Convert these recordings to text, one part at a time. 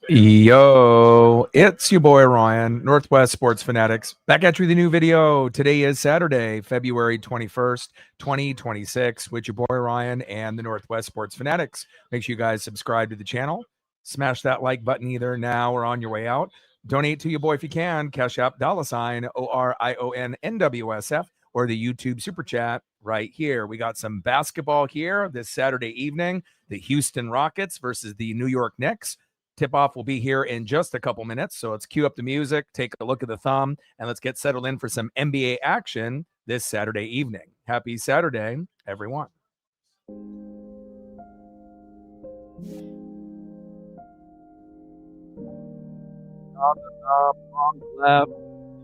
Yo, it's your boy Ryan, Northwest Sports Fanatics, back at you with a new video. Today is Saturday, February 21st, 2026, with your boy Ryan and the Northwest Sports Fanatics. Make sure you guys subscribe to the channel. Smash that like button either now or on your way out. Donate to your boy if you can. Cash App $ORIONNWSF or the YouTube Super Chat right here. We got some basketball here this Saturday evening. The Houston Rockets versus the New York Knicks. Tip-off will be here in just a couple minutes, so let's cue up the music, take a look at the thumb, and let's get settled in for some NBA action this Saturday evening. Happy Saturday, everyone. On the left,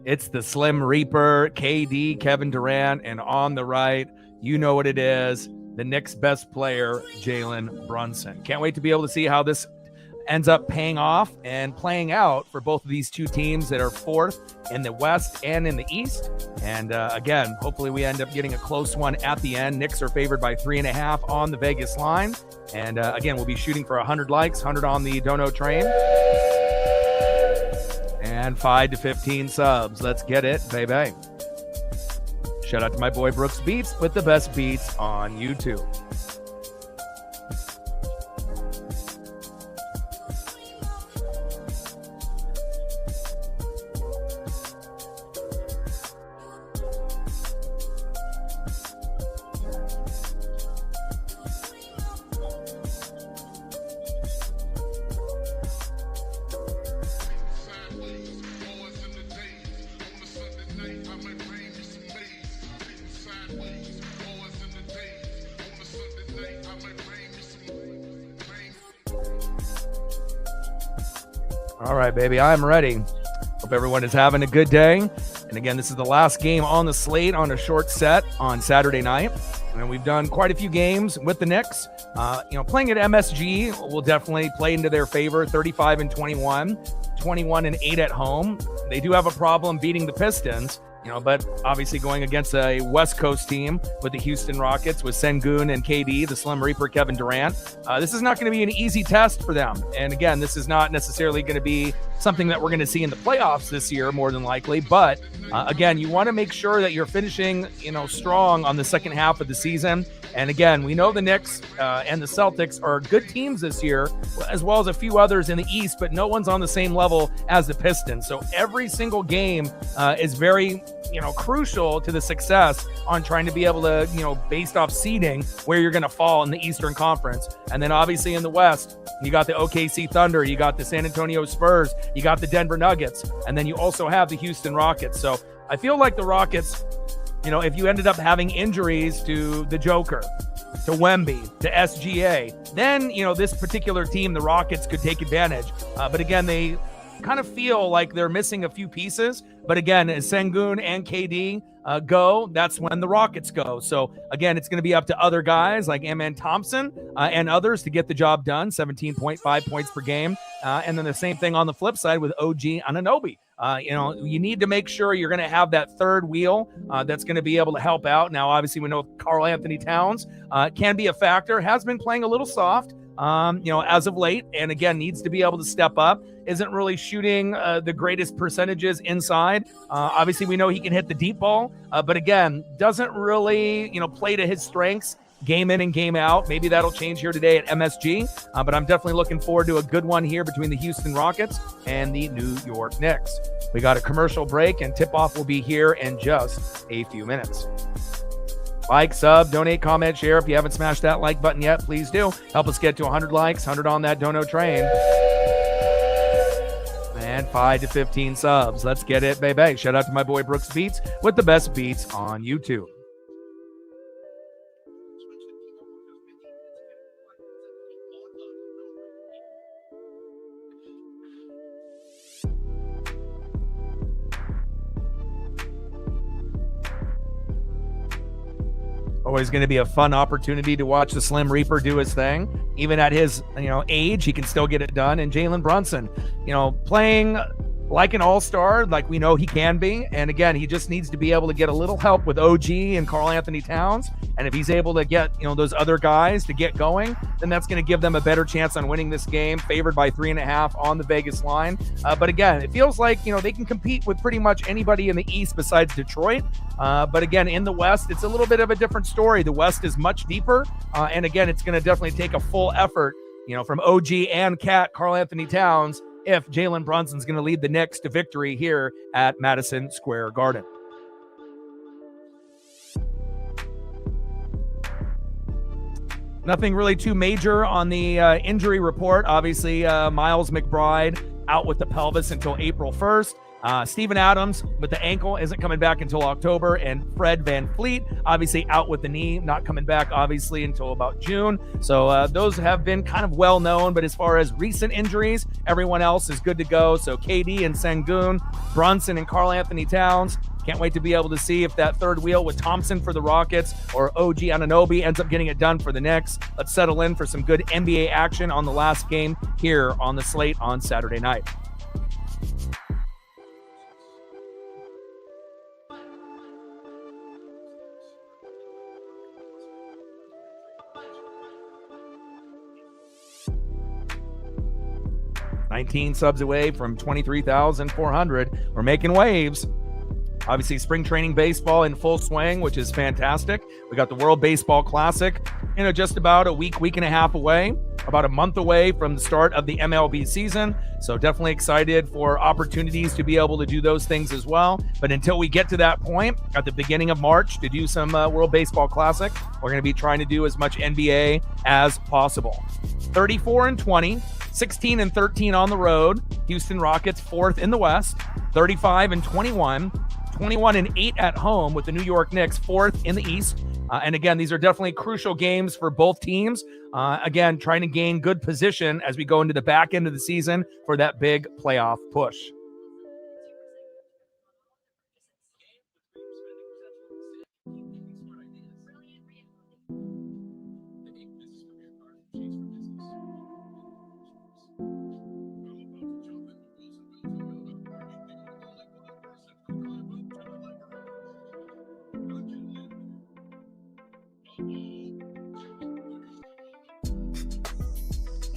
it's the Slim Reaper, KD, Kevin Durant, and on the right, you know what it is, the Knicks' best player, Jalen Brunson. Can't wait to be able to see how this ends up paying off and playing out for both of these two teams that are fourth in the West and in the East. And again, hopefully we end up getting a close one at the end. Knicks are favored by 3.5 on the Vegas line. And again, we'll be shooting for 100 likes, 100 on the Dono train, and 5 to 15 subs. Let's get it, baby. Shout out to my boy Brooks Beats with the best beats on YouTube. All right, baby, I'm ready. Hope everyone is having a good day. And again, this is the last game on the slate on a short set on Saturday night. And we've done quite a few games with the Knicks. Playing at MSG will definitely play into their favor. 35-21, 21-8 at home. They do have a problem beating the Pistons. But obviously going against a West Coast team with the Houston Rockets with Sengun and KD, the Slim Reaper, Kevin Durant. This is not going to be an easy test for them. And again, this is not necessarily going to be something that we're going to see in the playoffs this year, more than likely. But again, you want to make sure that you're finishing, strong on the second half of the season. And again, we know the Knicks and the Celtics are good teams this year, as well as a few others in the East, but no one's on the same level as the Pistons. So every single game is very, crucial to the success on trying to be able to, based off seeding, where you're going to fall in the Eastern Conference. And then obviously in the West, you got the OKC Thunder, you got the San Antonio Spurs, you got the Denver Nuggets, and then you also have the Houston Rockets. So I feel like the Rockets, if you ended up having injuries to the Joker, to Wemby, to SGA, then, this particular team, the Rockets, could take advantage. But again, they kind of feel like they're missing a few pieces. But again, as Sengun and KD go, that's when the Rockets go. So again, it's going to be up to other guys like Amen Thompson and others to get the job done, 17.5 points per game. And then the same thing on the flip side with OG Anunoby. You need to make sure you're going to have that third wheel that's going to be able to help out. Now, obviously, we know Karl Anthony Towns can be a factor, has been playing a little soft, as of late, and again, needs to be able to step up. Isn't really shooting the greatest percentages inside. Obviously, we know he can hit the deep ball, but again, doesn't really, play to his strengths game in and game out. Maybe that'll change here today at MSG, but I'm definitely looking forward to a good one here between the Houston Rockets and the New York Knicks. We got a commercial break, and tip-off will be here in just a few minutes. Like, sub, donate, comment, share. If you haven't smashed that like button yet, please do. Help us get to 100 likes, 100 on that Dono train. And 5 to 15 subs. Let's get it, baby. Shout out to my boy Brooks Beats with the best beats on YouTube. Always going to be a fun opportunity to watch the Slim Reaper do his thing. Even at his, age, he can still get it done. And Jalen Brunson, playing like an all-star, like we know he can be. And again, he just needs to be able to get a little help with OG and Karl Anthony Towns. And if he's able to get, those other guys to get going, then that's going to give them a better chance on winning this game, favored by 3.5 on the Vegas line. But again, it feels like, they can compete with pretty much anybody in the East besides Detroit. But again, in the West, it's a little bit of a different story. The West is much deeper. And again, it's going to definitely take a full effort, from OG and Cat, Karl Anthony Towns, if Jalen Brunson's going to lead the Knicks to victory here at Madison Square Garden. Nothing really too major on the injury report. Obviously, Miles McBride out with the pelvis until April 1st. Steven Adams with the ankle isn't coming back until October, and Fred VanVleet obviously out with the knee, not coming back obviously until about June. So those have been kind of well known, but as far as recent injuries, everyone else is good to go. So KD and Sengun, Brunson and Karl Anthony Towns. Can't wait to be able to see if that third wheel with Thompson for the Rockets or OG Anunoby ends up getting it done for the Knicks. Let's settle in for some good NBA action on the last game here on the slate on Saturday night. $19 subs away from 23,400. We're making waves. Obviously, spring training baseball in full swing, which is fantastic. We got the World Baseball Classic, just about a week and a half away, about a month away from the start of the MLB season. So definitely excited for opportunities to be able to do those things as well. But until we get to that point at the beginning of March to do some World Baseball Classic, we're going to be trying to do as much NBA as possible. 34-20, 16-13 on the road. Houston Rockets 4th in the West, 35-21. 21-8 at home with the New York Knicks 4th in the East. And again, these are definitely crucial games for both teams. Again, trying to gain good position as we go into the back end of the season for that big playoff push.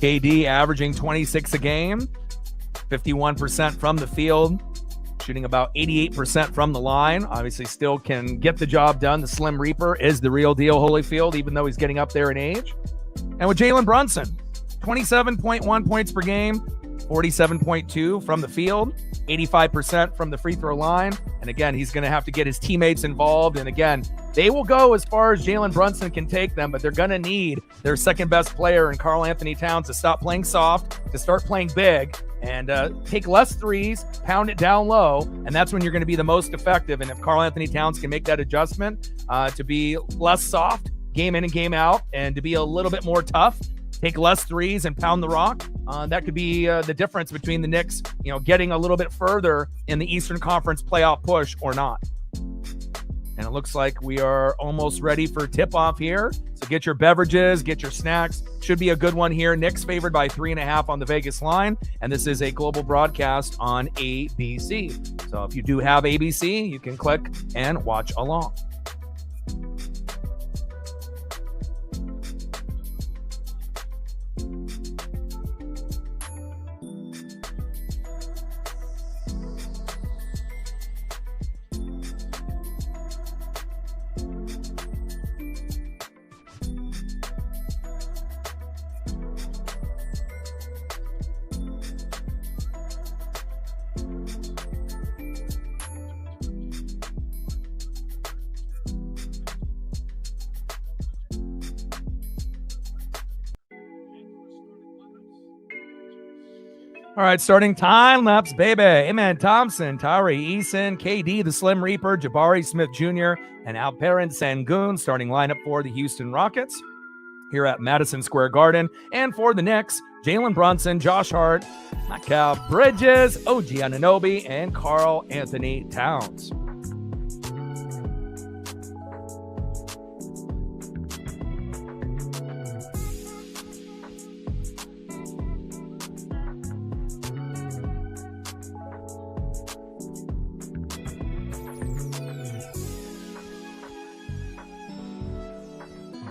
KD averaging 26 a game, 51% from the field, shooting about 88% from the line. Obviously still can get the job done. The Slim Reaper is the real deal, Holyfield, even though he's getting up there in age. And with Jalen Brunson, 27.1 points per game, 47.2 from the field, 85% from the free throw line. And again, he's going to have to get his teammates involved. And again, they will go as far as Jalen Brunson can take them, but they're going to need their second best player in Karl Anthony Towns to stop playing soft, to start playing big, and take less threes, pound it down low, and that's when you're going to be the most effective. And if Karl Anthony Towns can make that adjustment to be less soft, game in and game out, and to be a little bit more tough, take less threes and pound the rock, that could be the difference between the Knicks, getting a little bit further in the Eastern Conference playoff push or not. And it looks like we are almost ready for tip-off here. So get your beverages, get your snacks. Should be a good one here. Knicks favored by 3.5 on the Vegas line. And this is a global broadcast on ABC. So if you do have ABC, you can click and watch along. All right, starting time lapse, baby. Amen Thompson, Tari Eason, KD, the Slim Reaper, Jabari Smith Jr., and Alperen Sengun starting lineup for the Houston Rockets here at Madison Square Garden. And for the Knicks, Jalen Brunson, Josh Hart, Mikal Bridges, OG Anunoby, and Karl Anthony Towns.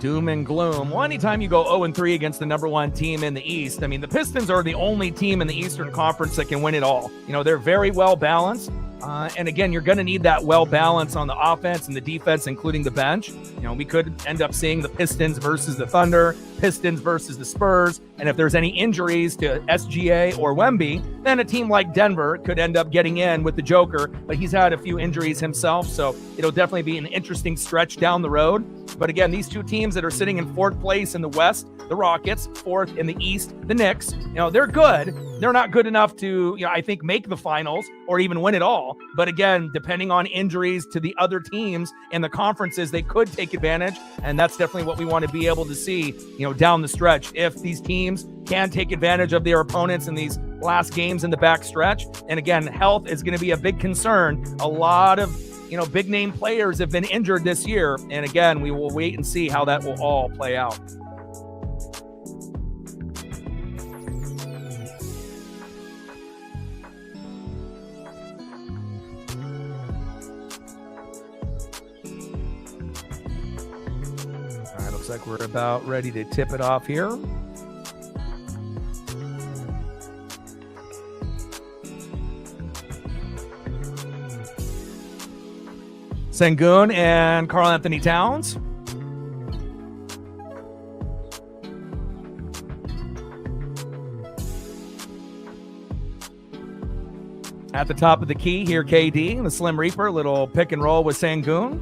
doom and gloom. Well, anytime you go 0-3 against the number one team in the East, I mean, the Pistons are the only team in the Eastern Conference that can win it all. You know, they're very well balanced. And again, you're going to need that well balance on the offense and the defense, including the bench. You know, we could end up seeing the Pistons versus the Thunder, Pistons versus the Spurs. And if there's any injuries to SGA or Wemby, then a team like Denver could end up getting in with the Joker. But he's had a few injuries himself, so it'll definitely be an interesting stretch down the road. But again, these two teams that are sitting in fourth place in the West, the Rockets, fourth in the East, the Knicks, you know, they're good. They're not good enough to, you know, I think make the finals or even win it all. But again, depending on injuries to the other teams in the conferences, they could take advantage. And that's definitely what we want to be able to see, you know, down the stretch. If these teams can take advantage of their opponents in these last games in the back stretch. And again, health is going to be a big concern. A lot of, you know, big name players have been injured this year. And again, we will wait and see how that will all play out. All right, looks like we're about ready to tip it off here. Sengun and Karl Anthony Towns. At the top of the key here, KD, the Slim Reaper, little pick and roll with Sengun.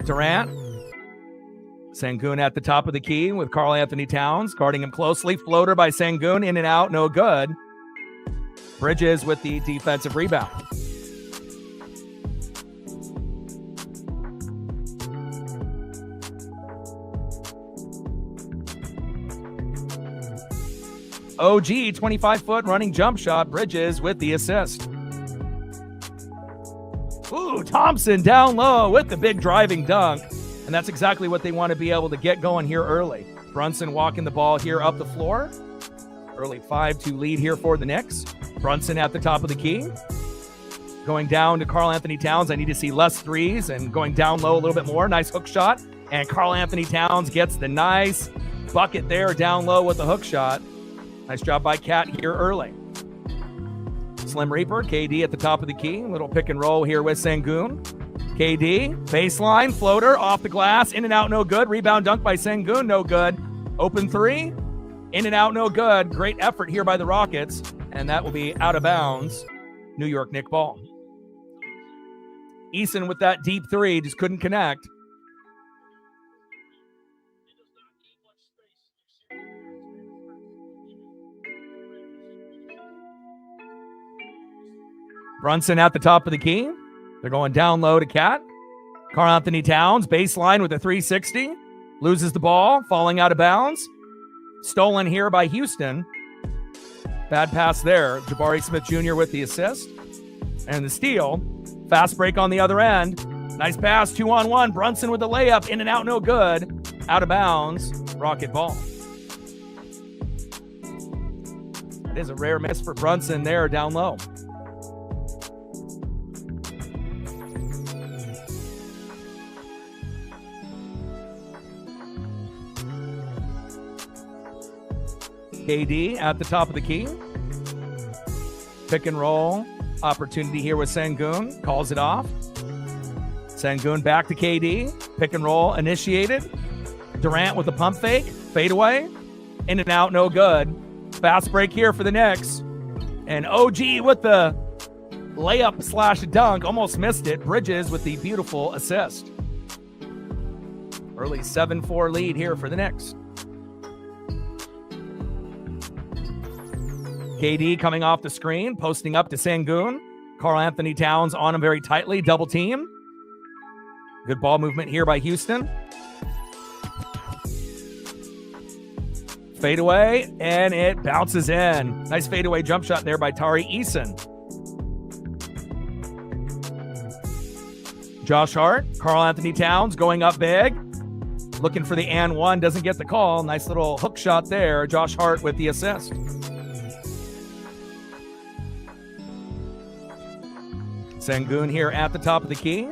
Durant. Sengun at the top of the key with Karl Anthony Towns, guarding him closely. Floater by Sengun, in and out, no good. Bridges with the defensive rebound. OG, 25-foot running jump shot. Bridges with the assist. Ooh, Thompson down low with the big driving dunk. And that's exactly what they want to be able to get going here early. Brunson walking the ball here up the floor. Early 5-2 lead here for the Knicks. Brunson at the top of the key. Going down to Karl Anthony Towns. I need to see less threes and going down low a little bit more. Nice hook shot. And Karl Anthony Towns gets the nice bucket there down low with the hook shot. Nice job by Cat here early. Slim Reaper, KD at the top of the key. Little pick and roll here with Sengun. KD, baseline, floater, off the glass, in and out, no good. Rebound dunk by Sengun, no good. Open three, in and out, no good. Great effort here by the Rockets, and that will be out of bounds. New York Knicks ball. Eason with that deep three, just couldn't connect. Brunson at the top of the key. They're going down low to Cat. Karl Anthony Towns, baseline with a 360. Loses the ball, falling out of bounds. Stolen here by Houston. Bad pass there. Jabari Smith Jr. with the assist. And the steal. Fast break on the other end. Nice pass, 2-on-1. Brunson with the layup, in and out, no good. Out of bounds. Rocket ball. It is a rare miss for Brunson there down low. KD at the top of the key. Pick and roll opportunity here with Sengun. Calls it off. Sengun back to KD. Pick and roll initiated. Durant with a pump fake. Fade away. In and out, no good. Fast break here for the Knicks. And OG with the layup slash dunk. Almost missed it. Bridges with the beautiful assist. Early 7-4 lead here for the Knicks. KD coming off the screen, posting up to Sengun. Karl Anthony Towns on him very tightly, double team. Good ball movement here by Houston. Fadeaway, and it bounces in. Nice fadeaway jump shot there by Tari Eason. Josh Hart, Karl Anthony Towns going up big. Looking for the and one, doesn't get the call. Nice little hook shot there. Josh Hart with the assist. Sengun here at the top of the key.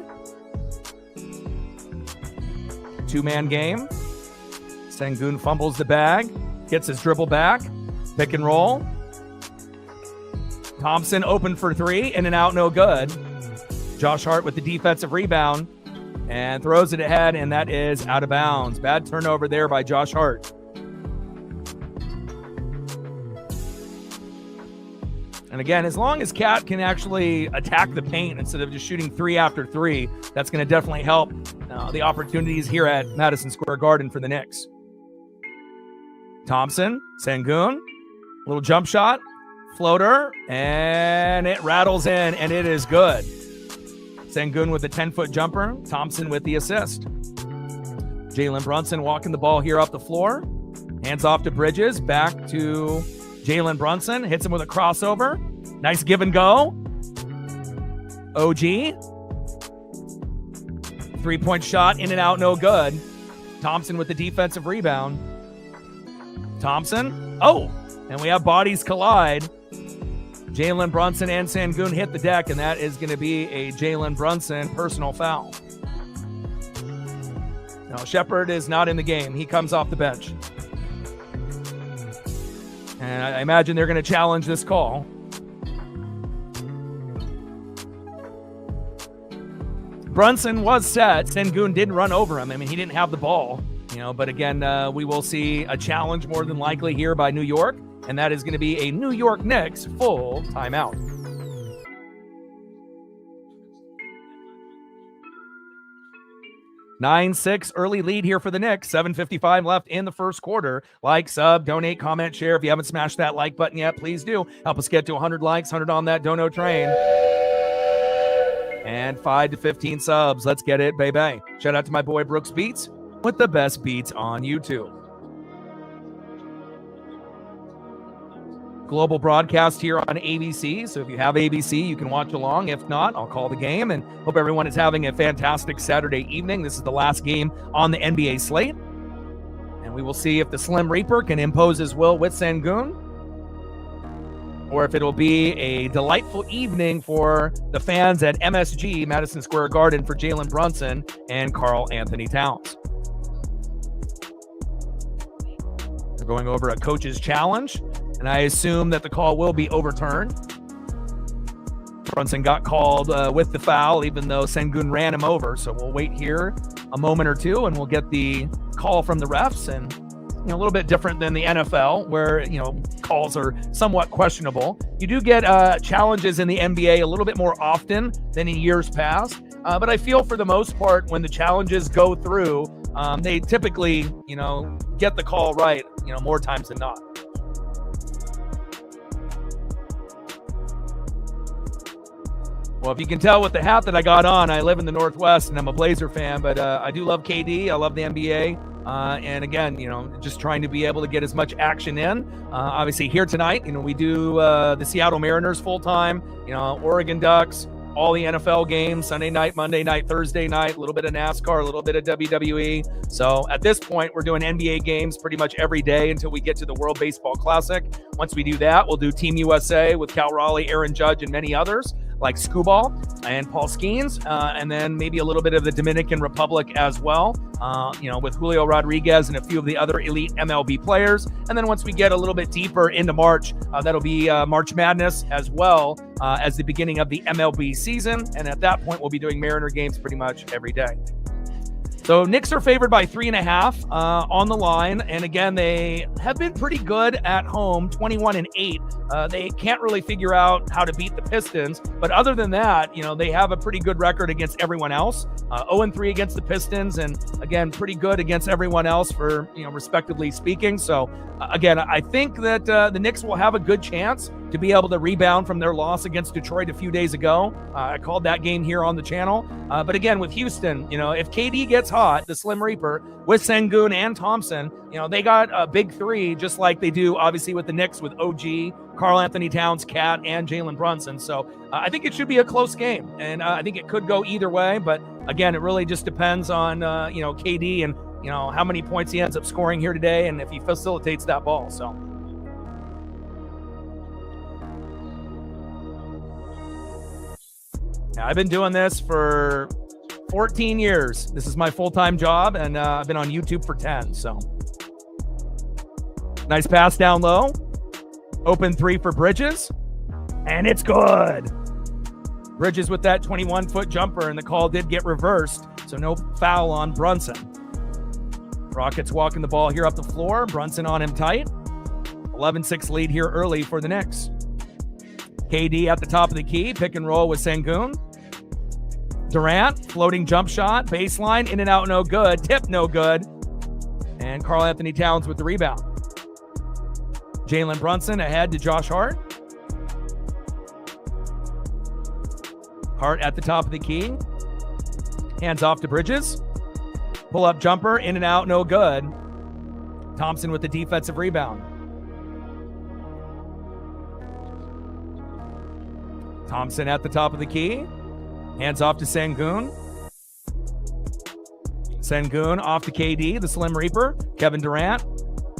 two-man game. Sengun fumbles the bag, gets his dribble back, pick and roll. Thompson open for three, in and out, no good. Josh Hart with the defensive rebound and throws it ahead, and that is out of bounds. Bad turnover there by Josh Hart. And again, as long as Cat can actually attack the paint instead of just shooting three after three, that's going to definitely help the opportunities here at Madison Square Garden for the Knicks. Thompson, Sengun, little jump shot, floater, and it rattles in, and it is good. Sengun with the 10-foot jumper, Thompson with the assist. Jalen Brunson walking the ball here up the floor. Hands off to Bridges, back to Jalen Brunson, hits him with a crossover. Nice give and go. OG. Three-point shot, in and out, no good. Thompson with the defensive rebound. Thompson. Oh, and we have bodies collide. Jalen Brunson and Sengun hit the deck, and that is going to be a Jalen Brunson personal foul. Now, Shepard is not in the game. He comes off the bench. And I imagine they're going to challenge this call. Brunson was set. Sengun didn't run over him. I mean, he didn't have the ball, but again, we will see a challenge more than likely here by New York, and that is going to be a New York Knicks full timeout. (9-6) early lead here for the Knicks. 7:55 left in the first quarter. Like, sub, donate, comment, share. If you haven't smashed that like button yet, please do. Help us get to 100 likes, 100 on that dono train. And 5 to 15 subs. Let's get it, baby. Shout out to my boy Brooks Beats with the best beats on YouTube. Global broadcast here on ABC. So if you have ABC, you can watch along. If not, I'll call the game, and hope everyone is having a fantastic Saturday evening. This is the last game on the NBA slate. And we will see if the Slim Reaper can impose his will with Sengun, or if it'll be a delightful evening for the fans at MSG, Madison Square Garden, for Jalen Brunson and Karl Anthony Towns. We're going over a coach's challenge, and I assume that the call will be overturned. Brunson got called with the foul, even though Sengun ran him over. So we'll wait here a moment or two, and we'll get the call from the refs. And a little bit different than the NFL, where calls are somewhat questionable. You do get challenges in the NBA a little bit more often than in years past. But I feel for the most part, when the challenges go through, they typically, get the call right, more times than not. Well, if you can tell with the hat that I got on, I live in the Northwest and I'm a Blazer fan, but I do love KD. I love the NBA. And again, just trying to be able to get as much action in. Obviously here tonight, we do the Seattle Mariners full time, Oregon Ducks, all the NFL games, Sunday night, Monday night, Thursday night, a little bit of NASCAR, a little bit of WWE. So at this point, we're doing NBA games pretty much every day until we get to the World Baseball Classic. Once we do that, we'll do Team USA with Cal Raleigh, Aaron Judge, and many others like Scooball and Paul Skeens, and then maybe a little bit of the Dominican Republic as well, with Julio Rodriguez and a few of the other elite MLB players. And then once we get a little bit deeper into March, that'll be March Madness as well as the beginning of the MLB season. And at that point, we'll be doing Mariner games pretty much every day. So Knicks are favored by 3.5 on the line. And again, they have been pretty good at home, 21-8. They can't really figure out how to beat the Pistons. But other than that, they have a pretty good record against everyone else. 0-3 against the Pistons. And again, pretty good against everyone else for, respectively speaking. So again, I think that the Knicks will have a good chance to be able to rebound from their loss against Detroit a few days ago. I called that game here on the channel. But again, with Houston, if KD gets hot, the Slim Reaper, with Sengun and Thompson, they got a big three, just like they do, obviously, with the Knicks with OG, Karl Anthony Towns, Cat, and Jalen Brunson. So I think it should be a close game. And I think it could go either way. But again, it really just depends on, KD and, how many points he ends up scoring here today and if he facilitates that ball. So. Now, I've been doing this for 14 years. This is my full-time job, and I've been on YouTube for 10. So nice pass down low. Open three for Bridges, and it's good. Bridges with that 21-foot jumper, and the call did get reversed, so no foul on Brunson. Rockets walking the ball here up the floor. Brunson on him tight. 11-6 lead here early for the Knicks. KD at the top of the key. Pick and roll with Sengun. Durant, floating jump shot. Baseline, in and out, no good. Tip, no good. And Karl Anthony Towns with the rebound. Jalen Brunson ahead to Josh Hart. Hart at the top of the key. Hands off to Bridges. Pull-up jumper, in and out, no good. Thompson with the defensive rebound. Thompson at the top of the key. Hands off to Sengun. Sengun off to KD, the Slim Reaper. Kevin Durant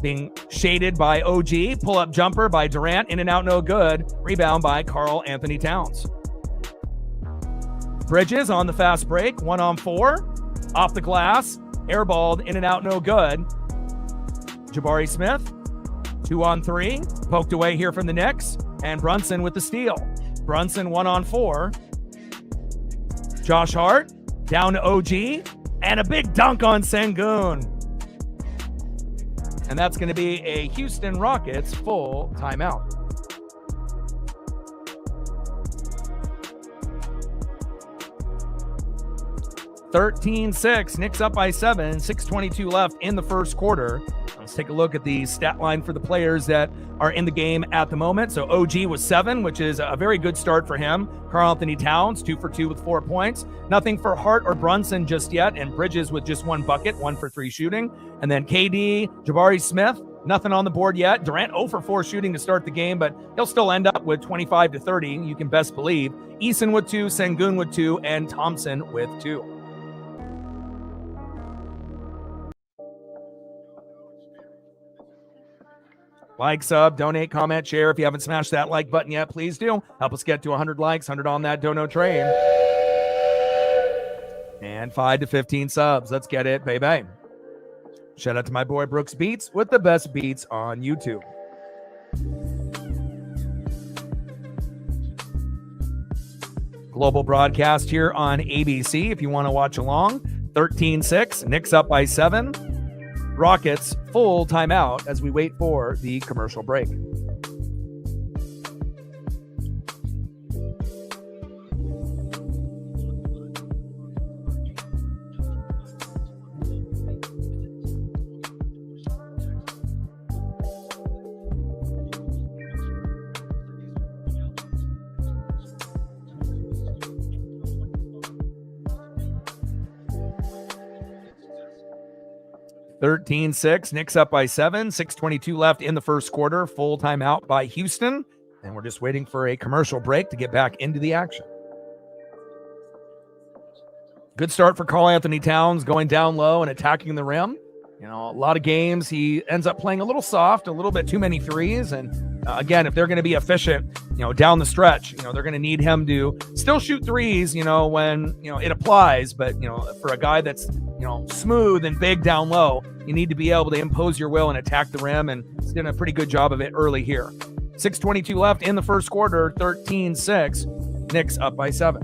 being shaded by OG. Pull-up jumper by Durant, in and out, no good. Rebound by Karl Anthony Towns. Bridges on the fast break, 1-on-4. Off the glass, airballed, in and out, no good. Jabari Smith, 2-on-3. Poked away here from the Knicks. And Brunson with the steal. Brunson 1-on-4. Josh Hart down to OG. And a big dunk on Sengun. And that's going to be a Houston Rockets full timeout. (13-6). Knicks up by 7. 6:22 left in the first quarter. Let's take a look at the stat line for the players that are in the game at the moment. So OG was 7, which is a very good start for him. Karl Anthony Towns, 2 for 2 with 4 points. Nothing for Hart or Brunson just yet. And Bridges with just 1 bucket, 1 for 3 shooting. And then KD, Jabari Smith, nothing on the board yet. Durant 0 for 4 shooting to start the game, but he'll still end up with 25 to 30. You can best believe. Eason with 2, Sengun with 2, and Thompson with 2. Like, sub, donate, comment, share. If you haven't smashed that like button yet, please do. Help us get to 100 likes, 100 on that dono train. And 5 to 15 subs. Let's get it, baby. Shout out to my boy Brooks Beats with the best beats on YouTube. Global broadcast here on ABC if you want to watch along. 13-6, Knicks up by 7. Rockets full timeout as we wait for the commercial break. (13-6). Knicks up by 7. 6:22 left in the first quarter. Full timeout by Houston. And we're just waiting for a commercial break to get back into the action. Good start for Karl Anthony Towns, going down low and attacking the rim. You know, a lot of games he ends up playing a little soft, a little bit too many threes. And again, if they're going to be efficient, down the stretch, they're going to need him to still shoot threes, when, it applies. But, for a guy that's, smooth and big down low, you need to be able to impose your will and attack the rim. And he's done a pretty good job of it early here. 6:22 left in the first quarter, 13-6. Knicks up by 7.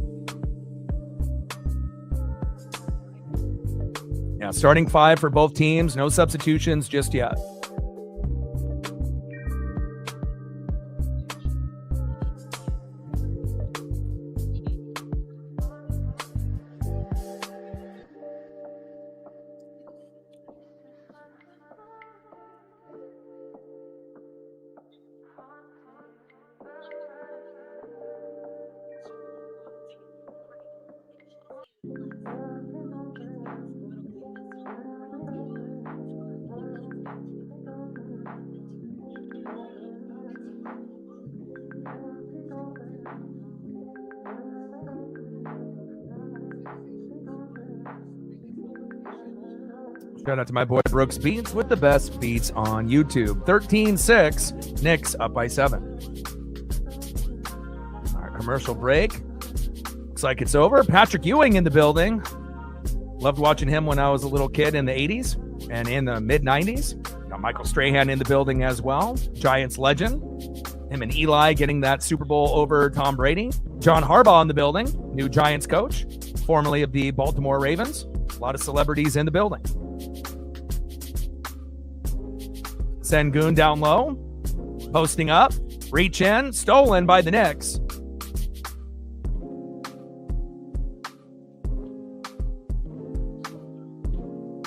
Yeah, starting 5 for both teams. No substitutions just yet. Shout out to my boy Brooks Beats with the best beats on YouTube. 13-6, Knicks up by 7. All right, commercial break. Looks like it's over. Patrick Ewing in the building. Loved watching him when I was a little kid in the 80s and in the mid-90s. Got Michael Strahan in the building as well. Giants legend. Him and Eli getting that Super Bowl over Tom Brady. John Harbaugh in the building, new Giants coach, formerly of the Baltimore Ravens. A lot of celebrities in the building. Sengun down low, posting up, reach in, stolen by the Knicks.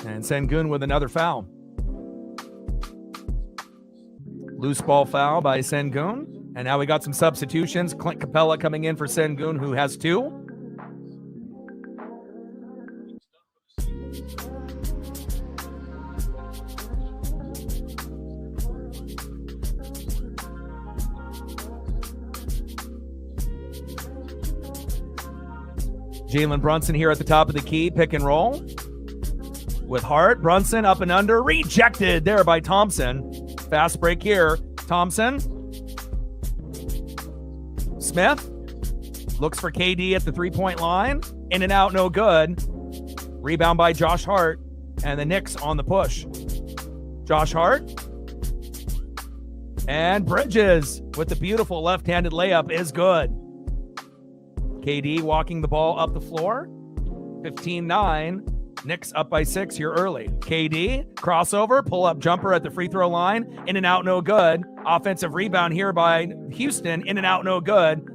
And Sengun with another foul. Loose ball foul by Sengun. And now we got some substitutions. Clint Capella coming in for Sengun, who has 2. Jalen Brunson here at the top of the key, pick and roll. With Hart, Brunson up and under, rejected there by Thompson. Fast break here. Thompson. Smith looks for KD at the three-point line. In and out, no good. Rebound by Josh Hart. And the Knicks on the push. Josh Hart. And Bridges with the beautiful left-handed layup is good. KD walking the ball up the floor. 15-9. Knicks up by 6 here early. KD, crossover, pull-up jumper at the free throw line. In and out, no good. Offensive rebound here by Houston. In and out, no good.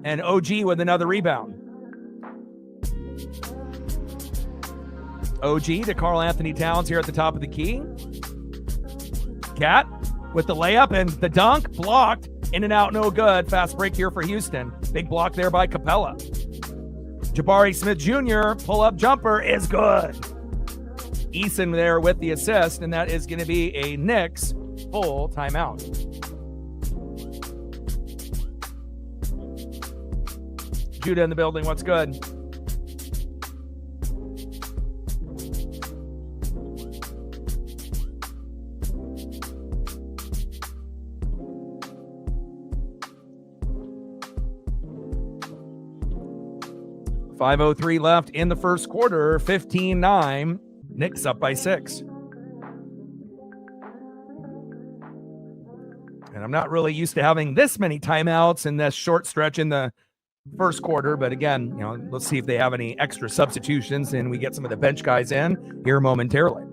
And OG with another rebound. OG to Karl Anthony Towns here at the top of the key. Cat with the layup and the dunk. Blocked. In and out, no good. Fast break here for Houston. Big block there by Capella. Jabari Smith Jr. pull-up jumper is good. Eason there with the assist, and that is going to be a Knicks full timeout. Judah in the building. What's good? .503 left in the first quarter. 15-9. Knicks up by 6. And I'm not really used to having this many timeouts in this short stretch in the first quarter. But again, let's see if they have any extra substitutions and we get some of the bench guys in here momentarily.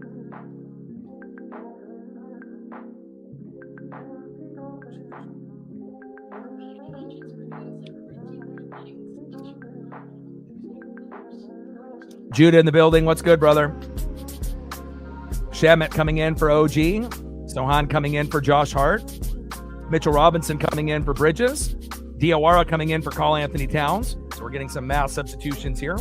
Judah in the building. What's good, brother? Shamet coming in for OG. Sohan coming in for Josh Hart. Mitchell Robinson coming in for Bridges. Diawara coming in for Karl Anthony Towns. So we're getting some mass substitutions here.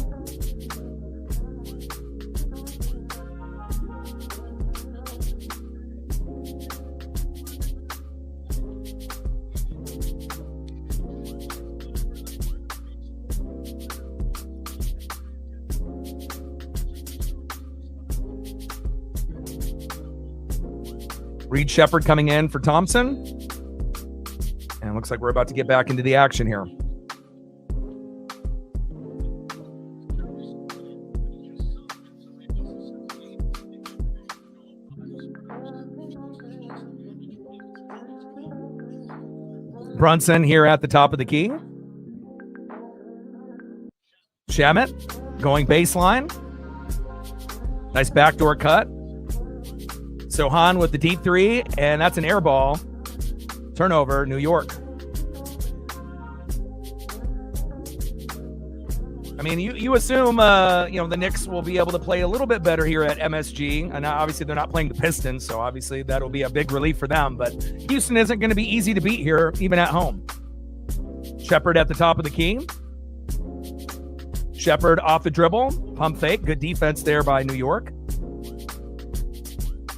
Reed Shepard coming in for Thompson. And it looks like we're about to get back into the action here. Brunson here at the top of the key. Shamet going baseline. Nice backdoor cut. Sohan with the deep three, and that's an air ball. Turnover, New York. I mean, you assume, the Knicks will be able to play a little bit better here at MSG. And obviously they're not playing the Pistons, so obviously that'll be a big relief for them. But Houston isn't going to be easy to beat here, even at home. Shepard at the top of the key. Shepard off the dribble. Pump fake. Good defense there by New York.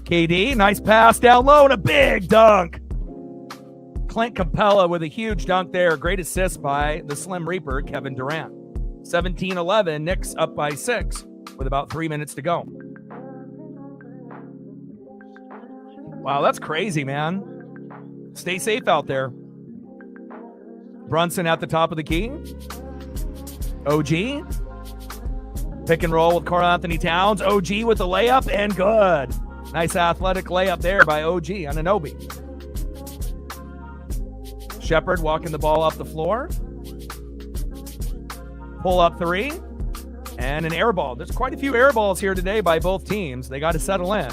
KD, nice pass down low and a big dunk. Clint Capella with a huge dunk there. Great assist by the Slim Reaper, Kevin Durant. 17-11, Knicks up by 6 with about 3 minutes to go. Wow, that's crazy, man. Stay safe out there. Brunson at the top of the key. OG. Pick and roll with Karl Anthony Towns. OG with the layup, and good. Nice athletic layup there by OG Anunoby. Shepard walking the ball up the floor. Pull up three. And an air ball. There's quite a few air balls here today by both teams. They got to settle in.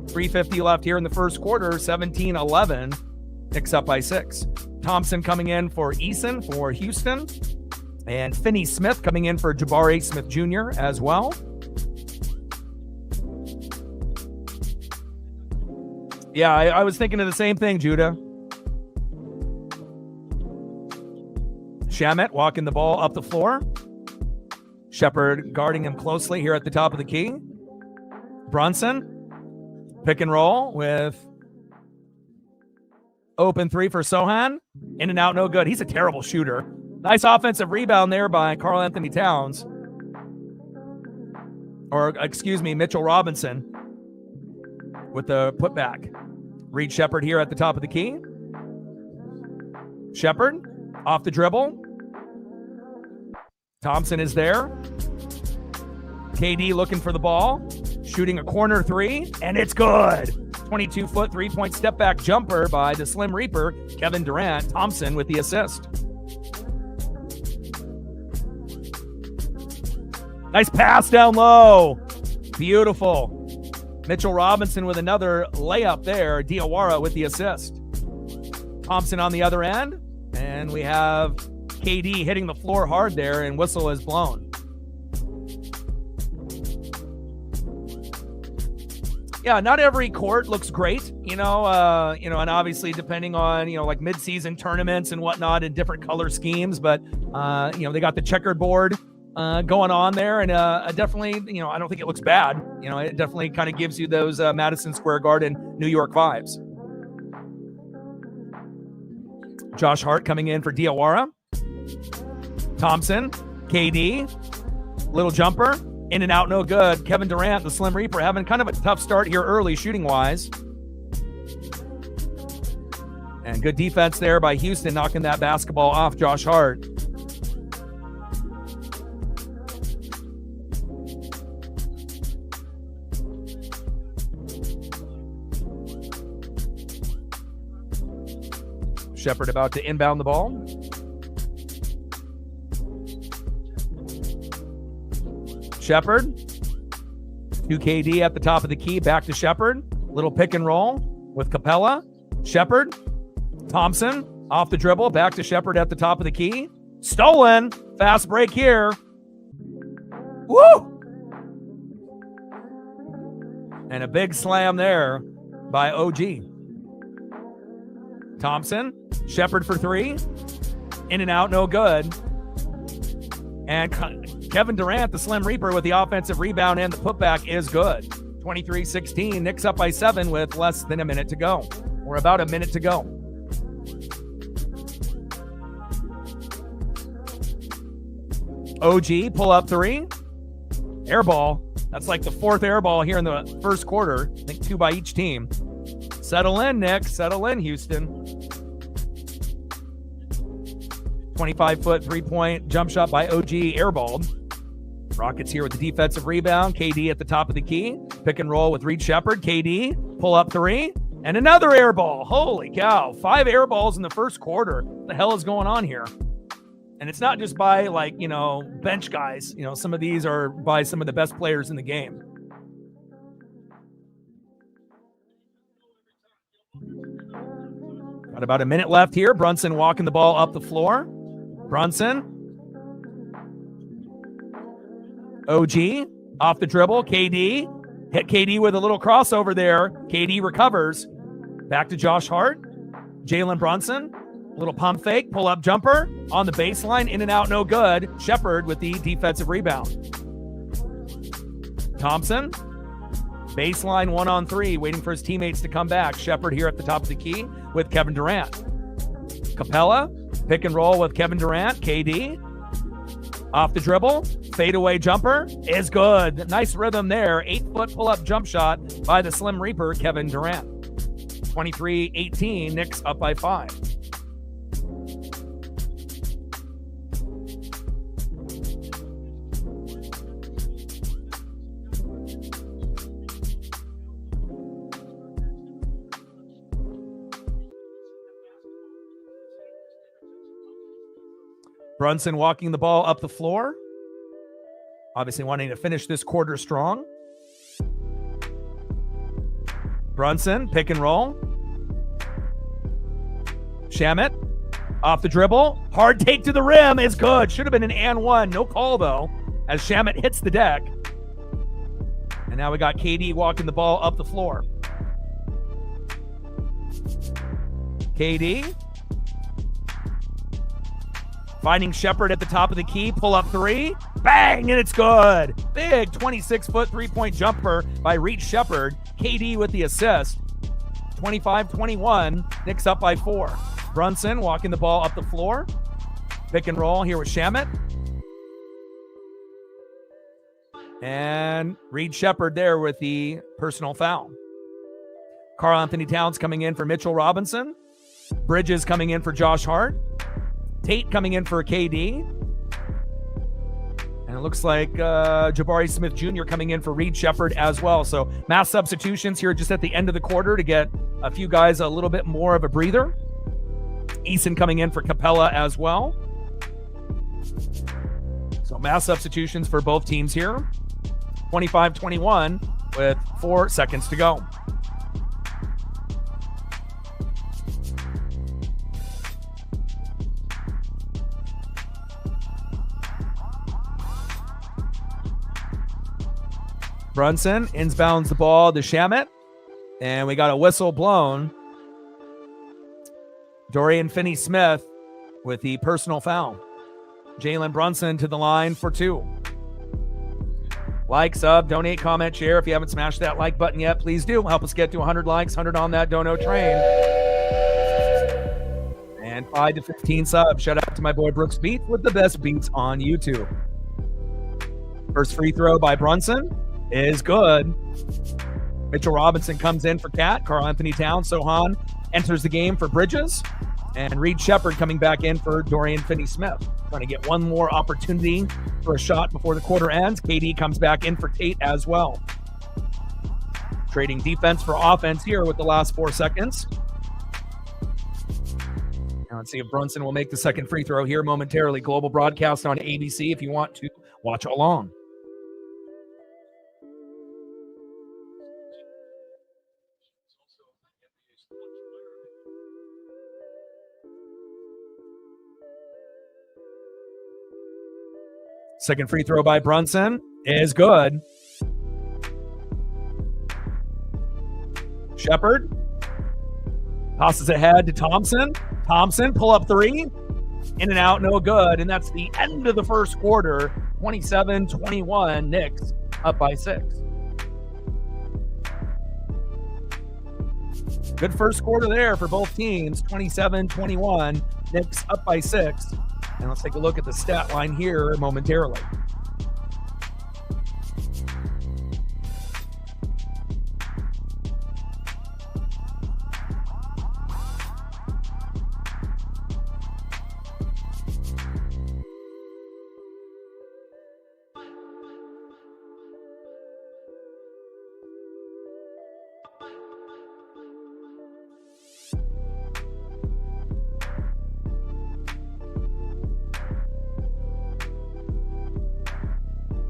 3:50 left here in the first quarter. 17-11. Knicks up by 6. Thompson coming in for Eason for Houston. And Finney Smith coming in for Jabari Smith Jr. as well. Yeah, I was thinking of the same thing, Judah. Shamet walking the ball up the floor. Shepard guarding him closely here at the top of the key. Brunson, pick and roll with open three for Sohan. In and out, no good. He's a terrible shooter. Nice offensive rebound there by Karl Anthony Towns. Or, excuse me, Mitchell Robinson with the putback. Reed Shepard here at the top of the key. Shepard off the dribble. Thompson is there. KD looking for the ball. Shooting a corner three, and it's good. 22-foot three-point step-back jumper by the Slim Reaper, Kevin Durant. Thompson with the assist. Nice pass down low. Beautiful. Mitchell Robinson with another layup there. Diawara with the assist. Thompson on the other end. And we have KD hitting the floor hard there, and whistle is blown. Yeah, not every court looks great, and obviously depending on, like mid-season tournaments and whatnot and different color schemes, but, they got the checkerboard going on there, and definitely, I don't think it looks bad. It definitely kind of gives you those Madison Square Garden New York vibes. Josh Hart coming in for Diawara. Thompson, KD, little jumper, in and out, no good. Kevin Durant, the Slim Reaper, having kind of a tough start here early shooting-wise. And good defense there by Houston, knocking that basketball off Josh Hart. Shepard about to inbound the ball. Shepard. 2KD at the top of the key. Back to Shepard. Little pick and roll with Capella. Shepard. Thompson off the dribble. Back to Shepard at the top of the key. Stolen. Fast break here. Woo! And a big slam there by OG. Thompson. Shepard for three. In and out, no good. And Kevin Durant, the Slim Reaper, with the offensive rebound and the putback is good. 23-16. Knicks up by 7 with less than a minute to go. Or about a minute to go. OG, pull up three. Air ball. That's like the fourth air ball here in the first quarter. I think 2 by each team. Settle in, Nick. Settle in, Houston. 25-foot three-point jump shot by OG, airballed. Rockets here with the defensive rebound. KD at the top of the key. Pick and roll with Reed Shepard. KD, pull up three. And another air ball. Holy cow. 5 air balls in the first quarter. What the hell is going on here? And it's not just by, bench guys. Some of these are by some of the best players in the game. Got about a minute left here. Brunson walking the ball up the floor. Brunson. OG off the dribble. KD. Hit KD with a little crossover there. KD recovers. Back to Josh Hart. Jalen Brunson. Little pump fake. Pull up jumper. On the baseline. In and out. No good. Shepard with the defensive rebound. Thompson. Baseline 1-on-3. Waiting for his teammates to come back. Shepard here at the top of the key with Kevin Durant. Capella. Pick and roll with Kevin Durant. KD. Off the dribble. Fadeaway jumper is good. Nice rhythm there. 8-foot pull-up jump shot by the Slim Reaper, Kevin Durant. 23-18. Knicks up by 5. Brunson walking the ball up the floor. Obviously wanting to finish this quarter strong. Brunson, pick and roll. Shamet, off the dribble. Hard take to the rim is good. Should have been an and one. No call, though, as Shamet hits the deck. And now we got KD walking the ball up the floor. KD. Finding Shepard at the top of the key. Pull up three. Bang, and it's good. Big 26-foot three-point jumper by Reed Shepard. KD with the assist. 25-21. Knicks up by 4. Brunson walking the ball up the floor. Pick and roll here with Shamet. And Reed Shepard there with the personal foul. Karl-Anthony Towns coming in for Mitchell Robinson. Bridges coming in for Josh Hart. Tate coming in for KD. And it looks like Jabari Smith Jr. coming in for Reed Shepard as well. So mass substitutions here just at the end of the quarter to get a few guys a little bit more of a breather. Eason coming in for Capella as well. So mass substitutions for both teams here. 25-21 with 4 seconds to go. Brunson inbounds the ball to Shamet, and we got a whistle blown. Dorian Finney-Smith with the personal foul. Jalen Brunson to the line for 2. Like, sub, donate, comment, share. If you haven't smashed that like button yet, please do. Help us get to 100 likes, 100 on that dono train. And 5 to 15 subs. Shout out to my boy Brooks Beats with the best beats on YouTube. First free throw by Brunson is good. Mitchell Robinson comes in for Cat. Karl-Anthony Towns, Sohan enters the game for Bridges. And Reed Shepard coming back in for Dorian Finney-Smith. Trying to get one more opportunity for a shot before the quarter ends. KD comes back in for Tate as well. Trading defense for offense here with the last 4 seconds. Now let's see if Brunson will make the second free throw here momentarily. Global broadcast on ABC if you want to watch along. Second free throw by Brunson is good. Shepard tosses ahead to Thompson. Thompson, pull up 3. In and out, no good. And that's the end of the first quarter. 27-21, Knicks up by 6. Good first quarter there for both teams. 27-21, Knicks up by 6. And let's take a look at the stat line here momentarily.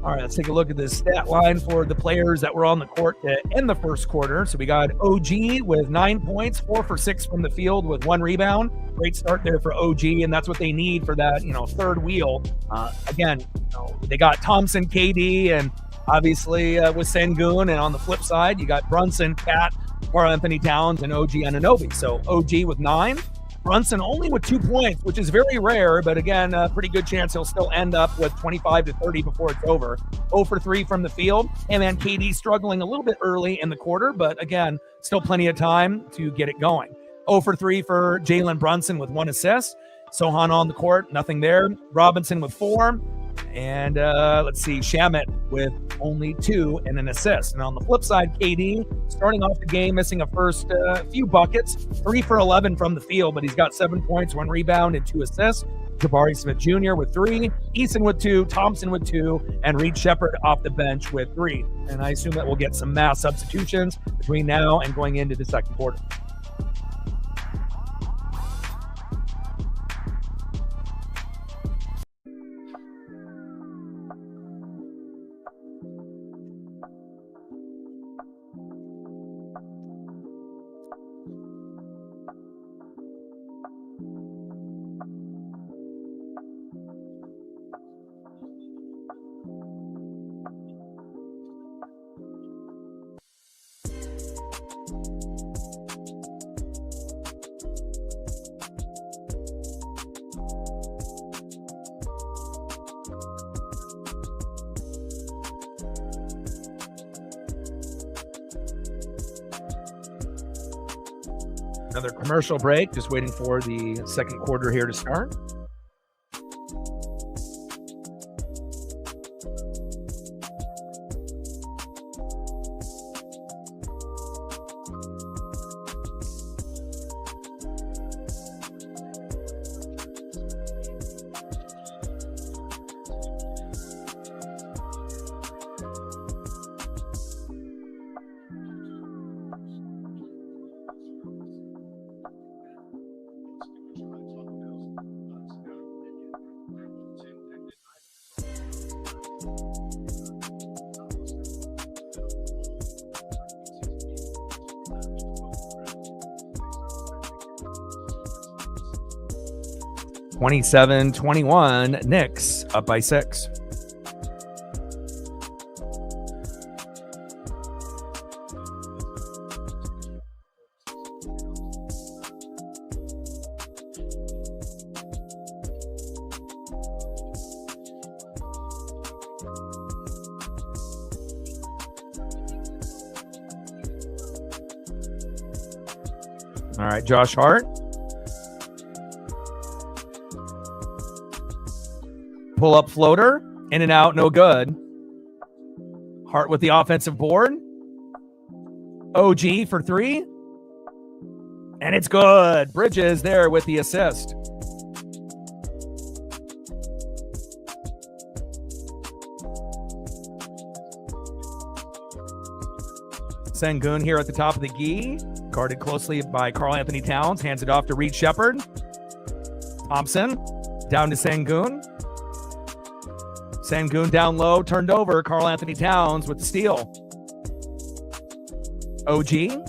All right, let's take a look at the stat line for the players that were on the court to end the first quarter. So we got OG with 9 points, 4 for 6 from the field with 1 rebound. Great start there for OG, and that's what they need for that, third wheel. Again, they got Thompson, KD, and obviously with Sengun. And on the flip side, you got Brunson, Cat, Karl-Anthony Towns, and OG Anunoby. So OG with 9. Brunson only with 2 points, which is very rare, but again, a pretty good chance he'll still end up with 25 to 30 before it's over. 0 for 3 from the field. And then KD struggling a little bit early in the quarter, but again, still plenty of time to get it going. 0 for 3 for Jalen Brunson with 1 assist. Sohan on the court, nothing there. Robinson with 4. And let's see, Shamet with only 2 and an assist. And on the flip side, KD starting off the game, missing a first few buckets, 3 for 11 from the field, but he's got 7 points, 1 rebound, and 2 assists. Jabari Smith Jr. with 3, Eason with 2, Thompson with 2, and Reed Shepard off the bench with 3. And I assume that we'll get some mass substitutions between now and going into the second quarter. Another commercial break, just waiting for the second quarter here to start. (27-21), Knicks up by 6. All right, Josh Hart. Pull-up floater, in and out, no good. Hart with the offensive board. OG for 3. And it's good. Bridges there with the assist. Sengun here at the top of the key. Guarded closely by Karl Anthony Towns. Hands it off to Reed Shepherd. Thompson down to Sengun. Sengun down low, turned over. Karl Anthony Towns with the steal. OG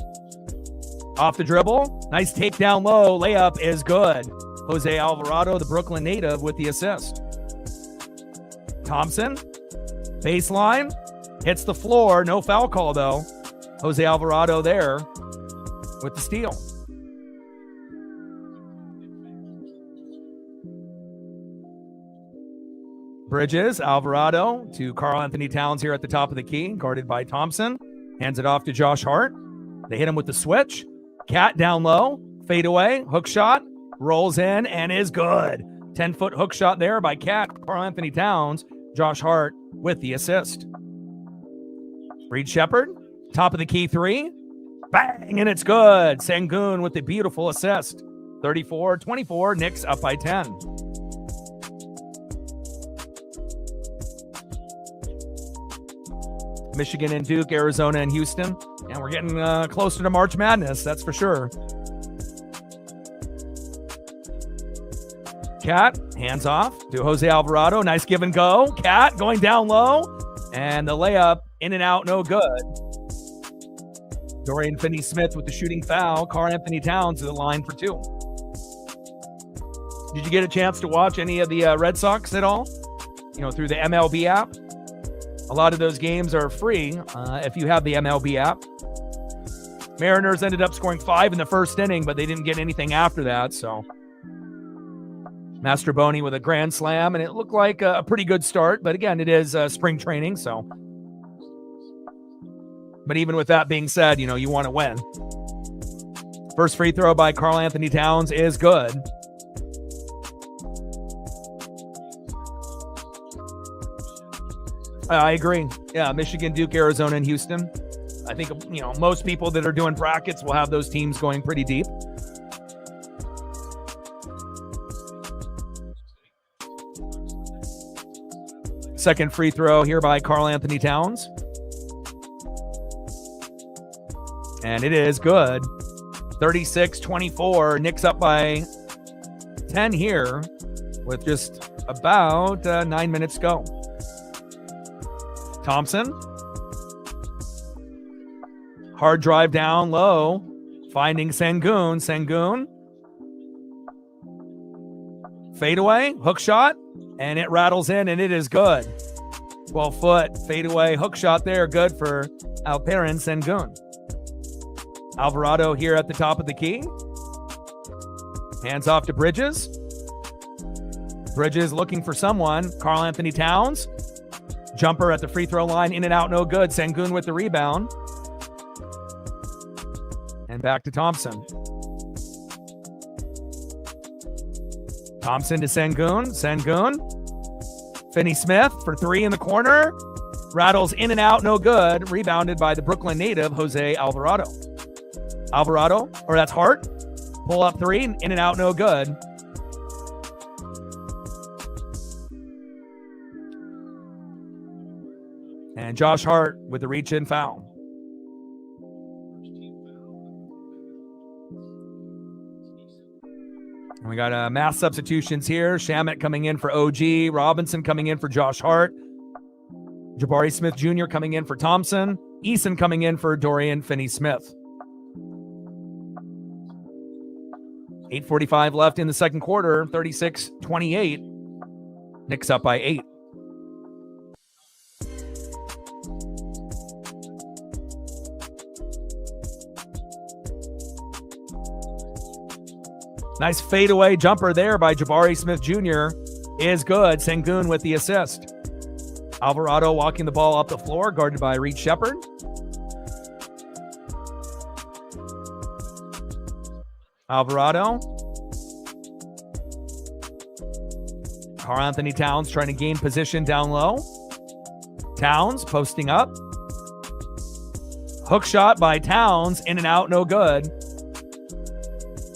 off the dribble. Nice take down low. Layup is good. Jose Alvarado, the Brooklyn native, with the assist. Thompson, baseline, hits the floor. No foul call, though. Jose Alvarado there with the steal. Bridges, Alvarado to Karl Anthony Towns here at the top of the key, guarded by Thompson. Hands it off to Josh Hart. They hit him with the switch. Cat down low, fade away, hook shot, rolls in and is good. 10-foot hook shot there by Cat, Karl Anthony Towns. Josh Hart with the assist. Reed Shepherd, top of the key 3. Bang, and it's good. Sengun with the beautiful assist. 34-24, Knicks up by 10. Michigan and Duke, Arizona and Houston. And we're getting closer to March Madness, that's for sure. Cat, hands off to Jose Alvarado. Nice give and go. Cat going down low. And the layup in and out, no good. Dorian Finney-Smith with the shooting foul. Karl Anthony Towns to the line for 2. Did you get a chance to watch any of the Red Sox at all? You know, through the MLB app? A lot of those games are free if you have the MLB app. Mariners ended up scoring 5 in the first inning, but they didn't get anything after that. So Mastroboni with a grand slam, and it looked like a pretty good start. But again, it is spring training, so. But even with that being said, you know, you want to win. First free throw by Karl Anthony Towns is good. I agree. Yeah, Michigan, Duke, Arizona, and Houston. I think, you know, most people that are doing brackets will have those teams going pretty deep. Second free throw here by Karl Anthony Towns. And it is good. 36-24. Knicks up by 10 here with just about 9 minutes to go. Thompson. Hard drive down low. Finding Sengun. Sengun. Fadeaway. Hook shot. And it rattles in and it is good. 12-foot fadeaway hook shot there. Good for Alperen Sengun. Alvarado here at the top of the key. Hands off to Bridges. Bridges looking for someone. Karl Anthony Towns. Jumper at the free throw line, in and out, no good. Sengun with the rebound. And back to Thompson. Thompson to Sengun. Sengun. Finney Smith for three in the corner. Rattles in and out, no good. Rebounded by the Brooklyn native, Jose Alvarado. Alvarado, or that's Hart. Pull up three, in and out, no good. And Josh Hart with the reach-in foul. And we got mass substitutions here. Shamet coming in for OG. Robinson coming in for Josh Hart. Jabari Smith Jr. coming in for Thompson. Eason coming in for Dorian Finney-Smith. 8:45 left in the second quarter. 36-28. Knicks up by 8. Nice fadeaway jumper there by Jabari Smith Jr. is good. Sengun with the assist. Alvarado walking the ball up the floor, guarded by Reed Shepard. Alvarado. Karl-Anthony Towns trying to gain position down low. Towns posting up. Hook shot by Towns, in and out, no good.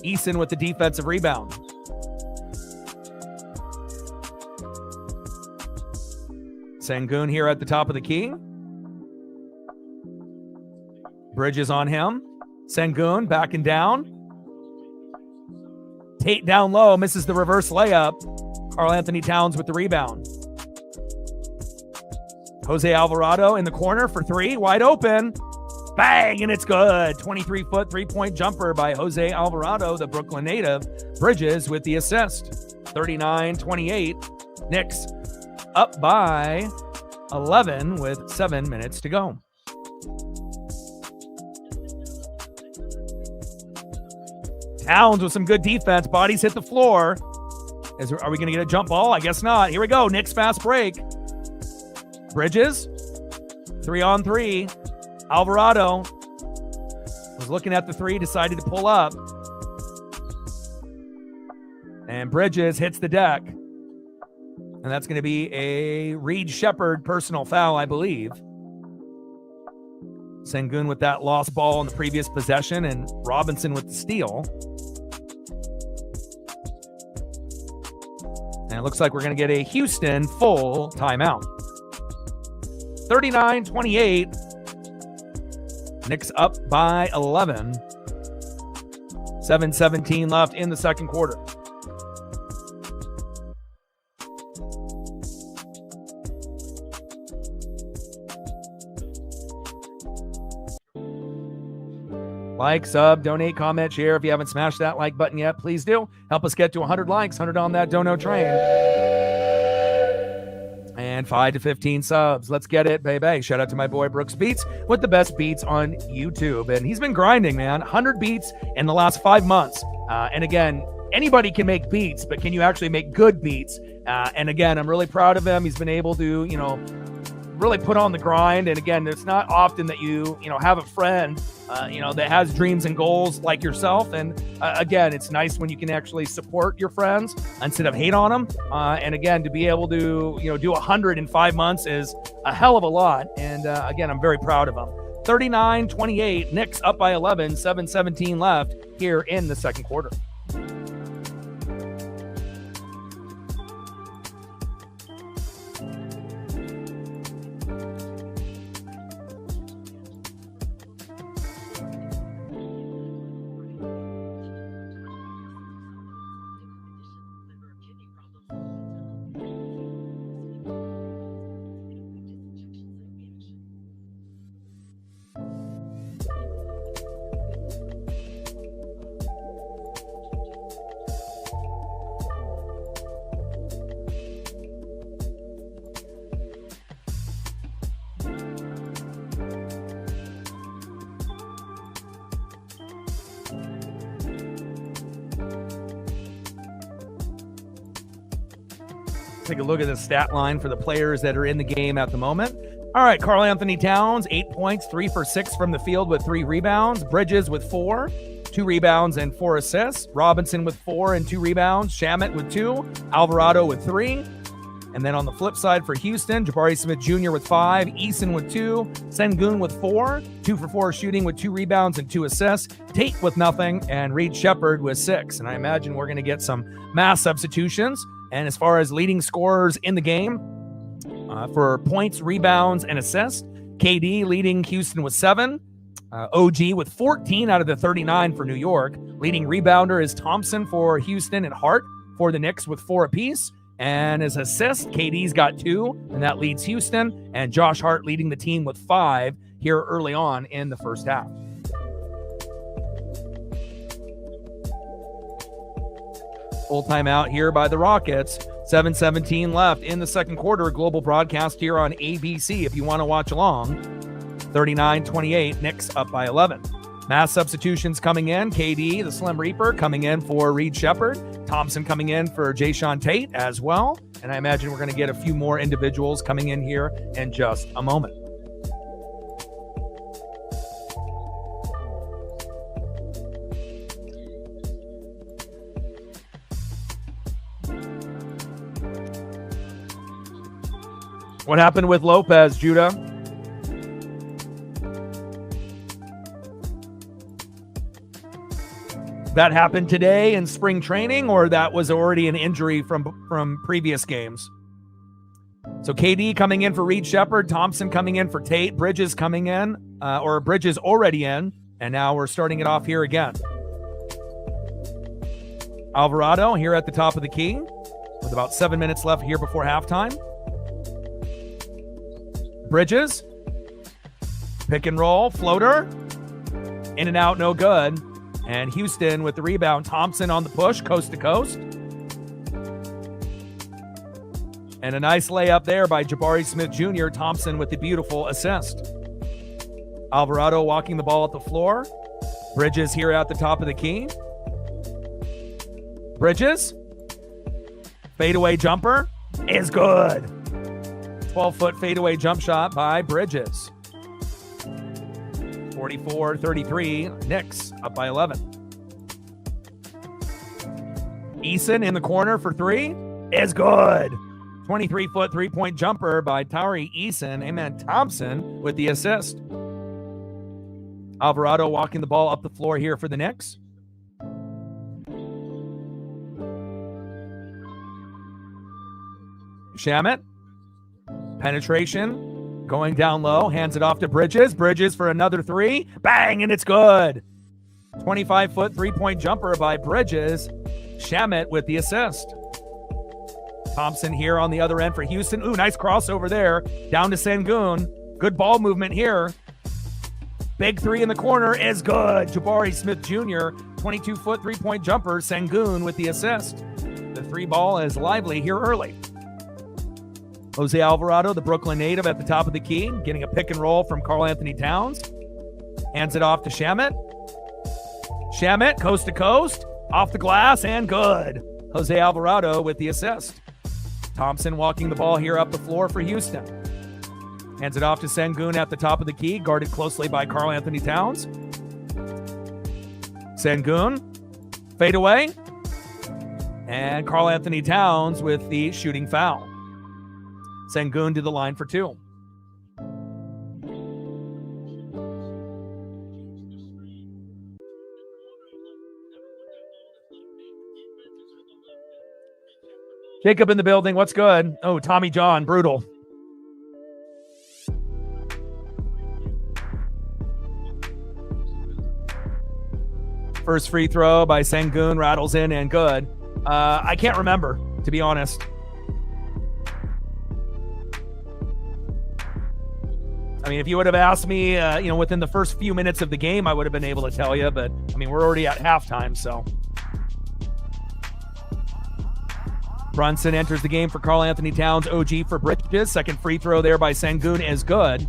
Eason with the defensive rebound. Sengun here at the top of the key. Bridges on him. Sengun backing down. Tate down low, misses the reverse layup. Karl-Anthony Towns with the rebound. Jose Alvarado in the corner for three, wide open. Bang, and it's good. 23-foot three-point jumper by Jose Alvarado, the Brooklyn native. Bridges with the assist. 39-28. Knicks up by 11 with 7 minutes to go. Towns with some good defense. Bodies hit the floor. Are we going to get a jump ball? I guess not. Here we go. Knicks fast break. Bridges. 3-on-3. Alvarado was looking at the three, decided to pull up. And Bridges hits the deck. And that's going to be a Reed Shepard personal foul, I believe. Sengun with that lost ball in the previous possession, and Robinson with the steal. And it looks like we're going to get a Houston full timeout. 39-28. Knicks up by 11. 7:17 left in the second quarter. Like, sub, donate, comment, share. If you haven't smashed that like button yet, please do. Help us get to 100 likes, 100 on that dono train. And 5 to 15 subs. Let's get it, baby. Shout out to my boy Brooks Beats with the best beats on YouTube. And he's been grinding, man. 100 beats in the last 5 months. And again, anybody can make beats, but can you actually make good beats? And again, I'm really proud of him. He's been able to, really put on the grind. And again, it's not often that you have a friend, that has dreams and goals like yourself. And again, it's nice when you can actually support your friends instead of hate on them. And again, to be able to, do 100 in 5 months is a hell of a lot. And again, I'm very proud of him. 39-28, Knicks up by 11, 7:17 left here in the second quarter. Take a look at the stat line for the players that are in the game at the moment. All right, Karl-Anthony Towns, 8 points, 3 for 6 from the field with 3 rebounds. Bridges with 4, 2 rebounds and 4 assists. Robinson with 4 and 2 rebounds. Shamet with 2. Alvarado with 3. And then on the flip side for Houston, Jabari Smith Jr. with 5, Eason with 2, Sengun with 4, 2 for 4 shooting with 2 rebounds and 2 assists, Tate with nothing, and Reed Shepherd with 6. And I imagine we're going to get some mass substitutions. And as far as leading scorers in the game, for points, rebounds, and assists, KD leading Houston with 7, OG with 14 out of the 39 for New York. Leading rebounder is Thompson for Houston and Hart for the Knicks with 4 apiece. And as assist, KD's got 2, and that leads Houston. And Josh Hart leading the team with 5 here early on in the first half. Full timeout here by the Rockets. 7:17 left in the second quarter. Global broadcast here on ABC if you want to watch along. 39-28, Knicks up by 11. Mass substitutions coming in. KD, the Slim Reaper, coming in for Reed Shepherd. Thompson coming in for Jayshawn Tate as well. And I imagine we're going to get a few more individuals coming in here in just a moment. What happened with Lopez, Judah? That happened today in spring training, or that was already an injury from previous games? So KD coming in for Reed Shepherd, Thompson coming in for Tate, Bridges coming in, or Bridges already in, and now we're starting it off here again. Alvarado here at the top of the key with about 7 minutes left here before halftime. Bridges, pick and roll, floater, in and out, no good. And Houston with the rebound. Thompson on the push, coast to coast. And a nice layup there by Jabari Smith Jr. Thompson with the beautiful assist. Alvarado walking the ball at the floor. Bridges here at the top of the key. Bridges. Fadeaway jumper is good. 12-foot fadeaway jump shot by Bridges. 44-33, Knicks up by 11. Eason in the corner for 3 is good. 23-foot three-point jumper by Tari Eason. Amen. Thompson with the assist. Alvarado walking the ball up the floor here for the Knicks. Shamet. Penetration. Going down low. Hands it off to Bridges. Bridges for another 3. Bang, and it's good. 25-foot three-point jumper by Bridges. Shamet with the assist. Thompson here on the other end for Houston. Ooh, nice crossover there. Down to Sengun. Good ball movement here. Big 3 in the corner is good. Jabari Smith Jr., 22-foot three-point jumper. Sengun with the assist. The 3 ball is lively here early. Jose Alvarado, the Brooklyn native, at the top of the key, getting a pick and roll from Karl Anthony Towns. Hands it off to Shamet. Shamet, coast to coast, off the glass, and good. Jose Alvarado with the assist. Thompson walking the ball here up the floor for Houston. Hands it off to Sengun at the top of the key, guarded closely by Karl Anthony Towns. Sengun, fade away. And Karl Anthony Towns with the shooting foul. Sengun to the line for 2. Jacob in the building. What's good? Oh, Tommy John, brutal. First free throw by Sengun, rattles in and good. I can't remember, to be honest. I mean, if you would have asked me, within the first few minutes of the game, I would have been able to tell you. But, I mean, we're already at halftime, so. Brunson enters the game for Karl Anthony Towns. OG for Bridges. Second free throw there by Sengun is good.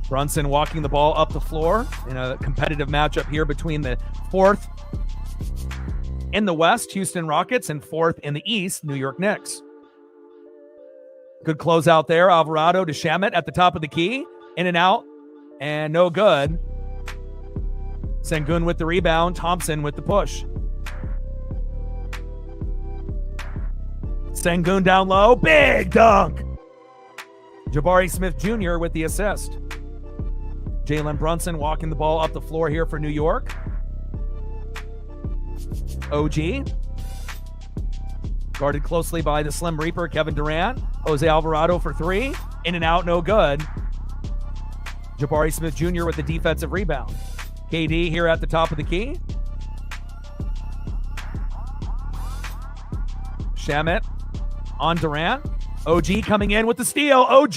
Brunson walking the ball up the floor in a competitive matchup here between the 4th in the West, Houston Rockets, and 4th in the East, New York Knicks. Good closeout there. Alvarado to Shamet at the top of the key. In and out, and no good. Sengun with the rebound. Thompson with the push. Sengun down low. Big dunk. Jabari Smith Jr. with the assist. Jalen Brunson walking the ball up the floor here for New York. OG. Guarded closely by the Slim Reaper, Kevin Durant. Jose Alvarado for three. In and out, no good. Jabari Smith Jr. with the defensive rebound. KD here at the top of the key. Shamet on Durant. OG coming in with the steal. OG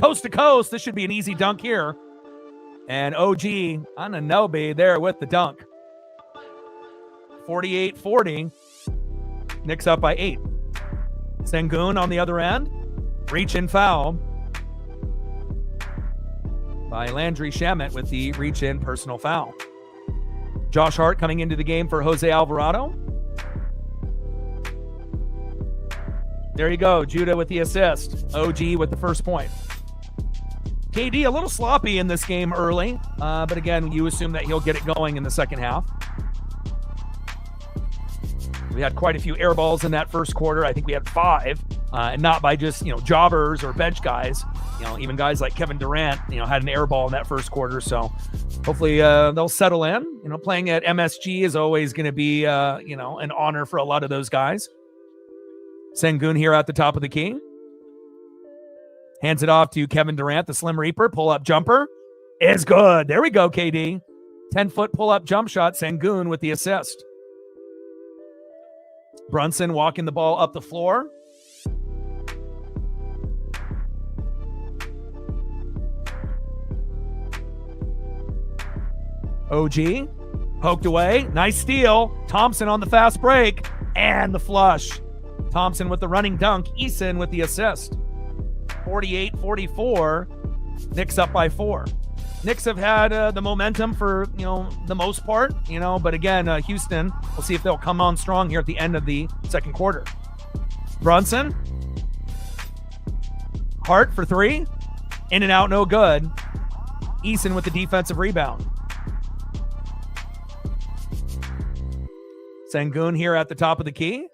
coast to coast. This should be an easy dunk here. And OG Anunoby there with the dunk. 48-40. Knicks up by 8. Sengun on the other end. Reach in foul by Landry Shamet with the reach in personal foul. Josh Hart coming into the game for Jose Alvarado. There you go. Judah with the assist. OG with the first point. KD a little sloppy in this game early, but again, you assume that he'll get it going in the second half. We had quite a few air balls in that first quarter. I think we had 5, and not by just, jobbers or bench guys. Even guys like Kevin Durant, had an air ball in that first quarter. So hopefully they'll settle in. Playing at MSG is always going to be, an honor for a lot of those guys. Sengun here at the top of the key. Hands it off to Kevin Durant, the Slim Reaper. Pull-up jumper is good. There we go, KD. 10-foot pull-up jump shot. Sengun with the assist. Brunson walking the ball up the floor. OG poked away. Nice steal. Thompson on the fast break. And the flush. Thompson with the running dunk. Eason with the assist. 48-44. Knicks up by 4. Knicks have had the momentum for, the most part, but again, Houston, we'll see if they'll come on strong here at the end of the second quarter. Brunson. Hart for 3. In and out, no good. Eason with the defensive rebound. Sengun here at the top of the key.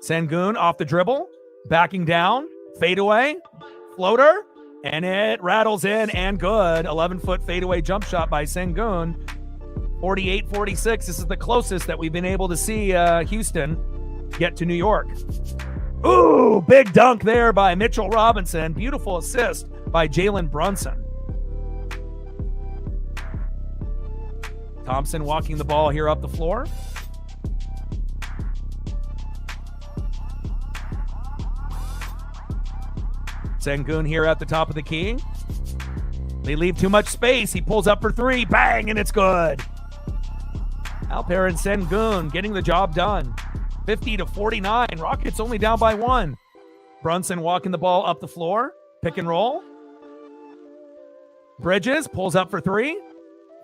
Sengun off the dribble. Backing down. Fadeaway. Floater. And it rattles in and good. 11-foot fadeaway jump shot by Sengun. 48-46. This is the closest that we've been able to see Houston get to New York. Ooh, big dunk there by Mitchell Robinson. Beautiful assist by Jalen Brunson. Thompson walking the ball here up the floor. Sengun here at the top of the key. They leave too much space. He pulls up for 3. Bang, and it's good. Alper and Sengun getting the job done. 50-49. Rockets only down by 1. Brunson walking the ball up the floor. Pick and roll. Bridges pulls up for 3.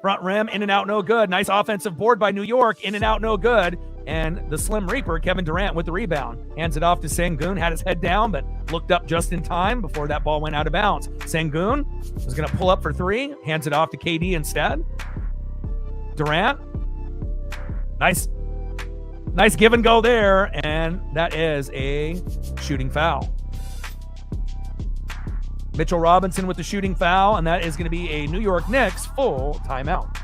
Front rim, in and out, no good. Nice offensive board by New York. In and out, no good. And the Slim Reaper, Kevin Durant, with the rebound. Hands it off to Sengun. Had his head down, but looked up just in time before that ball went out of bounds. Sengun was going to pull up for 3. Hands it off to KD instead. Durant. Nice give and go there. And that is a shooting foul. Mitchell Robinson with the shooting foul, and that is going to be a New York Knicks full timeout.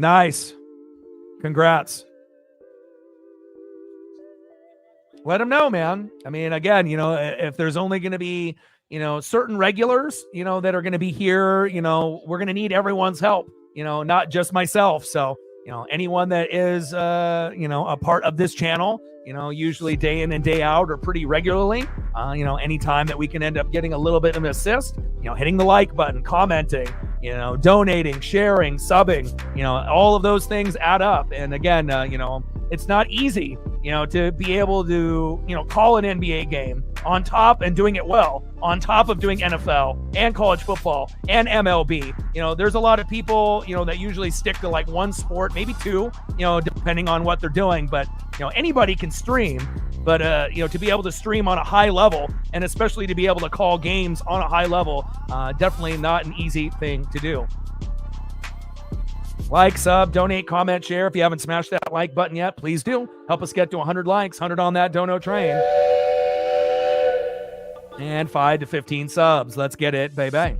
Nice. Congrats. Let them know, man. I mean, again, if there's only going to be, certain regulars, that are going to be here, we're going to need everyone's help, not just myself. So, anyone that is, a part of this channel, usually day in and day out or pretty regularly, anytime that we can end up getting a little bit of an assist, hitting the like button, commenting, donating, sharing, subbing, all of those things add up. And again, it's not easy, to be able to, call an NBA game on top and doing it well, on top of doing NFL and college football and MLB. There's a lot of people, that usually stick to like one sport, maybe two, depending on what they're doing. But, anybody can stream. But, to be able to stream on a high level, and especially to be able to call games on a high level, definitely not an easy thing to do. Like, sub, donate, comment, share. If you haven't smashed that like button yet, please do. Help us get to 100 likes, 100 on that dono train. And 5 to 15 subs. Let's get it, baby.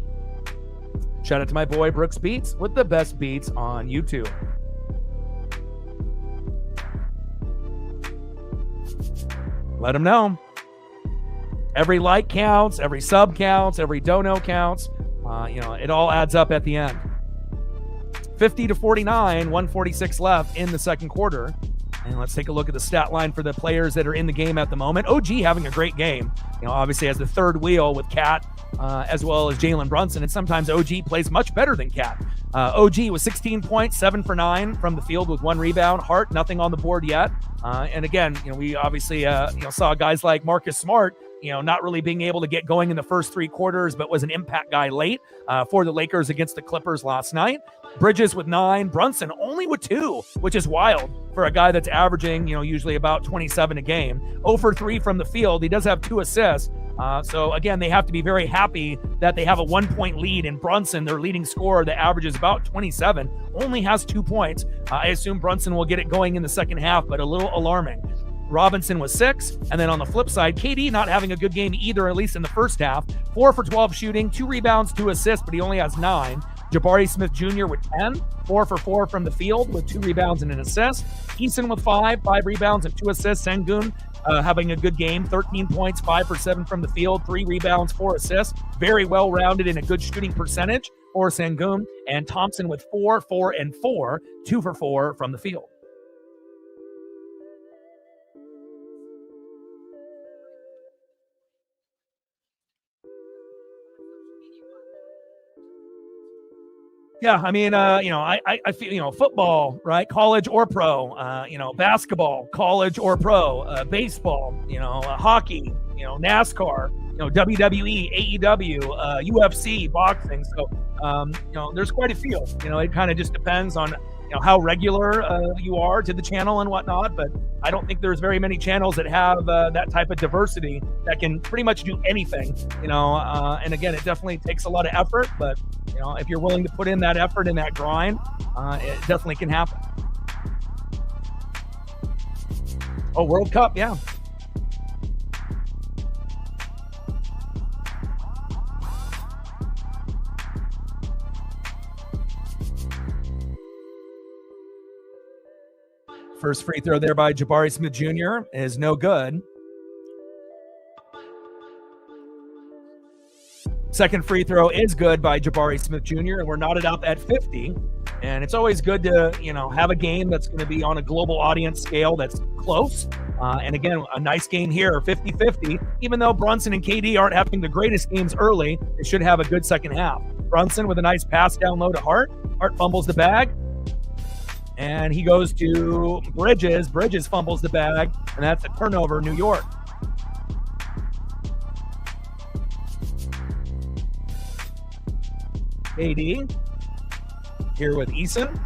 Shout out to my boy Brooks Beats with the best beats on YouTube. Let him know. Every like counts, every sub counts, every dono counts. It all adds up at the end. 50 to 49, 146 left in the second quarter. And let's take a look at the stat line for the players that are in the game at the moment. OG having a great game. Obviously has the third wheel with Cat, as well as Jalen Brunson. And sometimes OG plays much better than Cat. OG was 16 points, 7 for 9 from the field with 1 rebound. Hart, nothing on the board yet. And again, we obviously, saw guys like Marcus Smart, not really being able to get going in the first 3 quarters, but was an impact guy late for the Lakers against the Clippers last night. Bridges with 9, Brunson only with 2, which is wild for a guy that's averaging, usually about 27 a game. 0 for 3 from the field. He does have 2 assists. So again, they have to be very happy that they have a 1-point lead, and Brunson, their leading scorer that averages about 27, only has 2 points. I assume Brunson will get it going in the second half, but a little alarming. Robinson was 6, and then on the flip side, KD not having a good game either, at least in the first half. 4 for 12 shooting, 2 rebounds, 2 assists, but he only has 9. Jabari Smith Jr. with 10, 4 for 4 from the field with 2 rebounds and an assist. Eason with 5 rebounds and 2 assists. Sengun having a good game, 13 points, 5 for 7 from the field, 3 rebounds, 4 assists. Very well-rounded and a good shooting percentage for Sengun. And Thompson with 4, 4, and 4, 2 for 4 from the field. Yeah, I mean, I feel, football, right? College or pro, basketball, college or pro, baseball, hockey, NASCAR, WWE, AEW, UFC, boxing. So, there's quite a few. It kind of just depends on how regular you are to the channel and whatnot, but I don't think there's very many channels that have that type of diversity that can pretty much do anything, and again, it definitely takes a lot of effort, but if you're willing to put in that effort and that grind, it definitely can happen. Oh, World Cup, yeah. First free throw there by Jabari Smith Jr. is no good. Second free throw is good by Jabari Smith Jr. and we're knotted up at 50. And it's always good to, have a game that's going to be on a global audience scale that's close. And again, a nice game here, 50-50. Even though Brunson and KD aren't having the greatest games early, they should have a good second half. Brunson with a nice pass down low to Hart. Hart fumbles the bag. And he goes to Bridges. Bridges fumbles the bag, and that's a turnover, New York. KD here with Eason.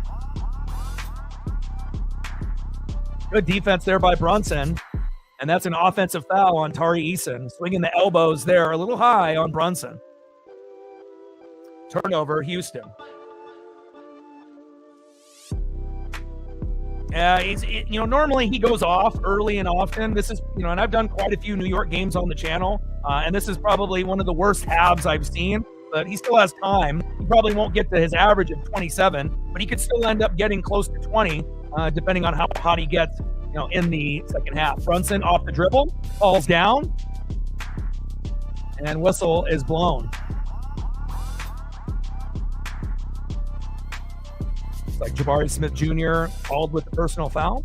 Good defense there by Brunson, and that's an offensive foul on Tari Eason. Swinging the elbows there a little high on Brunson. Turnover, Houston. Normally he goes off early and often. This is, and I've done quite a few New York games on the channel, and this is probably one of the worst halves I've seen, but he still has time. He probably won't get to his average of 27, but he could still end up getting close to 20, depending on how hot he gets, in the second half. Brunson off the dribble, falls down, and whistle is blown. Like Jabari Smith Jr. called with the personal foul.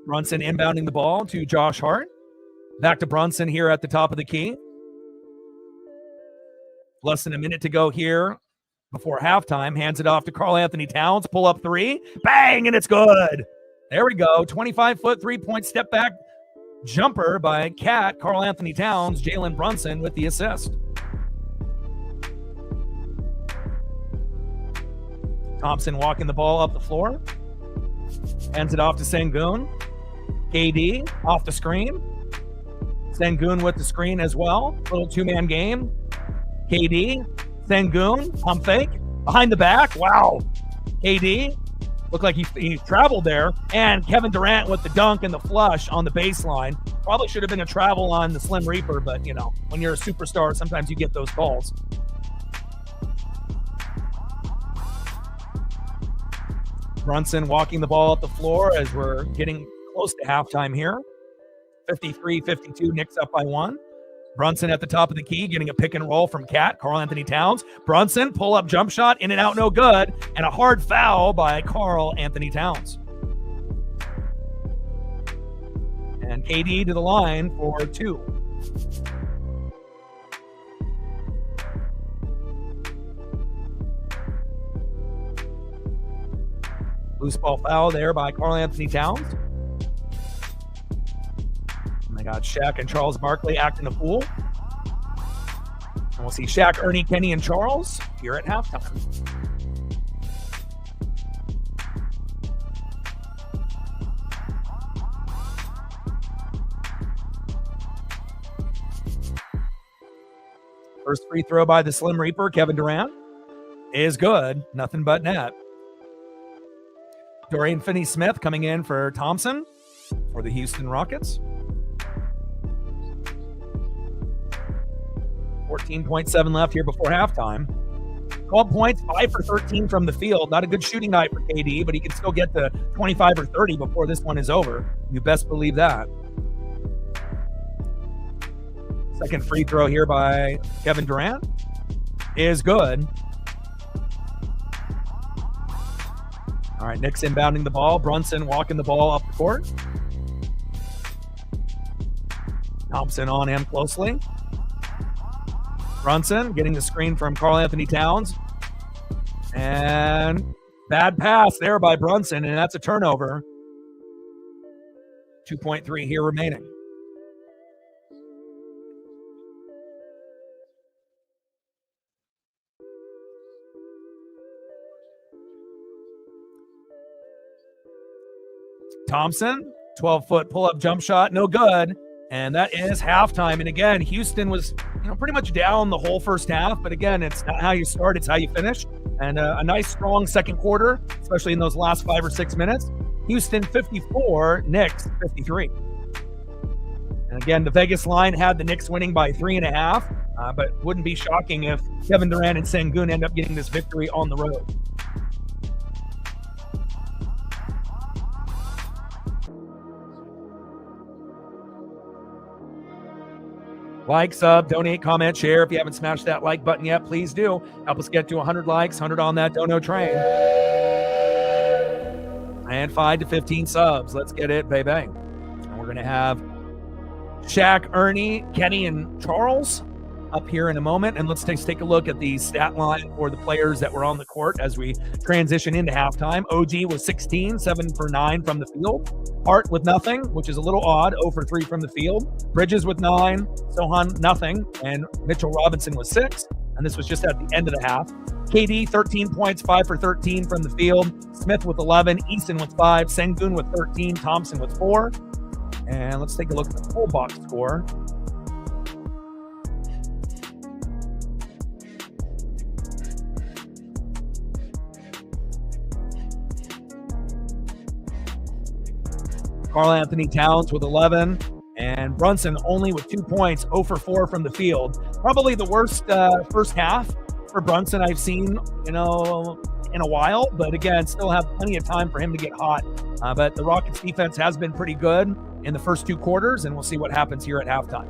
Brunson inbounding the ball to Josh Hart. Back to Brunson here at the top of the key. Less than a minute to go here before halftime. Hands it off to Karl Anthony Towns. Pull up three. Bang, and it's good. There we go. 25-foot three-point step back jumper by Cat, Karl Anthony Towns. Jalen Brunson with the assist. Thompson walking the ball up the floor. Hands it off to Sengun. KD off the screen. Sengun with the screen as well. Little two-man game. KD, Sengun, pump fake. Behind the back. Wow. KD looked like he traveled there. And Kevin Durant with the dunk and the flush on the baseline. Probably should have been a travel on the Slim Reaper, but, you know, when you're a superstar, sometimes you get those calls. Brunson walking the ball up the floor as we're getting close to halftime here. 53-52, Knicks up by one. Brunson at the top of the key, getting a pick and roll from Cat, Karl Anthony Towns. Brunson, pull-up jump shot, in and out, no good. And a hard foul by Karl Anthony Towns. And KD to the line for two. Loose ball foul there by Karl Anthony Towns. And they got Shaq and Charles Barkley acting a fool. And we'll see Shaq, Ernie, Kenny, and Charles here at halftime. First free throw by the Slim Reaper, Kevin Durant, is good. Nothing but net. Dorian Finney-Smith coming in for Thompson for the Houston Rockets. 14.7 left here before halftime. 12 points, 5 for 13 from the field. Not a good shooting night for KD, but he can still get to 25 or 30 before this one is over. You best believe that. Second free throw here by Kevin Durant is good. All right, Knicks inbounding the ball. Brunson walking the ball up the court. Thompson on him closely. Brunson getting the screen from Karl Anthony Towns. And bad pass there by Brunson, and that's a turnover. 2.3 here remaining. Thompson, 12-foot pull-up jump shot, no good. And that is halftime. And again, Houston was, pretty much down the whole first half. But again, it's not how you start, it's how you finish. And a nice, strong second quarter, especially in those last 5 or 6 minutes. Houston 54, Knicks 53. And again, the Vegas line had the Knicks winning by 3.5. But wouldn't be shocking if Kevin Durant and Sengun end up getting this victory on the road. Like, sub, donate, comment, share. If you haven't smashed that like button yet, please do. Help us get to 100 likes, 100 on that dono train. And 5 to 15 subs. Let's get it, baby. And we're going to have Shaq, Ernie, Kenny, and Charles up here in a moment. And let's take a look at the stat line for the players that were on the court as we transition into halftime. OG was 16, 7 for 9 from the field. Hart with nothing, which is a little odd, 0 for 3 from the field. Bridges with 9, Sohan nothing, and Mitchell Robinson was 6. And this was just at the end of the half. KD, 13 points, 5 for 13 from the field. Smith with 11, Easton with 5, Sengun with 13, Thompson with 4. And let's take a look at the full box score. Karl Anthony Towns with 11, and Brunson only with 2 points, 0 for 4 from the field. Probably the worst first half for Brunson I've seen, in a while. But again, still have plenty of time for him to get hot. But the Rockets defense has been pretty good in the first 2 quarters, and we'll see what happens here at halftime.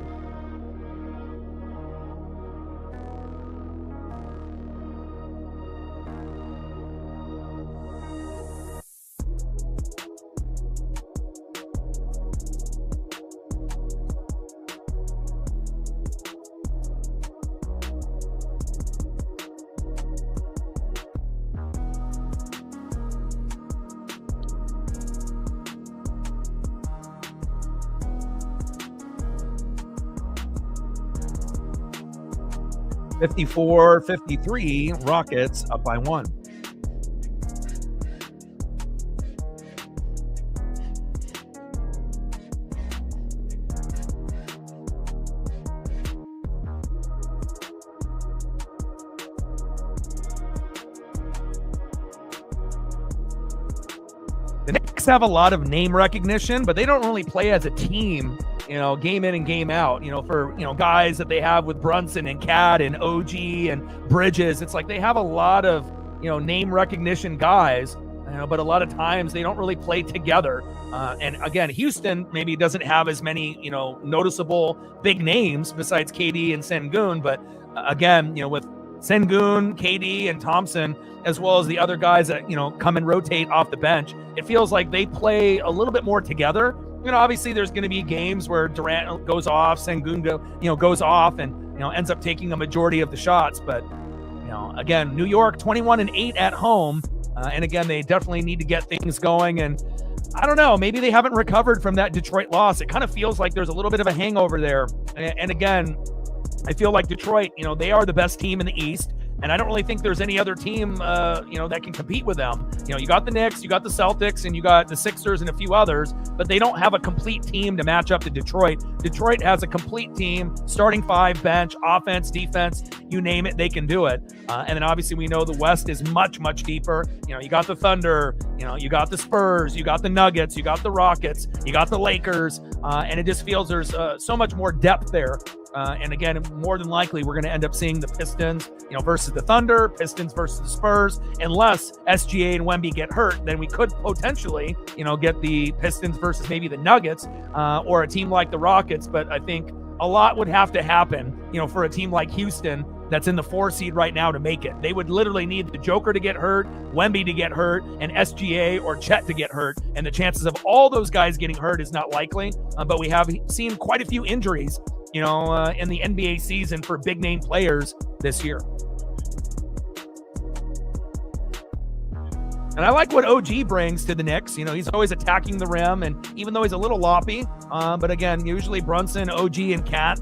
54-53, Rockets up by 1. The Knicks have a lot of name recognition, but they don't really play as a team, game in and game out, for, guys that they have with Brunson and Cat and OG and Bridges. It's like they have a lot of, name recognition guys, but a lot of times they don't really play together. And again, Houston maybe doesn't have as many, noticeable big names besides KD and Sengun. But again, with Sengun, KD, and Thompson, as well as the other guys that, come and rotate off the bench, it feels like they play a little bit more together. Obviously there's going to be games where Durant goes off, Sengun goes off and, ends up taking a majority of the shots. But, again, New York 21-8 at home. And again, they definitely need to get things going. And I don't know, maybe they haven't recovered from that Detroit loss. It kind of feels like there's a little bit of a hangover there. And again, I feel like Detroit, they are the best team in the East. And I don't really think there's any other team, that can compete with them. You got the Knicks, you got the Celtics, and you got the Sixers and a few others, but they don't have a complete team to match up to Detroit. Detroit has a complete team, starting five, bench, offense, defense, you name it, they can do it. And then obviously we know the West is much, much deeper. You got the Thunder, you got the Spurs, you got the Nuggets, you got the Rockets, you got the Lakers, and it just feels there's so much more depth there. And again, more than likely, we're going to end up seeing the Pistons, versus the Thunder, Pistons versus the Spurs. Unless SGA and Wemby get hurt, then we could potentially, get the Pistons versus maybe the Nuggets, or a team like the Rockets. But I think a lot would have to happen, for a team like Houston that's in the 4 seed right now to make it. They would literally need the Joker to get hurt, Wemby to get hurt, and SGA or Chet to get hurt. And the chances of all those guys getting hurt is not likely. But we have seen quite a few injuries, in the NBA season for big name players this year. And I like what OG brings to the Knicks. He's always attacking the rim, and even though he's a little loppy, but again, usually Brunson, OG, and Cat,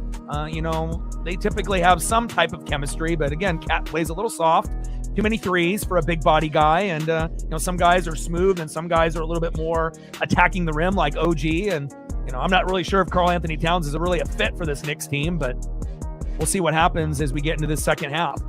they typically have some type of chemistry. But again, Cat plays a little soft, too many threes for a big body guy, and some guys are smooth, and some guys are a little bit more attacking the rim, like OG. And I'm not really sure if Karl Anthony Towns is really a fit for this Knicks team, but we'll see what happens as we get into this second half.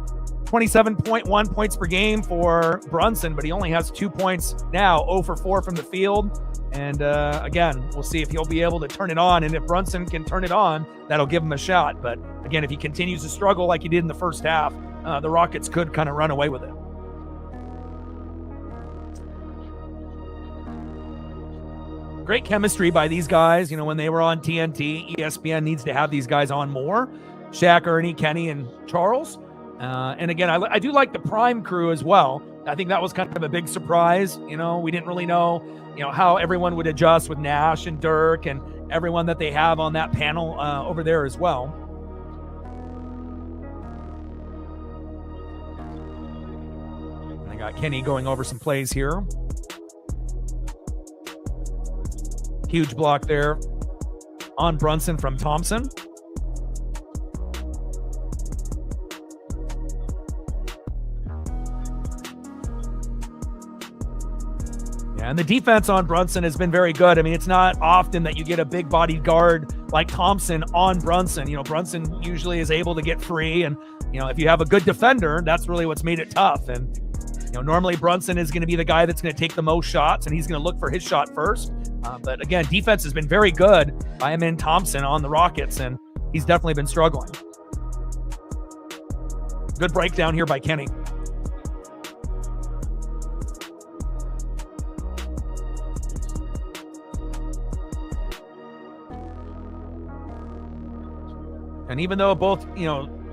27.1 points per game for Brunson, but he only has 2 points now, 0 for 4 from the field. And again, we'll see if he'll be able to turn it on. And if Brunson can turn it on, that'll give him a shot. But again, if he continues to struggle like he did in the first half, the Rockets could kind of run away with it. Great chemistry by these guys. When they were on TNT, ESPN needs to have these guys on more. Shaq, Ernie, Kenny, and Charles. And again, I do like the Prime crew as well. I think that was kind of a big surprise. We didn't really know, how everyone would adjust with Nash and Dirk and everyone that they have on that panel over there as well. And I got Kenny going over some plays here. Huge block there on Brunson from Thompson. Yeah, and the defense on Brunson has been very good. I mean, it's not often that you get a big bodied guard like Thompson on Brunson. Brunson usually is able to get free. And, if you have a good defender, that's really what's made it tough. And, normally Brunson is going to be the guy that's going to take the most shots, and he's going to look for his shot first. But again, defense has been very good by Amin Thompson on the Rockets, and he's definitely been struggling. Good breakdown here by Kenny. And even though both,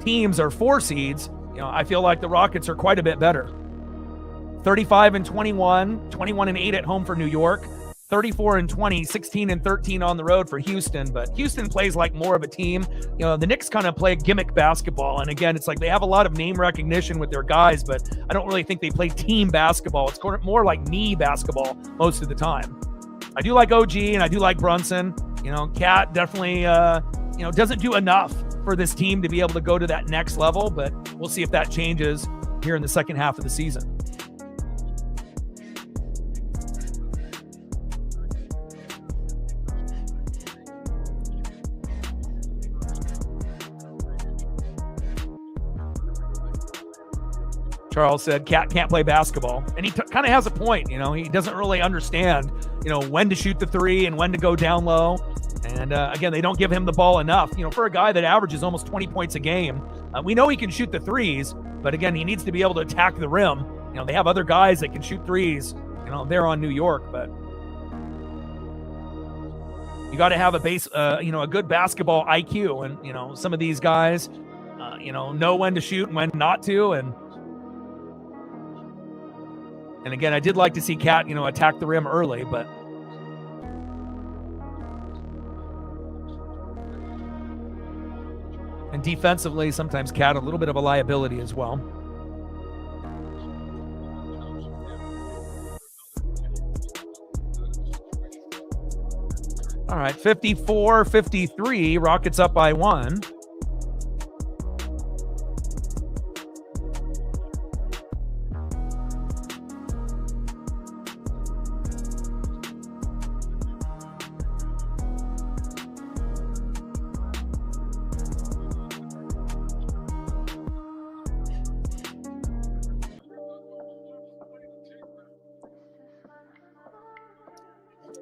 teams are 4 seeds, I feel like the Rockets are quite a bit better. 35-21, 21-8 at home for New York, 34-20, 16-13 on the road for Houston. But Houston plays like more of a team. The Knicks kind of play gimmick basketball. And again, it's like they have a lot of name recognition with their guys, but I don't really think they play team basketball. It's more like me basketball most of the time. I do like OG and I do like Brunson. Cat definitely, doesn't do enough for this team to be able to go to that next level, but we'll see if that changes here in the second half of the season. Charles said Cat can't play basketball, and he kind of has a point. He doesn't really understand, when to shoot the three and when to go down low. And again, they don't give him the ball enough. For a guy that averages almost 20 points a game, we know he can shoot the threes, but again, he needs to be able to attack the rim. They have other guys that can shoot threes. They're on New York, but you got to have a good basketball IQ, and some of these guys, know when to shoot and when not to, And again, I did like to see Cat, attack the rim early, but and defensively, sometimes Cat a little bit of a liability as well. All right, 54-53, Rockets up by 1.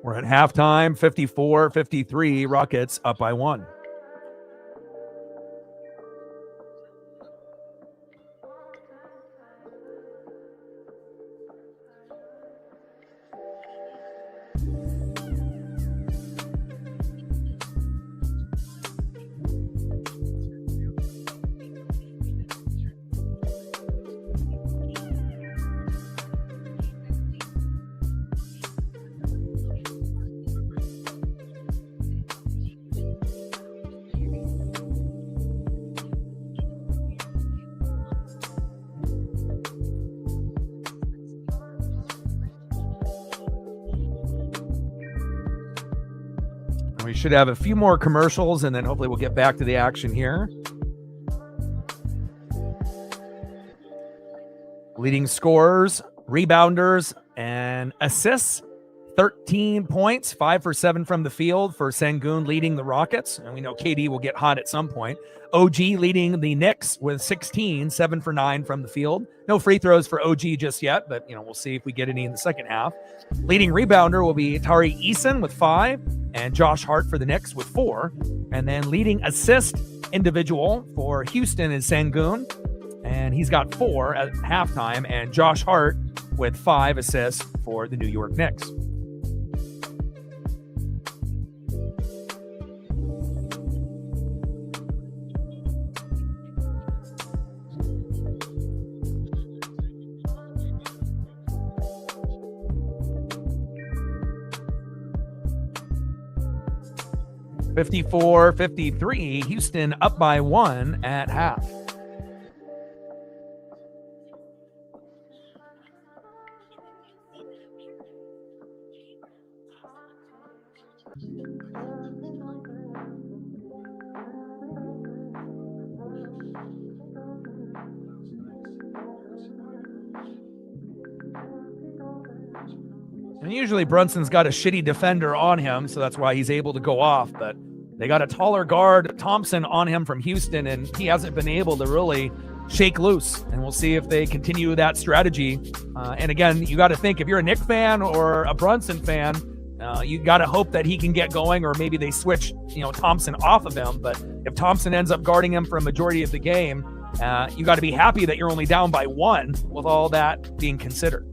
We're at halftime, 54-53, Rockets up by 1. We should have a few more commercials, and then hopefully we'll get back to the action here. Leading scorers, rebounders, and assists. 13 points, 5 for 7 from the field for Sengun leading the Rockets. And we know KD will get hot at some point. OG leading the Knicks with 16, 7 for 9 from the field. No free throws for OG just yet, but we'll see if we get any in the second half. Leading rebounder will be Tari Eason with 5, and Josh Hart for the Knicks with 4. And then leading assist individual for Houston is Sengun, and he's got 4 at halftime, and Josh Hart with 5 assists for the New York Knicks. (54-53), Houston up by 1 at half. And usually Brunson's got a shitty defender on him, so that's why he's able to go off. But they got a taller guard, Thompson, on him from Houston, and he hasn't been able to really shake loose. And we'll see if they continue that strategy. And again, you got to think, if you're a Knicks fan or a Brunson fan, you got to hope that he can get going, or maybe they switch, Thompson off of him. But if Thompson ends up guarding him for a majority of the game, you got to be happy that you're only down by 1 with all that being considered.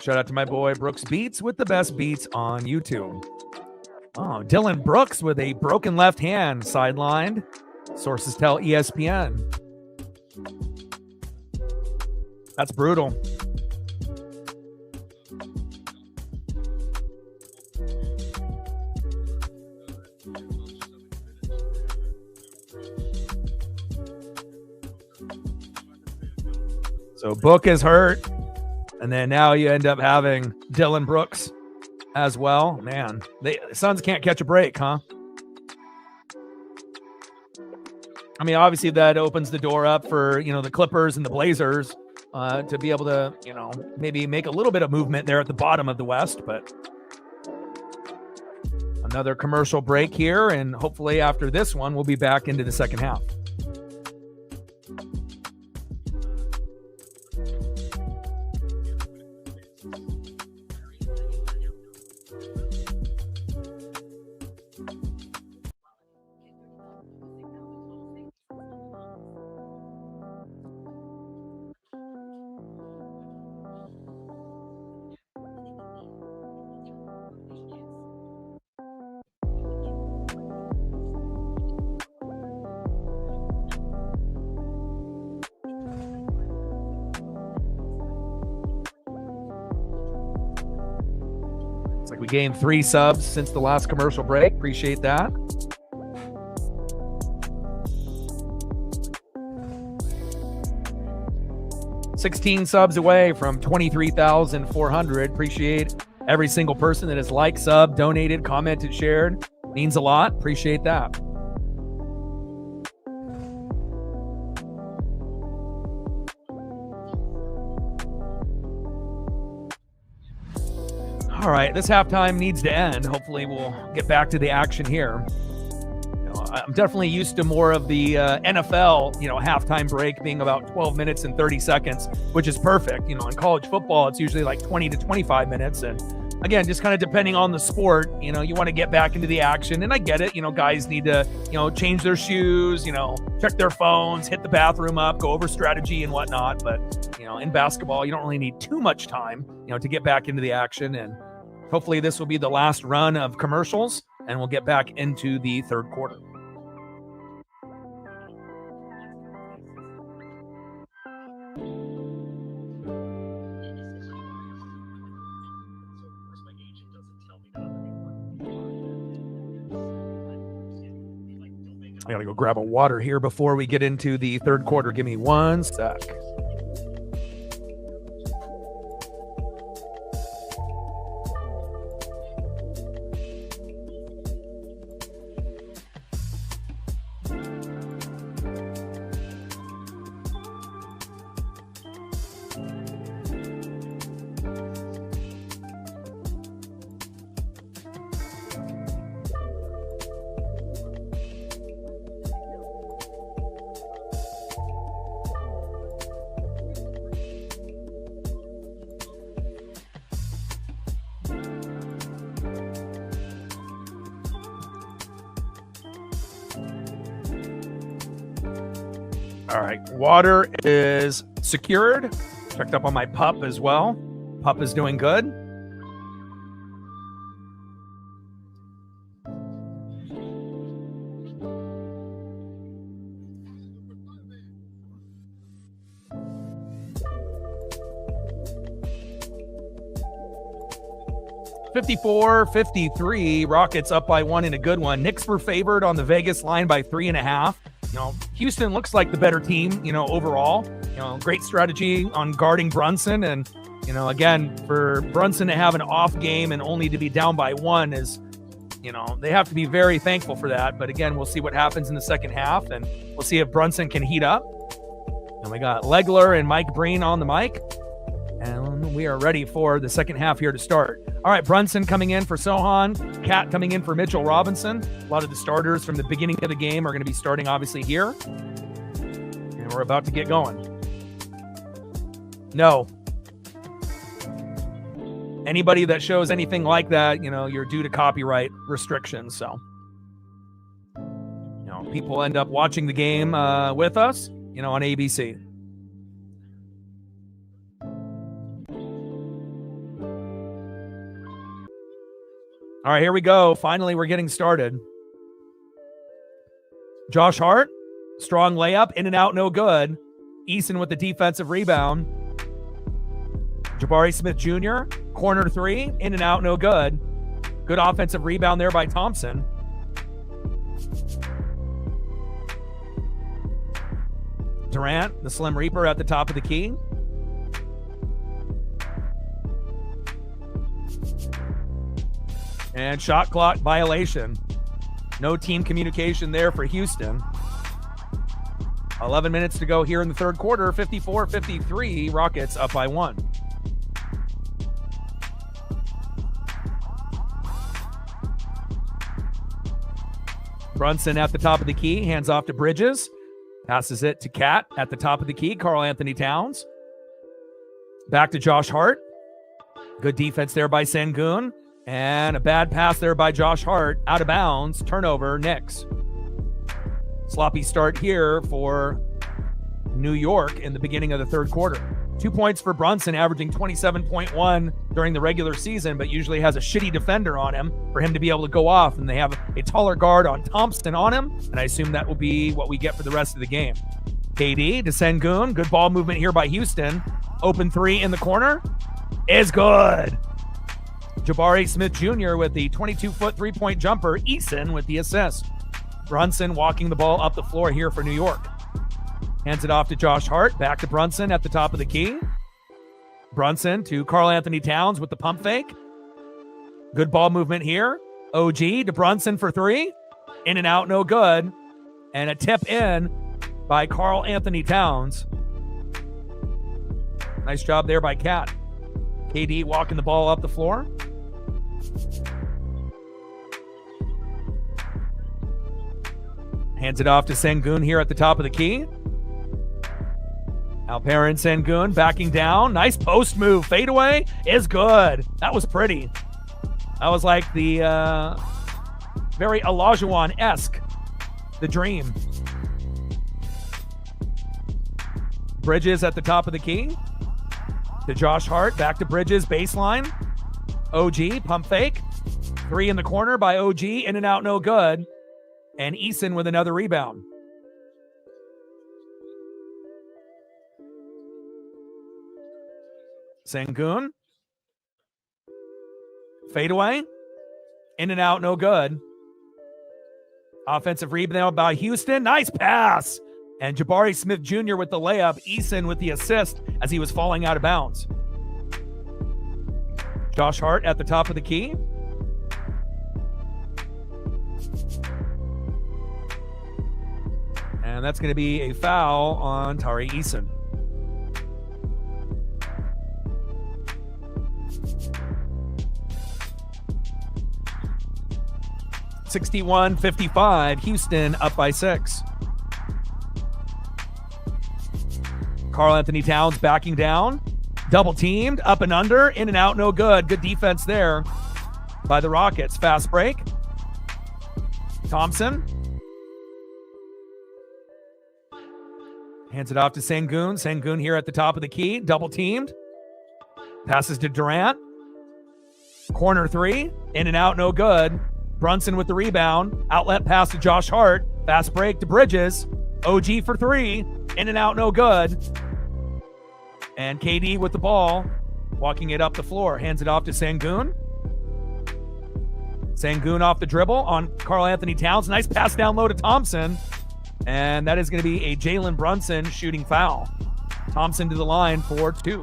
Shout out to my boy Brooks Beats with the best beats on YouTube. Oh, Dylan Brooks with a broken left hand sidelined. Sources tell ESPN. That's brutal. So Book is hurt, and then now you end up having Dylan Brooks as well. Man, the Suns can't catch a break, huh? I mean, obviously that opens the door up for, the Clippers and the Blazers to be able to, maybe make a little bit of movement there at the bottom of the West. But another commercial break here, and hopefully after this one, we'll be back into the second half. We gained 3 subs since the last commercial break. Appreciate that. $16 subs away from 23,400. Appreciate every single person that has liked, sub, donated, commented, shared. Means a lot. Appreciate that. All right, this halftime needs to end. Hopefully we'll get back to the action here. I'm definitely used to more of the NFL, halftime break being about 12 minutes and 30 seconds, which is perfect. In college football, it's usually like 20 to 25 minutes. And again, just kind of depending on the sport, you want to get back into the action. And I get it. Guys need to, change their shoes, check their phones, hit the bathroom up, go over strategy and whatnot. But, in basketball, you don't really need too much time, to get back into the action. And hopefully this will be the last run of commercials, and we'll get back into the third quarter. I gotta go grab a water here before we get into the third quarter. Give me one sec. All right, water is secured. Checked up on my pup as well. Pup is doing good. $54-53. Rockets up by 1 in a good one. Knicks were favored on the Vegas line by 3.5. Houston looks like the better team, overall. Great strategy on guarding Brunson. And, again, for Brunson to have an off game and only to be down by 1 is, they have to be very thankful for that. But again, we'll see what happens in the second half, and we'll see if Brunson can heat up. And we got Legler and Mike Breen on the mic. And we are ready for the second half here to start. All right, Brunson coming in for Sohan. Cat coming in for Mitchell Robinson. A lot of the starters from the beginning of the game are going to be starting, obviously, here. And we're about to get going. No. Anybody that shows anything like that, you're due to copyright restrictions. So, people end up watching the game with us, on ABC. All right, here we go. Finally, we're getting started. Josh Hart, strong layup, in and out, no good. Eason with the defensive rebound. Jabari Smith Jr., corner three, in and out, no good. Good offensive rebound there by Thompson. Durant, the Slim Reaper at the top of the key. And shot clock violation. No team communication there for Houston. 11 minutes to go here in the third quarter. 54-53, Rockets up by 1. Brunson at the top of the key, hands off to Bridges. Passes it to Cat at the top of the key, Karl Anthony Towns. Back to Josh Hart. Good defense there by Sengun. And a bad pass there by Josh Hart. Out of bounds, turnover, Knicks. Sloppy start here for New York in the beginning of the third quarter. 2 points for Brunson, averaging 27.1 during the regular season, but usually has a shitty defender on him for him to be able to go off, and they have a taller guard on Thompson on him, and I assume that will be what we get for the rest of the game. KD to Sengun. Good ball movement here by Houston. Open three in the corner is good. Jabari Smith Jr. with the 22-foot three-point jumper. Eason with the assist. Brunson walking the ball up the floor here for New York. Hands it off to Josh Hart. Back to Brunson at the top of the key. Brunson to Karl Anthony Towns with the pump fake. Good ball movement here. OG to Brunson for three. In and out, no good. And a tip in by Karl Anthony Towns. Nice job there by Cat. KD walking the ball up the floor. Hands it off to Sengun here at the top of the key. Alperen Sengun backing down. Nice post move. Fadeaway is good. That was pretty. That was like the very Olajuwon-esque. The dream. Bridges at the top of the key. To Josh Hart. Back to Bridges. Baseline. OG. Pump fake. Three in the corner by OG. In and out. No good. And Eason with another rebound. Sengun. Fadeaway. In and out, no good. Offensive rebound by Houston. Nice pass. And Jabari Smith Jr. with the layup. Eason with the assist as he was falling out of bounds. Josh Hart at the top of the key. And that's going to be a foul on Tari Eason. (61-55), Houston up by 6. Karl Anthony Towns backing down. Double teamed, up and under, in and out, no good. Good defense there by the Rockets. Fast break. Thompson. Hands it off to Sengun. Sengun here at the top of the key. Double teamed. Passes to Durant. Corner three. In and out, no good. Brunson with the rebound. Outlet pass to Josh Hart. Fast break to Bridges. OG for three. In and out, no good. And KD with the ball. Walking it up the floor. Hands it off to Sengun. Sengun off the dribble on Karl Anthony Towns. Nice pass down low to Thompson. And that is going to be a Jalen Brunson shooting foul. Thompson to the line for 2.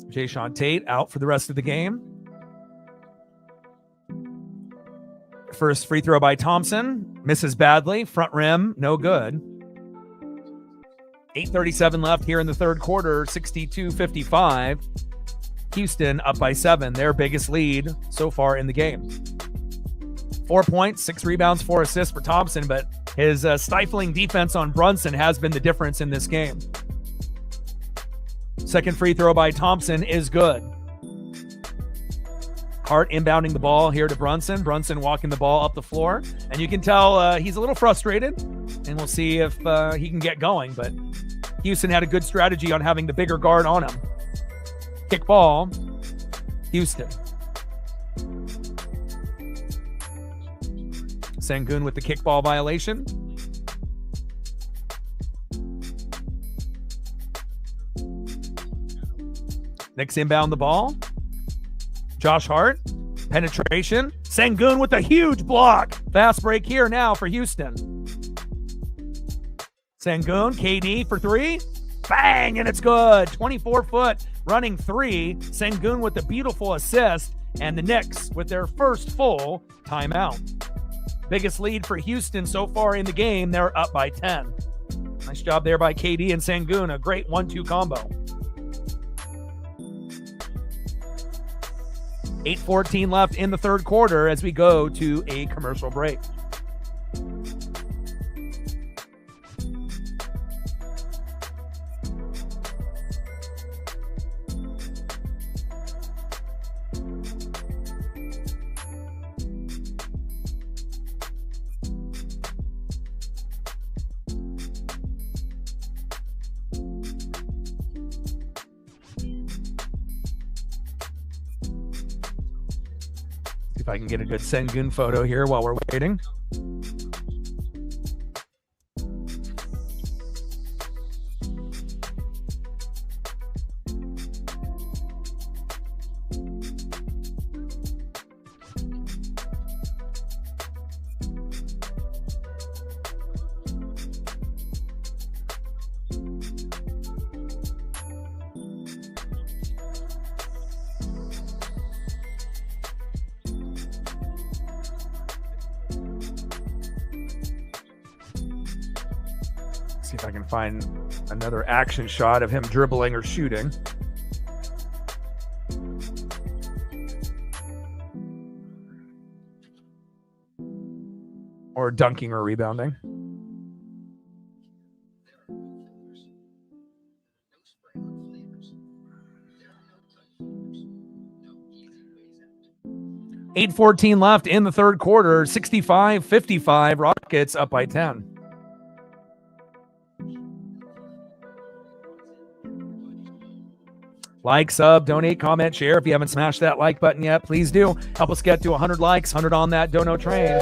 Jayshawn Tate out for the rest of the game. First free throw by Thompson. Misses badly. Front rim, no good. 8:37 left here in the third quarter. 62-55. Houston up by 7. Their biggest lead so far in the game. 4 points, 6 rebounds, 4 assists for Thompson, but his stifling defense on Brunson has been the difference in this game. Second free throw by Thompson is good. Hart inbounding the ball here to Brunson. Brunson walking the ball up the floor. And you can tell he's a little frustrated. And we'll see if he can get going. But Houston had a good strategy on having the bigger guard on him. Kick ball, Houston. Sengun with the kickball violation. Knicks inbound the ball. Josh Hart, penetration. Sengun with a huge block. Fast break here now for Houston. Sengun, KD for three. Bang, and it's good. 24-foot running three. Sengun with a beautiful assist. And the Knicks with their first full timeout. Biggest lead for Houston so far in the game. They're up by 10. Nice job there by KD and Sengun. A great 1-2 combo. 8:14 left in the third quarter as we go to a commercial break. See if I can get a good Sengun photo here while we're waiting. See if I can find another action shot of him dribbling or shooting. Or dunking or rebounding. $8:14 left in the third quarter. 65-55. Rockets up by 10. Like, sub, donate, comment, share. If you haven't smashed that like button yet, please do. Help us get to 100 likes, 100 on that dono train.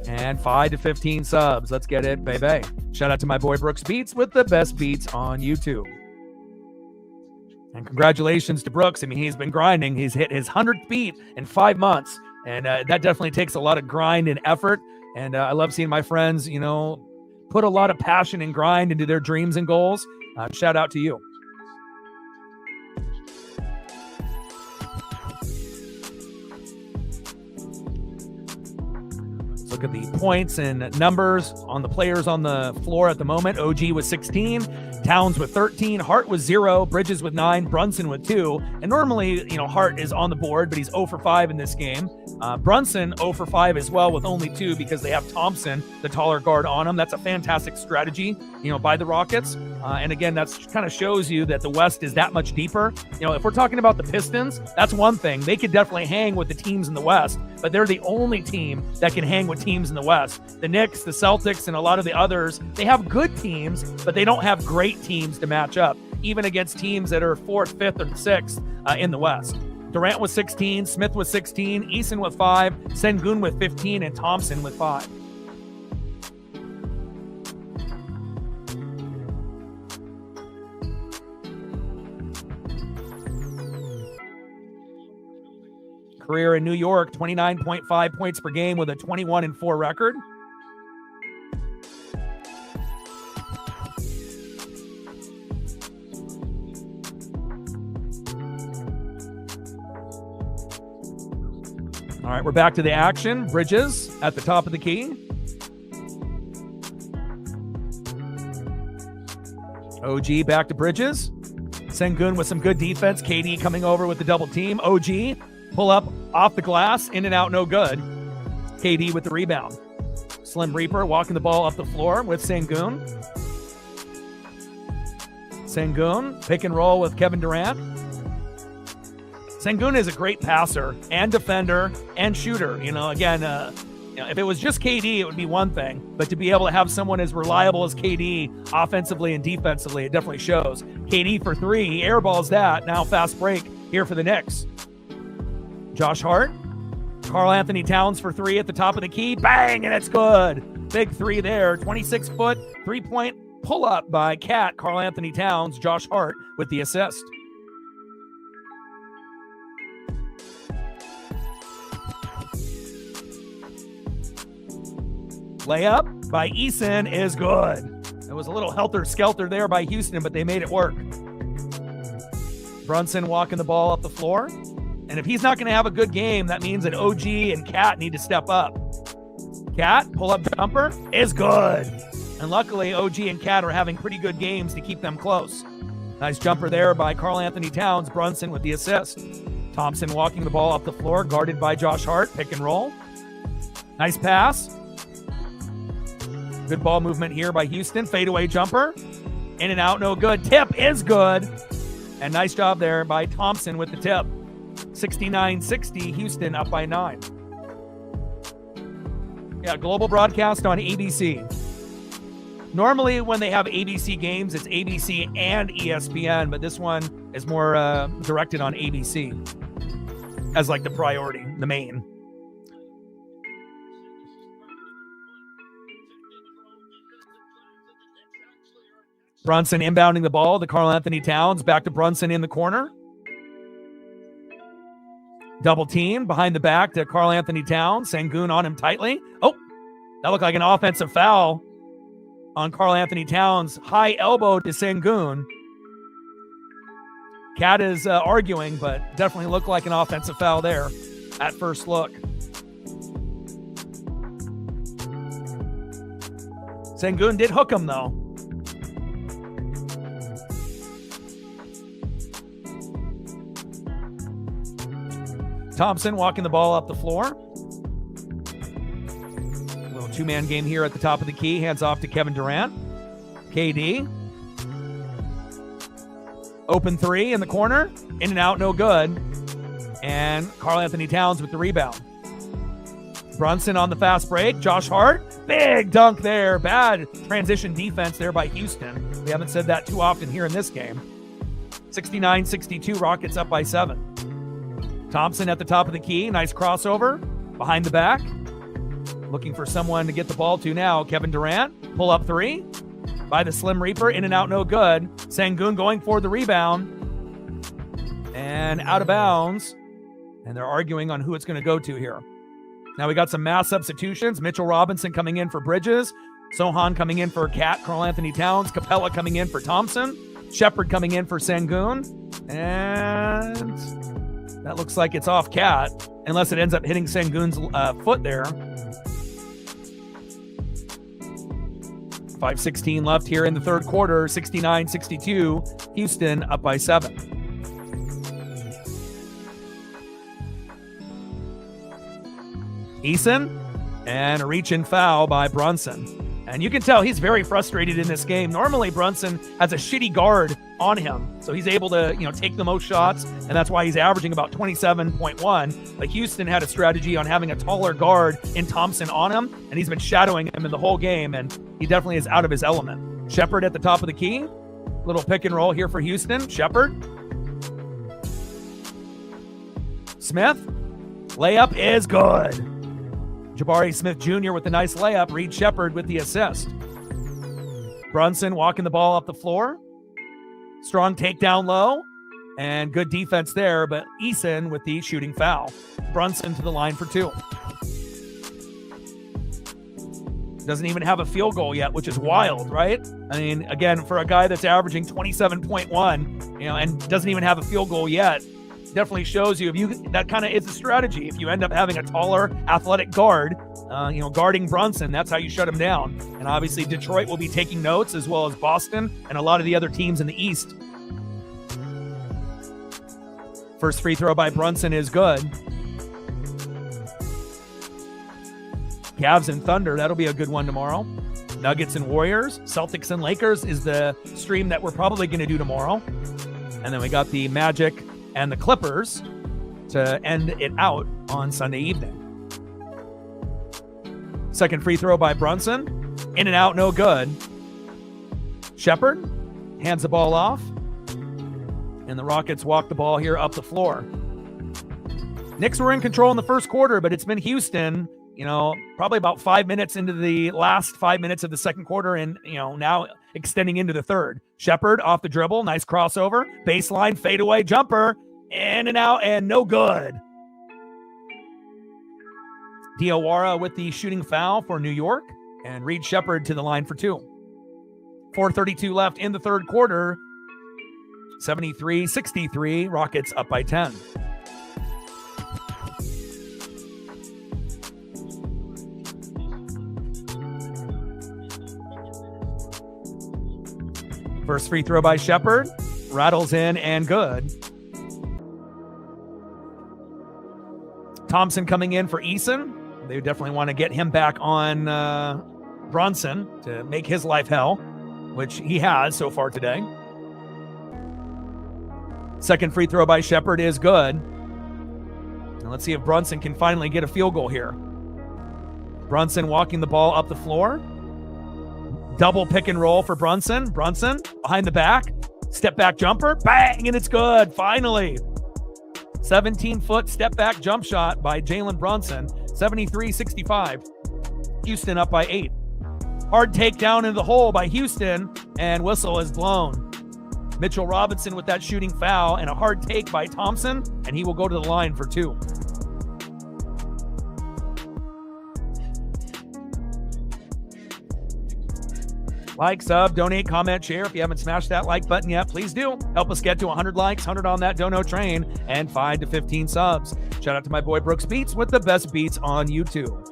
And 5 to 15 subs. Let's get it, baby. Shout out to my boy Brooks Beats with the best beats on YouTube. And congratulations to Brooks. I mean, he's been grinding. He's hit his 100th beat in 5 months. And that definitely takes a lot of grind and effort. And I love seeing my friends, you know, put a lot of passion and grind into their dreams and goals. Shout out to you. Look at the points and numbers on the players on the floor at the moment. OG with 16, Towns with 13, Hart with 0, Bridges with 9, Brunson with 2. And normally, you know, Hart is on the board, but he's 0 for 5 in this game. Brunson 0 for 5 as well with only 2 because they have Thompson, the taller guard, on him. That's a fantastic strategy, you know, by the Rockets. And again, that's kind of shows you that the West is that much deeper. You know, if we're talking about the Pistons, that's one thing. They could definitely hang with the teams in the West, but they're the only team that can hang with teams in the West. The Knicks, the Celtics, and a lot of the others, they have good teams, but they don't have great teams to match up, even against teams that are 4th, 5th, or 6th in the West. Durant with 16, Smith with 16, Eason with 5, Sengun with 15, and Thompson with 5. Career in New York, 29.5 points per game with a 21-4 record. All right, we're back to the action. Bridges at the top of the key. OG back to Bridges. Sengun with some good defense. KD coming over with the double team. OG pull up off the glass, in and out, no good. KD with the rebound. Slim Reaper walking the ball up the floor with Sengun. Sengun, pick and roll with Kevin Durant. Sengun is a great passer and defender and shooter. Again, if it was just KD, it would be one thing. But to be able to have someone as reliable as KD offensively and defensively, it definitely shows. KD for three, he airballs that. Now fast break here for the Knicks. Josh Hart. Karl Anthony Towns for three at the top of the key. Bang, and it's good. Big three there. 26-foot three-point pull-up by Cat, Karl Anthony Towns. Josh Hart with the assist. Layup by Eason is good. It was a little helter-skelter there by Houston, but they made it work. Brunson walking the ball up the floor. And if he's not going to have a good game, that means that OG and Cat need to step up. Cat, pull-up jumper, is good. And luckily, OG and Cat are having pretty good games to keep them close. Nice jumper there by Karl Anthony Towns. Brunson with the assist. Thompson walking the ball up the floor, guarded by Josh Hart. Pick and roll. Nice pass. Good ball movement here by Houston. Fadeaway jumper. In and out, no good. Tip is good. And nice job there by Thompson with the tip. 69-60, Houston up by 9. Yeah, global broadcast on ABC. Normally when they have ABC games, it's ABC and ESPN, but this one is more directed on ABC as like the priority, the main. Brunson inbounding the ball to Karl Anthony Towns. Back to Brunson in the corner. Double team behind the back to Karl Anthony Towns. Sengun on him tightly. Oh, that looked like an offensive foul on Karl Anthony Towns. High elbow to Sengun. Cat is arguing, but definitely looked like an offensive foul there at first look. Sengun did hook him, though. Thompson walking the ball up the floor. A little two-man game here at the top of the key. Hands off to Kevin Durant. KD. Open three in the corner. In and out, no good. And Karl Anthony Towns with the rebound. Brunson on the fast break. Josh Hart. Big dunk there. Bad transition defense there by Houston. We haven't said that too often here in this game. 69-62, Rockets up by 7. Thompson at the top of the key. Nice crossover. Behind the back. Looking for someone to get the ball to now. Kevin Durant. Pull up three. By the Slim Reaper. In and out, no good. Sengun going for the rebound. And out of bounds. And they're arguing on who it's going to go to here. Now we got some mass substitutions. Mitchell Robinson coming in for Bridges. Sohan coming in for Cat, Karl Anthony Towns. Capella coming in for Thompson. Shepard coming in for Sengun. And that looks like it's off Cat, unless it ends up hitting Sengun's foot there. 5:16 left here in the third quarter. 69-62. Houston up by 7. Eason, and a reach-in foul by Brunson. And you can tell he's very frustrated in this game. Normally, Brunson has a shitty guard on him, so he's able to, take the most shots, and that's why he's averaging about 27.1. But Houston had a strategy on having a taller guard in Thompson on him, and he's been shadowing him in the whole game, and he definitely is out of his element. Shepard at the top of the key. Little pick and roll here for Houston. Shepard. Smith. Layup is good. Jabari Smith Jr. with the nice layup. Reed Shepard with the assist. Brunson walking the ball up the floor. Strong takedown low. And good defense there, but Eason with the shooting foul. Brunson to the line for 2. Doesn't even have a field goal yet, which is wild, right? I mean, again, for a guy that's averaging 27.1, and doesn't even have a field goal yet, definitely shows you that kind of is a strategy. If you end up having a taller, athletic guard, guarding Brunson, that's how you shut him down. And obviously Detroit will be taking notes, as well as Boston and a lot of the other teams in the East. First free throw by Brunson is good. Cavs and Thunder, that'll be a good one tomorrow. Nuggets and Warriors, Celtics and Lakers is the stream that we're probably going to do tomorrow. And then we got the Magic and the Clippers. to end it out on Sunday evening. Second free throw by Brunson. In and out, no good. Shepherd hands the ball off. And the Rockets walk the ball here up the floor. Knicks were in control in the first quarter, but it's been Houston, probably about 5 minutes into the last 5 minutes of the second quarter and, now extending into the third. Shepherd off the dribble. Nice crossover. Baseline, fadeaway jumper. In and out and no good. Diawara with the shooting foul for New York, and Reed Shepherd to the line for 2. 4:32 left in the third quarter. 73-63, Rockets up by 10. First free throw by Shepherd, rattles in and good. Thompson coming in for Eason. They definitely want to get him back on Brunson to make his life hell, which he has so far today. Second free throw by Shepherd is good. Now let's see if Brunson can finally get a field goal here. Brunson walking the ball up the floor. Double pick and roll for Brunson. Brunson behind the back. Step back jumper. Bang! And it's good. Finally. 17-foot step back jump shot by Jalen Brunson. 73-65. Houston up by 8. Hard takedown into the hole by Houston. And whistle is blown. Mitchell Robinson with that shooting foul and a hard take by Thompson. And he will go to the line for 2. Like, sub, donate, comment, share. If you haven't smashed that like button yet, please do. Help us get to 100 likes, 100 on that dono train, and 5 to 15 subs. Shout out to my boy Brooks Beats with the best beats on YouTube.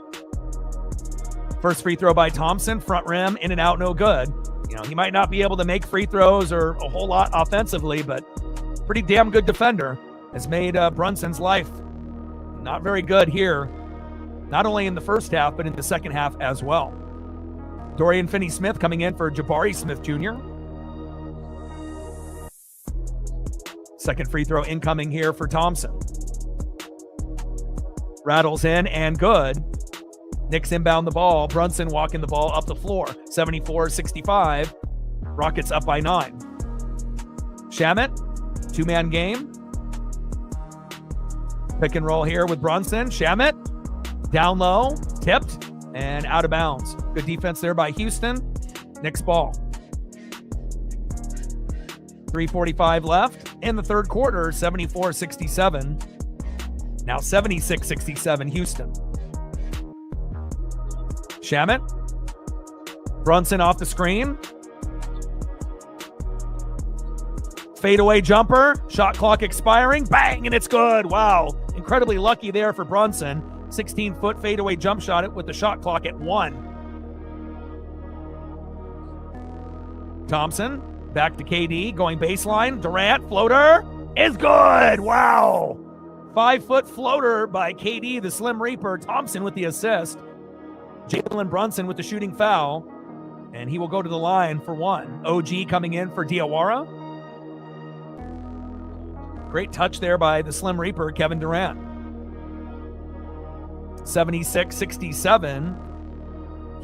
First free throw by Thompson, front rim, in and out, no good. He might not be able to make free throws or a whole lot offensively, but pretty damn good defender. Has made Brunson's life not very good here, not only in the first half, but in the second half as well. Dorian Finney-Smith coming in for Jabari Smith Jr. Second free throw incoming here for Thompson. Rattles in and good. Knicks inbound the ball. Brunson walking the ball up the floor. 74-65. Rockets up by 9. Shamet, two-man game. Pick and roll here with Brunson. Shamet, down low, tipped, and out of bounds. Good defense there by Houston. Knicks ball. 3:45 left in the third quarter. 74-67. Now 76-67 Houston. Shamet. Brunson off the screen. Fadeaway jumper. Shot clock expiring. Bang, and it's good. Wow. Incredibly lucky there for Brunson. 16-foot fadeaway jump shot with the shot clock at 1. Thompson, back to KD, going baseline. Durant, floater, is good. Wow. 5-foot floater by KD, the Slim Reaper. Thompson with the assist. Jalen Brunson with the shooting foul. And he will go to the line for 1. OG coming in for Diawara. Great touch there by the Slim Reaper, Kevin Durant. 76-67.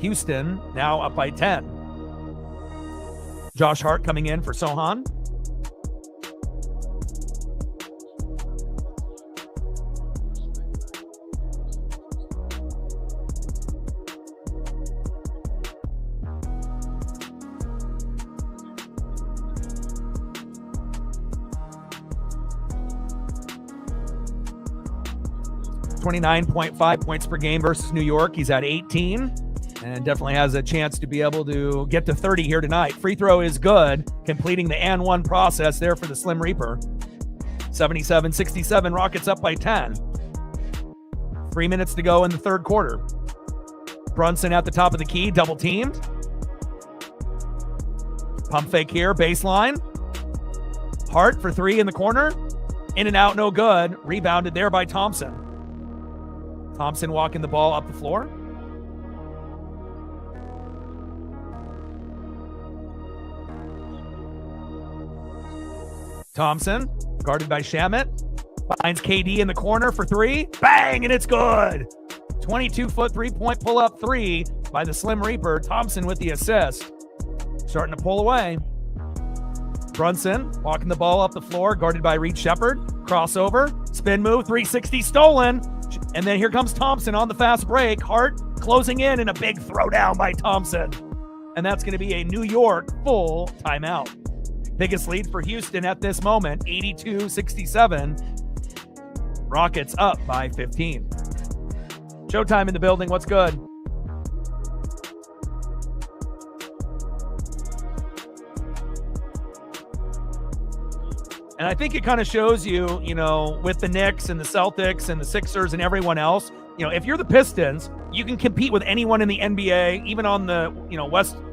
Houston now up by 10. Josh Hart coming in for Sohan. .5 points per game versus New York. He's at 18 and definitely has a chance to be able to get to 30 here tonight. Free throw is good, completing the and one process there for the Slim Reaper. 77-67, Rockets up by 10. 3 minutes to go in the third quarter. Brunson at the top of the key, double teamed. Pump fake here, baseline. Hart for 3 in the corner. In and out, no good. Rebounded there by Thompson. Thompson walking the ball up the floor. Thompson, guarded by Shamet. Finds KD in the corner for three. Bang, and it's good. 22-foot three-point pull-up three by the Slim Reaper. Thompson with the assist. Starting to pull away. Brunson walking the ball up the floor, guarded by Reed Shepherd. Crossover, spin move, 360 stolen. And then here comes Thompson on the fast break. Hart closing in and a big throwdown by Thompson. And that's going to be a New York full timeout. Biggest lead for Houston at this moment, 82-67. Rockets up by 15. Showtime in the building. What's good? And I think it kind of shows you, with the Knicks and the Celtics and the Sixers and everyone else, if you're the Pistons, you can compete with anyone in the NBA, even on the,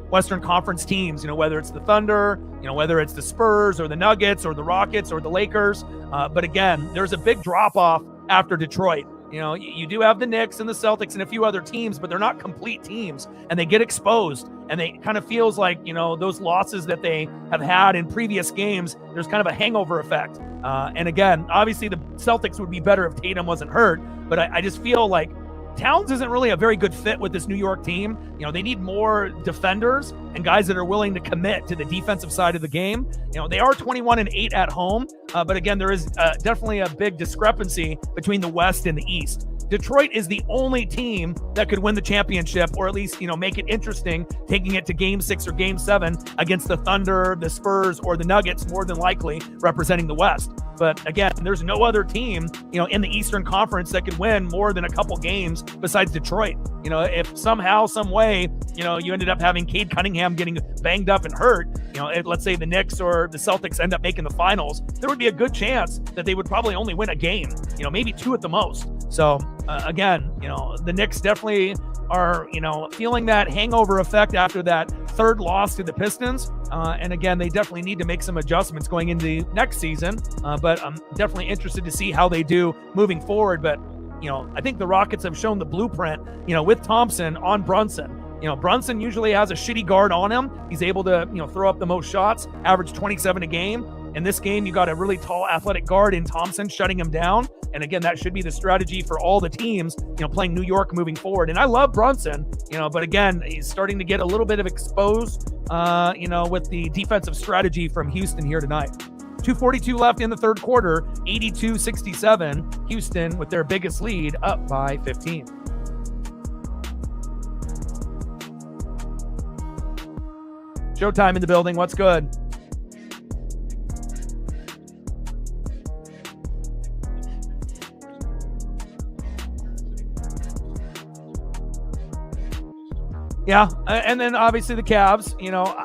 Western Conference teams, whether it's the Thunder, whether it's the Spurs or the Nuggets or the Rockets or the Lakers. But again, there's a big drop-off after Detroit. You do have the Knicks and the Celtics and a few other teams, but they're not complete teams, and they get exposed, and they kind of feels like, those losses that they have had in previous games, there's kind of a hangover effect. And again, obviously the Celtics would be better if Tatum wasn't hurt, but I just feel like Towns isn't really a very good fit with this New York team. They need more defenders and guys that are willing to commit to the defensive side of the game. They are 21-8 at home, but again, there is definitely a big discrepancy between the West and the East. Detroit is the only team that could win the championship, or at least, make it interesting, taking it to Game 6 or Game 7 against the Thunder, the Spurs, or the Nuggets, more than likely representing the West. But again, there's no other team, in the Eastern Conference that could win more than a couple games besides Detroit. If somehow, some way, you ended up having Cade Cunningham getting banged up and hurt, let's say the Knicks or the Celtics end up making the finals, there would be a good chance that they would probably only win a game, maybe two at the most. So again, the Knicks definitely are, feeling that hangover effect after that third loss to the Pistons. And again, they definitely need to make some adjustments going into next season. But I'm definitely interested to see how they do moving forward. But, I think the Rockets have shown the blueprint, with Thompson on Brunson. Brunson usually has a shitty guard on him. He's able to, throw up the most shots, average 27 a game. In this game, you got a really tall athletic guard in Thompson shutting him down. And again, that should be the strategy for all the teams, playing New York moving forward. And I love Brunson, but again, he's starting to get a little bit of exposed, with the defensive strategy from Houston here tonight. 2:42 left in the third quarter, 82-67. Houston with their biggest lead up by 15. Showtime in the building. What's good? Yeah, and then obviously the Cavs,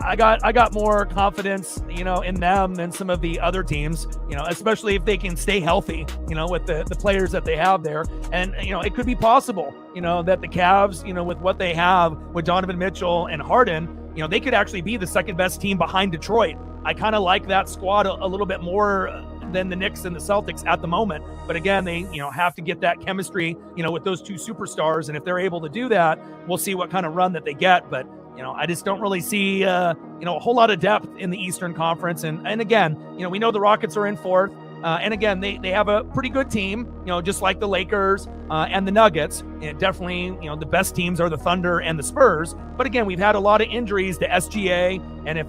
I got more confidence, in them than some of the other teams, especially if they can stay healthy, with the players that they have there. And, it could be possible, that the Cavs, with what they have with Donovan Mitchell and Harden, they could actually be the second best team behind Detroit. I kind of like that squad a little bit more than the Knicks and the Celtics at the moment. But again, they, have to get that chemistry, with those two superstars. And if they're able to do that, we'll see what kind of run that they get. But, I just don't really see, a whole lot of depth in the Eastern Conference. And again, we know the Rockets are in fourth. And again, they have a pretty good team, just like the Lakers and the Nuggets. And definitely, the best teams are the Thunder and the Spurs. But again, we've had a lot of injuries to SGA. And if,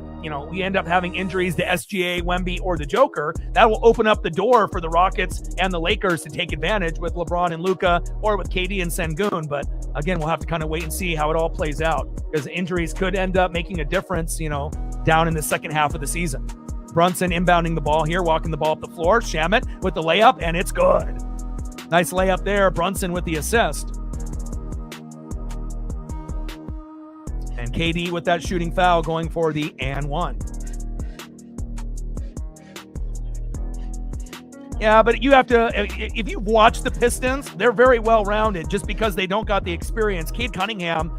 we end up having injuries to SGA, Wemby, or the Joker, that will open up the door for the Rockets and the Lakers to take advantage with LeBron and Luka, or with KD and Sengun. But again, we'll have to kind of wait and see how it all plays out, because injuries could end up making a difference, down in the second half of the season. Brunson inbounding the ball here, walking the ball up the floor. Shamet with the layup, and it's good. Nice layup there. Brunson with the assist. And KD with that shooting foul, going for the and one. Yeah, but you have to, if you've watched the Pistons, they're very well-rounded just because they don't got the experience. Cade Cunningham,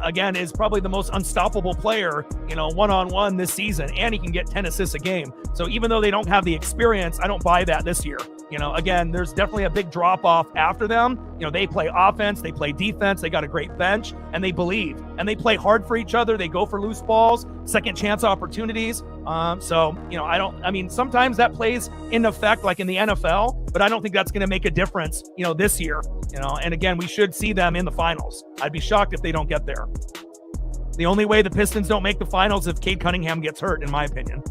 again, is probably the most unstoppable player, one-on-one this season, and he can get 10 assists a game. So even though they don't have the experience, I don't buy that this year. Again, there's definitely a big drop off after them. They play offense, they play defense, they got a great bench, and they believe, and they play hard for each other. They go for loose balls, second chance opportunities. Sometimes that plays in effect like in the NFL, but I don't think that's going to make a difference, this year, and again, we should see them in the finals. I'd be shocked if they don't get there. The only way the Pistons don't make the finals is if Cade Cunningham gets hurt, in my opinion.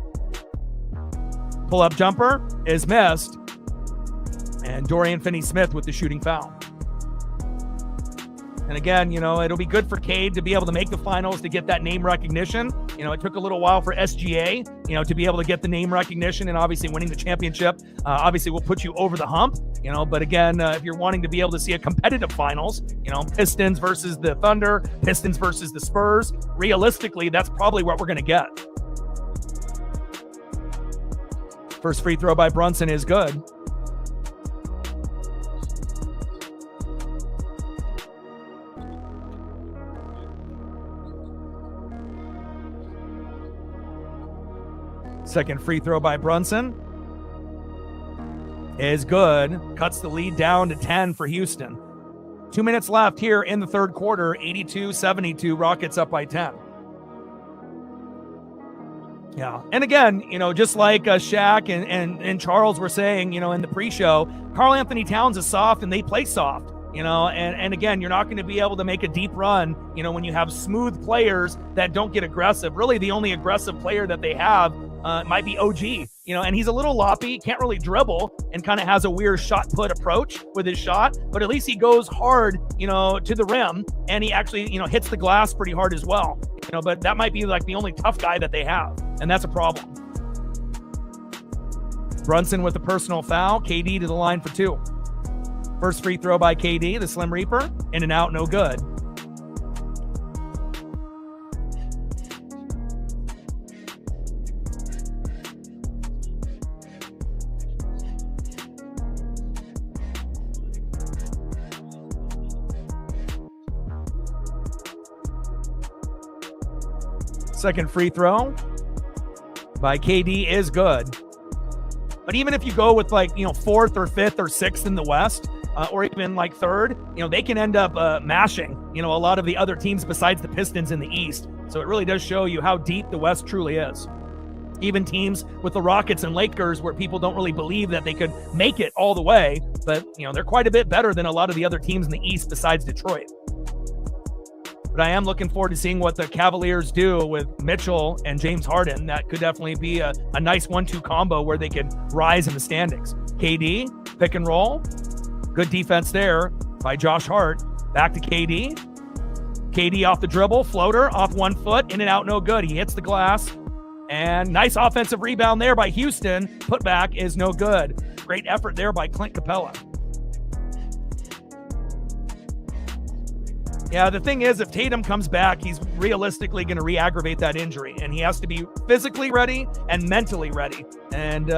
Pull-up jumper is missed, and Dorian Finney-Smith with the shooting foul. And again, it'll be good for Cade to be able to make the finals, to get that name recognition. It took a little while for SGA, to be able to get the name recognition, and obviously winning the championship, obviously will put you over the hump, but again, if you're wanting to be able to see a competitive finals, Pistons versus the Thunder, Pistons versus the Spurs, realistically, that's probably what we're going to get. First free throw by Brunson is good. Second free throw by Brunson is good. Cuts the lead down to 10 for Houston. 2 minutes left here in the third quarter. 82-72, Rockets up by 10. Yeah, and again, just like Shaq and Charles were saying, in the pre-show, Karl Anthony Towns is soft and they play soft. And again, you're not going to be able to make a deep run, when you have smooth players that don't get aggressive. Really, the only aggressive player that they have might be OG, and he's a little loppy, can't really dribble, and kind of has a weird shot put approach with his shot, but at least he goes hard, to the rim, and he actually, hits the glass pretty hard as well, but that might be like the only tough guy that they have, and that's a problem. Brunson with the personal foul, KD to the line for 2. First free throw by KD, the Slim Reaper, in and out, no good. Second free throw by KD is good. But even if you go with fourth or fifth or sixth in the West, or even third, they can end up mashing, a lot of the other teams besides the Pistons in the East. So it really does show you how deep the West truly is. Even teams with the Rockets and Lakers where people don't really believe that they could make it all the way, but they're quite a bit better than a lot of the other teams in the East besides Detroit. But I am looking forward to seeing what the Cavaliers do with Mitchell and James Harden. That could definitely be a nice 1-2 combo where they can rise in the standings. KD, pick and roll. Good defense there by Josh Hart. Back to KD. KD off the dribble, floater, off 1 foot, in and out, no good. He hits the glass. And nice offensive rebound there by Houston. Putback is no good. Great effort there by Clint Capella. Yeah, the thing is, if Tatum comes back, he's realistically going to re-aggravate that injury, and he has to be physically ready and mentally ready. And,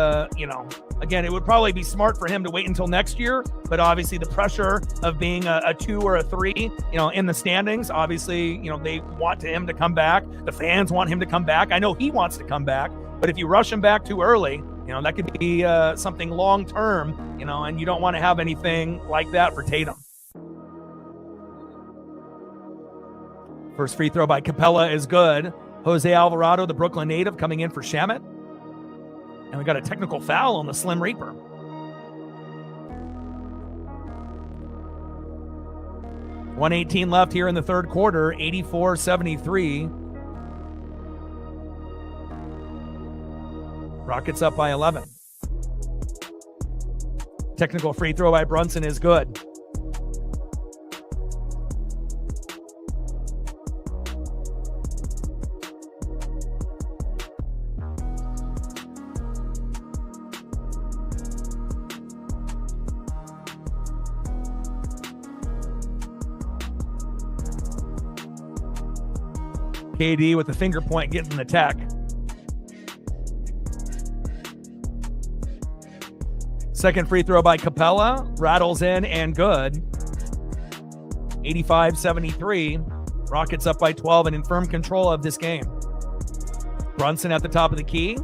again, it would probably be smart for him to wait until next year, but obviously the pressure of being a 2 or a 3, in the standings, obviously, they want him to come back. The fans want him to come back. I know he wants to come back, but if you rush him back too early, that could be something long-term, and you don't want to have anything like that for Tatum. First free throw by Capella is good. Jose Alvarado, the Brooklyn native, coming in for Shamet. And we got a technical foul on the Slim Reaper. .118 left here in the third quarter, 84-73. Rockets up by 11. Technical free throw by Brunson is good. KD with the finger point getting the tech. Second free throw by Capella. Rattles in and good. 85-73. Rockets up by 12 and in firm control of this game. Brunson at the top of the key.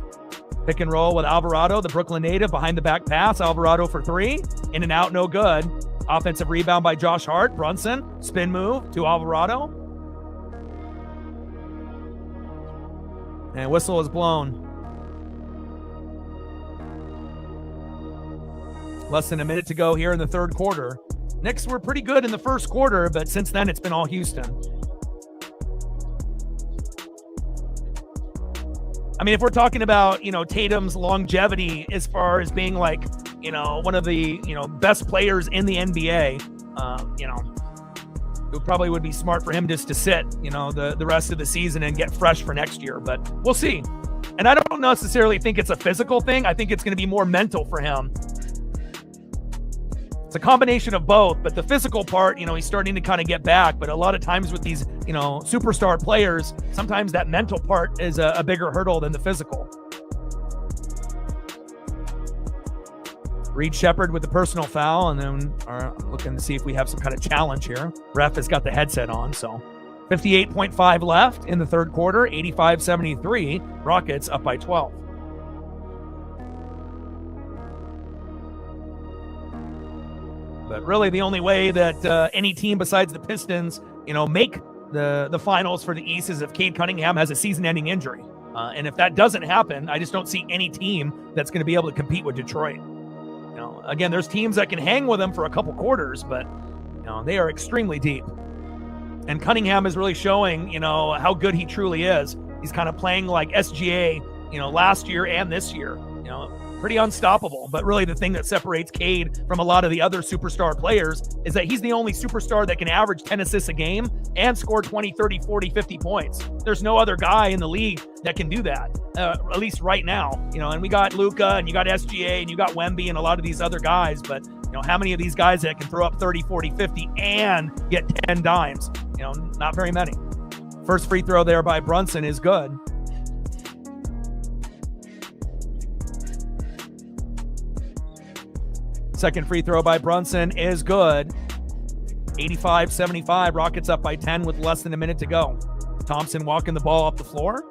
Pick and roll with Alvarado, the Brooklyn native, behind the back pass. Alvarado for three. In and out, no good. Offensive rebound by Josh Hart. Brunson, spin move to Alvarado. And whistle is blown. Less than a minute to go here in the third quarter. Knicks were pretty good in the first quarter, but since then it's been all Houston. I mean, if we're talking about, Tatum's longevity as far as being like, one of the, best players in the NBA, it probably would be smart for him just to sit, the rest of the season and get fresh for next year, but we'll see. And I don't necessarily think it's a physical thing. I think it's going to be more mental for him. It's a combination of both, but the physical part, he's starting to kind of get back. But a lot of times with these, superstar players, sometimes that mental part is a bigger hurdle than the physical. Reed Shepherd with the personal foul, and then looking to see if we have some kind of challenge here. Ref has got the headset on, so 58.5 left in the third quarter, 85-73, Rockets up by 12. But really the only way that any team besides the Pistons, make the finals for the East is if Cade Cunningham has a season-ending injury. And if that doesn't happen, I just don't see any team that's going to be able to compete with Detroit. Again, there's teams that can hang with them for a couple quarters, but they are extremely deep. And Cunningham is really showing, how good he truly is. He's kind of playing like SGA, last year and this year. Pretty unstoppable. But really the thing that separates Cade from a lot of the other superstar players is that he's the only superstar that can average 10 assists a game and score 20, 30, 40, 50 points. There's no other guy in the league that can do that, at least right now. And we got Luka and you got SGA and you got Wemby and a lot of these other guys, but how many of these guys that can throw up 30, 40, 50 and get 10 dimes? Not very many. First free throw there by Brunson is good. Second free throw by Brunson is good. 85-75, Rockets up by 10 with less than a minute to go. Thompson walking the ball up the floor.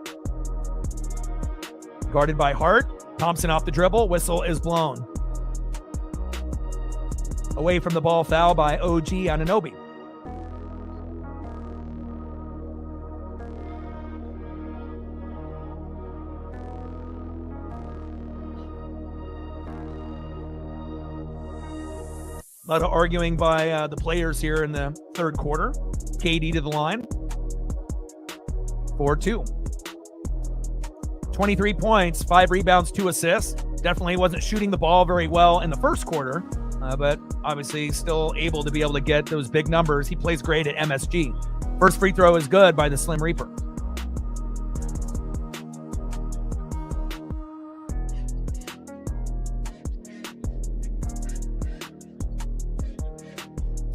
Guarded by Hart. Thompson off the dribble. Whistle is blown. Away from the ball, foul by OG Anunoby. A lot of arguing by the players here in the third quarter. KD to the line. 4-2. 23 points, 5 rebounds, 2 assists. Definitely wasn't shooting the ball very well in the first quarter, but obviously still able to be able to get those big numbers. He plays great at MSG. First free throw is good by the Slim Reaper.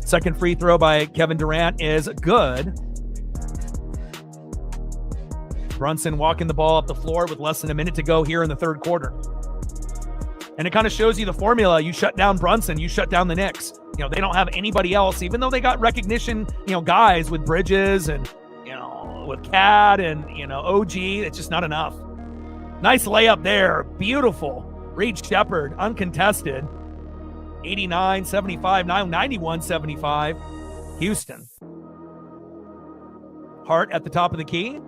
Second free throw by Kevin Durant is good. Brunson walking the ball up the floor with less than a minute to go here in the third quarter. And it kind of shows you the formula. You shut down Brunson, you shut down the Knicks. They don't have anybody else, even though they got recognition, guys with Bridges and, with Cat and, OG. It's just not enough. Nice layup there. Beautiful. Reed Shepherd, uncontested. 89-75, now 91-75, Houston. Hart at the top of the key.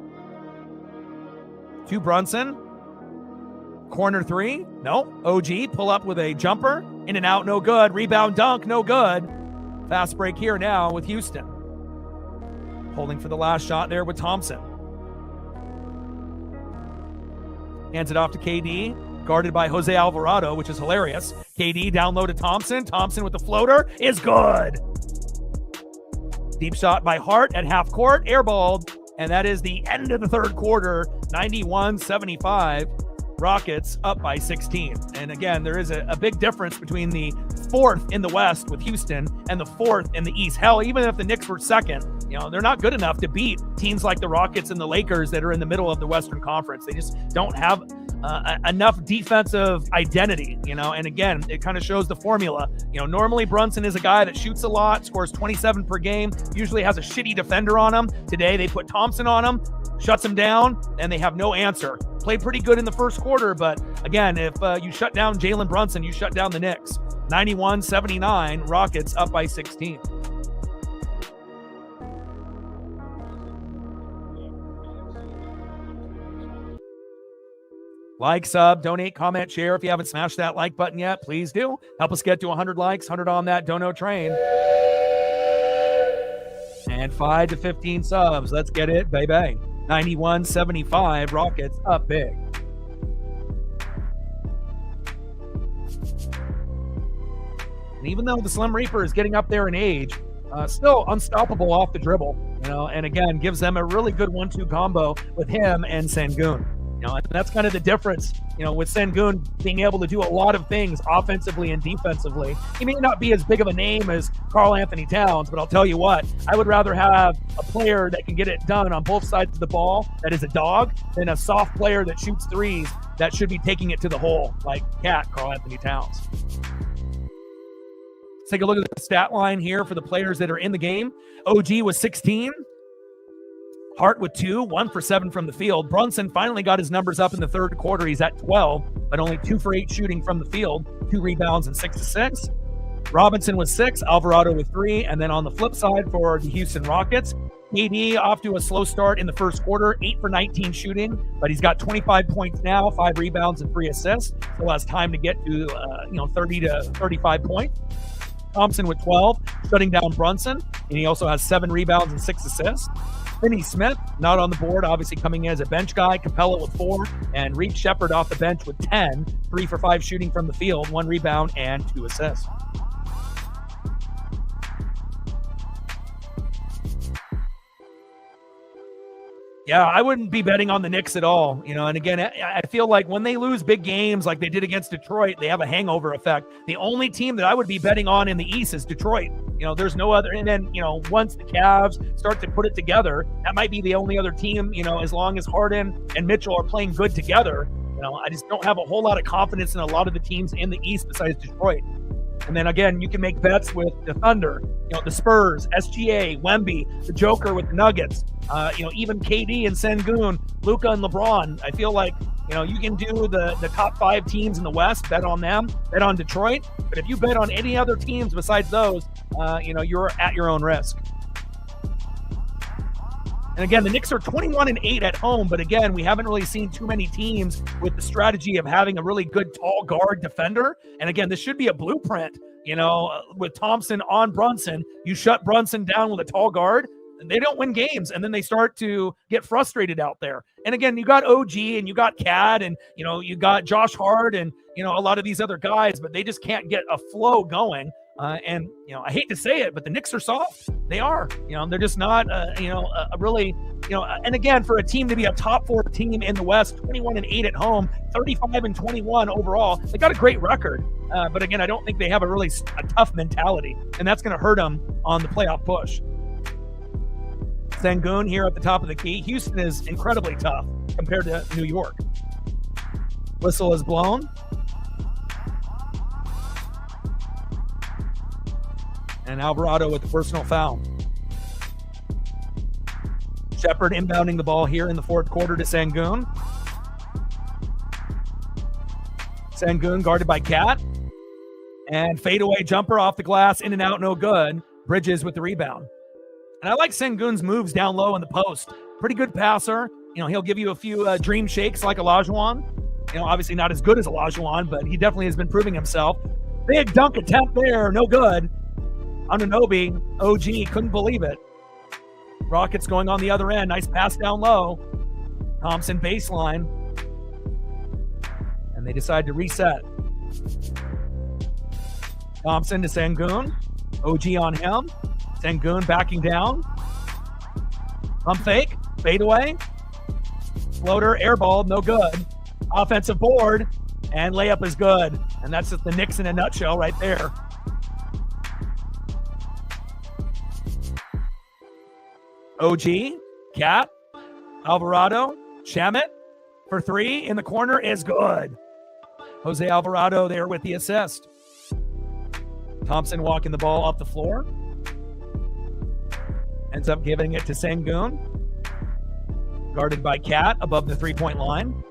To Brunson. Corner three. No. OG pull up with a jumper. In and out, no good. Rebound dunk, no good. Fast break here now with Houston. Holding for the last shot there with Thompson. Hands it off to KD. Guarded by Jose Alvarado, which is hilarious. KD down low to Thompson. Thompson with the floater is good. Deep shot by Hart at half court. Airballed. And that is the end of the third quarter. 91-75. Rockets up by 16. And again, there is a big difference between the fourth in the West with Houston and the fourth in the East. Hell, even if the Knicks were second, they're not good enough to beat teams like the Rockets and the Lakers that are in the middle of the Western Conference. They just don't have enough defensive identity, and again, it kind of shows the formula. Normally Brunson is a guy that shoots a lot, scores 27 per game, usually has a shitty defender on him. Today they put Thompson on him, shuts him down, and they have no answer. Played pretty good in the first quarter, but again, if you shut down Jalen Brunson, you shut down the Knicks. 91-79, Rockets up by 16. Like, sub, donate, comment, share. If you haven't smashed that like button yet, please do. Help us get to 100 likes, 100 on that dono train. And 5 to 15 subs. Let's get it, baby. 91-75, Rockets up big. And even though the Slim Reaper is getting up there in age, still unstoppable off the dribble, and again, gives them a really good 1-2 combo with him and Sengun. And that's kind of the difference, with Sengun being able to do a lot of things offensively and defensively. He may not be as big of a name as Karl Anthony Towns, but I'll tell you what, I would rather have a player that can get it done on both sides of the ball that is a dog than a soft player that shoots threes that should be taking it to the hole, like Karl Anthony Towns. Let's take a look at the stat line here for the players that are in the game. OG was 16. Hart with 2, 1 for 7 from the field. Brunson finally got his numbers up in the third quarter. He's at 12, but only 2 for 8 shooting from the field, 2 rebounds and 6 assists. Robinson with 6, Alvarado with 3, and then on the flip side for the Houston Rockets, KD off to a slow start in the first quarter, 8 for 19 shooting, but he's got 25 points now, 5 rebounds and 3 assists. Still has time to get to 30 to 35 points. Thompson with 12, shutting down Brunson, and he also has 7 rebounds and 6 assists. Finney Smith, not on the board, obviously coming in as a bench guy. Capella with 4, and Reed Shepherd off the bench with 10, 3 for 5 shooting from the field, 1 rebound and 2 assists. Yeah, I wouldn't be betting on the Knicks at all, and again, I feel like when they lose big games like they did against Detroit, they have a hangover effect. The only team that I would be betting on in the East is Detroit. There's no other, and then, once the Cavs start to put it together, that might be the only other team, as long as Harden and Mitchell are playing good together. I just don't have a whole lot of confidence in a lot of the teams in the East besides Detroit. And then again, you can make bets with the Thunder, the Spurs, SGA, Wemby, the Joker with the Nuggets, even KD and Sengun, Luka and LeBron. I feel like, you can do the top 5 teams in the West, bet on them, bet on Detroit. But if you bet on any other teams besides those, you're at your own risk. And again, the Knicks are 21-8 at home, but again, we haven't really seen too many teams with the strategy of having a really good tall guard defender. And again, this should be a blueprint, with Thompson on Brunson. You shut Brunson down with a tall guard, and they don't win games, and then they start to get frustrated out there. And again, you got OG and you got Cad and, you got Josh Hart and, a lot of these other guys, but they just can't get a flow going. And I hate to say it, but the Knicks are soft. They are. They're just not, really, and again, for a team to be a top 4 team in the West, 21-8 at home, 35-21 overall, they got a great record. But again, I don't think they have a tough mentality, and that's going to hurt them on the playoff push. Sengun here at the top of the key. Houston is incredibly tough compared to New York. Whistle is blown. And Alvarado with the personal foul. Shepherd inbounding the ball here in the fourth quarter to Sengun. Sengun guarded by Cat. And fadeaway jumper off the glass, in and out, no good. Bridges with the rebound. And I like Sengun's moves down low in the post. Pretty good passer. He'll give you a few dream shakes like Olajuwon. Obviously not as good as Olajuwon, but he definitely has been proving himself. Big dunk attempt there, no good. Anunoby, OG, couldn't believe it. Rockets going on the other end. Nice pass down low. Thompson baseline. And they decide to reset. Thompson to Sengun. OG on him. Sengun backing down. Pump fake. Fade away. Floater, airball, no good. Offensive board. And layup is good. And that's the Knicks in a nutshell right there. OG, Cat, Alvarado, Shamet for three in the corner is good. Jose Alvarado there with the assist. Thompson walking the ball off the floor. Ends up giving it to Sengun. Guarded by Cat above the three-point line.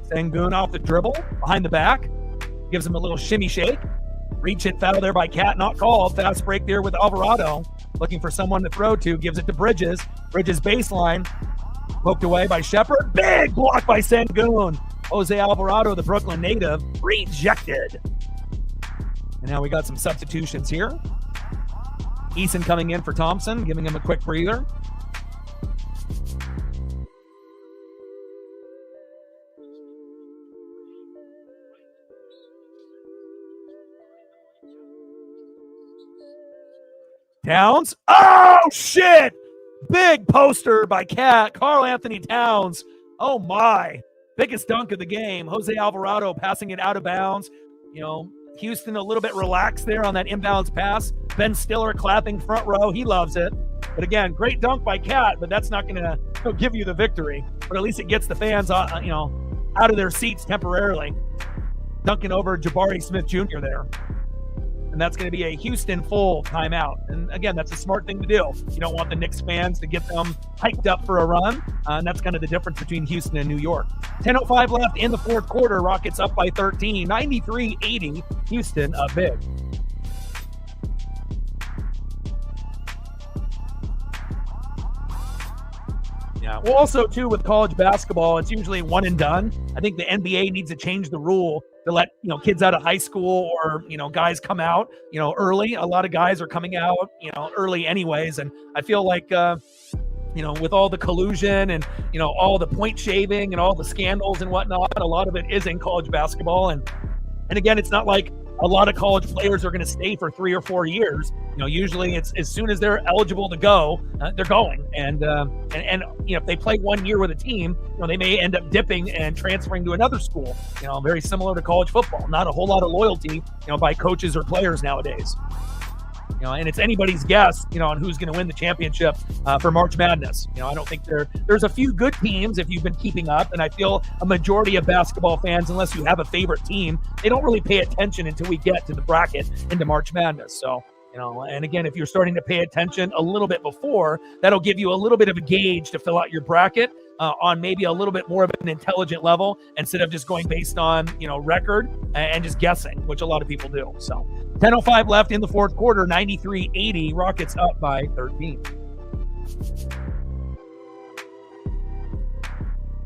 Sengun off the dribble, behind the back. Gives him a little shimmy shake. Reach it, foul there by Cat, not called. Fast break there with Alvarado. Looking for someone to throw to, gives it to Bridges. Bridges baseline. Poked away by Shepard. Big block by Sengun. Jose Alvarado, the Brooklyn native, rejected. And now we got some substitutions here. Eason coming in for Thompson, giving him a quick breather. Towns. Oh, shit! Big poster by Karl Anthony Towns. Oh, my. Biggest dunk of the game. Jose Alvarado passing it out of bounds. Houston a little bit relaxed there on that inbounds pass. Ben Stiller clapping front row. He loves it. But again, great dunk by Cat, but that's not going to give you the victory. But at least it gets the fans, out of their seats temporarily. Dunking over Jabari Smith Jr. there. And that's going to be a Houston full timeout. And again, that's a smart thing to do. You don't want the Knicks fans to get them hyped up for a run. And that's kind of the difference between Houston and New York. 10:05 left in the fourth quarter. Rockets up by 13. 93-80. Houston up big. Yeah. Well, also, too, with college basketball, it's usually one and done. I think the NBA needs to change the rule to let, kids out of high school or, guys come out, early. A lot of guys are coming out, early anyways. And I feel like, with all the collusion and, all the point shaving and all the scandals and whatnot, a lot of it is in college basketball. And again, it's not like a lot of college players are going to stay for 3 or 4 years. Usually it's as soon as they're eligible to go, they're going. And if they play 1 year with a team, they may end up dipping and transferring to another school. Very similar to college football. Not a whole lot of loyalty, by coaches or players nowadays. And it's anybody's guess, on who's going to win the championship for March Madness. I don't think there's a few good teams if you've been keeping up. And I feel a majority of basketball fans, unless you have a favorite team, they don't really pay attention until we get to the bracket into March Madness. So, and again, if you're starting to pay attention a little bit before, that'll give you a little bit of a gauge to fill out your bracket on maybe a little bit more of an intelligent level instead of just going based on, record and just guessing, which a lot of people do. So 10:05 left in the fourth quarter, 93-80, Rockets up by 13.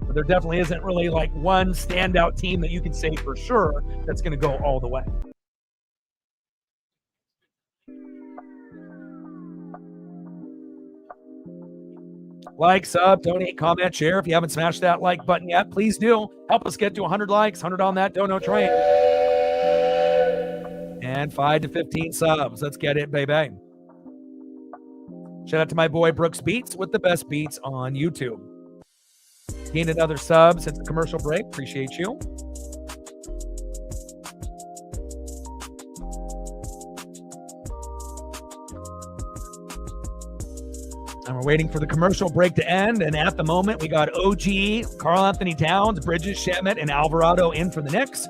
But there definitely isn't really like one standout team that you can say for sure that's going to go all the way. Like, sub, donate, comment, share. If you haven't smashed that like button yet, please do. Help us get to 100 likes, 100 on that dono train. And 5 to 15 subs. Let's get it, baby. Shout out to my boy Brooks Beats with the best beats on YouTube. Gained another sub since the commercial break. Appreciate you. And we're waiting for the commercial break to end. And at the moment, we got OG, Karl Anthony Towns, Bridges, Shamet, and Alvarado in for the Knicks.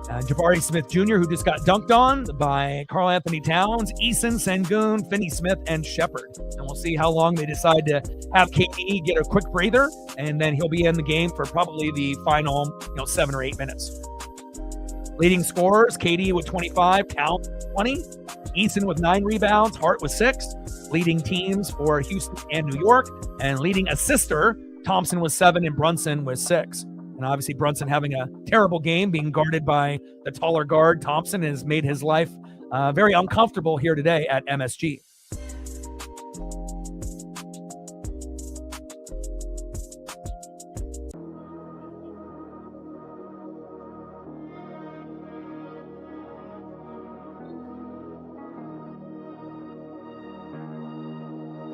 Jabari Smith Jr., who just got dunked on by Karl Anthony Towns, Eason, Sengun, Finney Smith, and Shepard. And we'll see how long they decide to have KD get a quick breather, and then he'll be in the game for probably the final 7 or 8 minutes. Leading scorers, KD with 25, Towns 20, Eason with 9 rebounds, Hart with 6. Leading teams for Houston and New York, and leading assister, Thompson with 7 and Brunson with 6. And obviously Brunson having a terrible game, being guarded by the taller guard. Thompson has made his life very uncomfortable here today at MSG.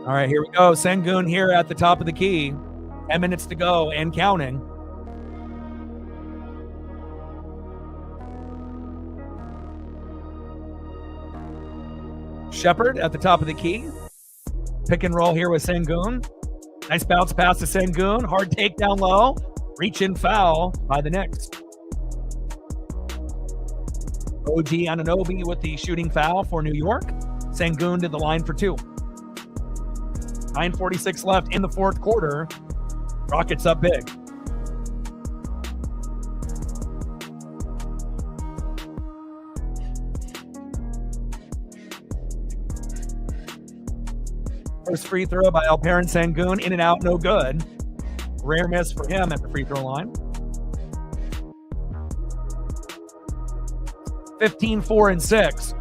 All right, here we go. Sengun here at the top of the key. 10 minutes to go and counting. Shepard at the top of the key. Pick and roll here with Sengun. Nice bounce pass to Sengun. Hard take down low. Reach in foul by the Knicks. OG Anunoby with the shooting foul for New York. Sengun to the line for 2. 9:46 left in the fourth quarter. Rockets up big. First free throw by Alperen Sengun, in and out, no good. Rare miss for him at the free throw line. 15, 4, and 6.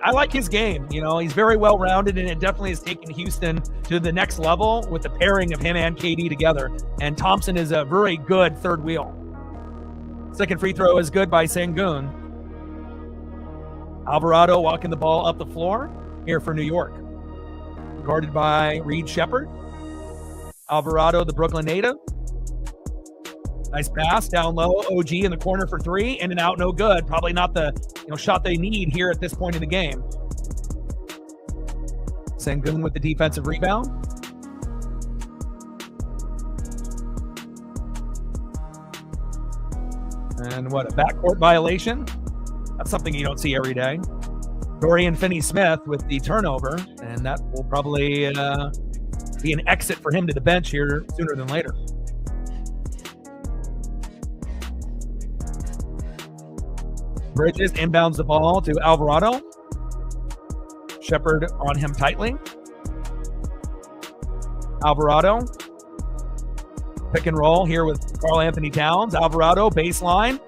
I like his game. You know, he's very well-rounded, and it definitely has taken Houston to the next level with the pairing of him and KD together. And Thompson is a very good third wheel. Second free throw is good by Sengun. Alvarado walking the ball up the floor here for New York. Guarded by Reed Shepard. Alvarado, the Brooklyn native. Nice pass down low. OG in the corner for 3. In and out, no good. Probably not the shot they need here at this point in the game. Sengun with the defensive rebound. And what, a backcourt violation? That's something you don't see every day. Dorian Finney-Smith with the turnover, and that will probably be an exit for him to the bench here sooner than later. Bridges inbounds the ball to Alvarado. Shepard on him tightly. Alvarado. Pick and roll here with Karl Anthony Towns. Alvarado, baseline.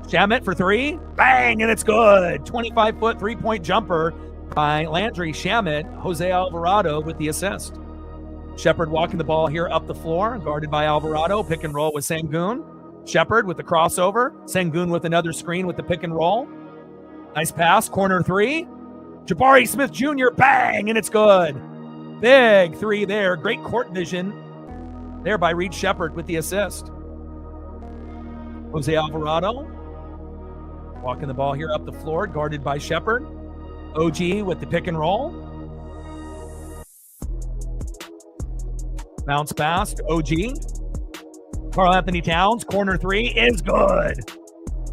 Shamet for 3. Bang, and it's good. 25-foot three-point jumper by Landry Shamet. Jose Alvarado with the assist. Shepard walking the ball here up the floor, guarded by Alvarado. Pick and roll with Sengun. Shepard with the crossover. Sengun with another screen with the pick and roll. Nice pass, corner 3. Jabari Smith Jr., bang, and it's good. Big 3 there. Great court vision there by Reed Shepard with the assist. Jose Alvarado walking the ball here up the floor, guarded by Shepard. OG with the pick and roll. Bounce pass to OG. Karl Anthony Towns, corner 3 is good.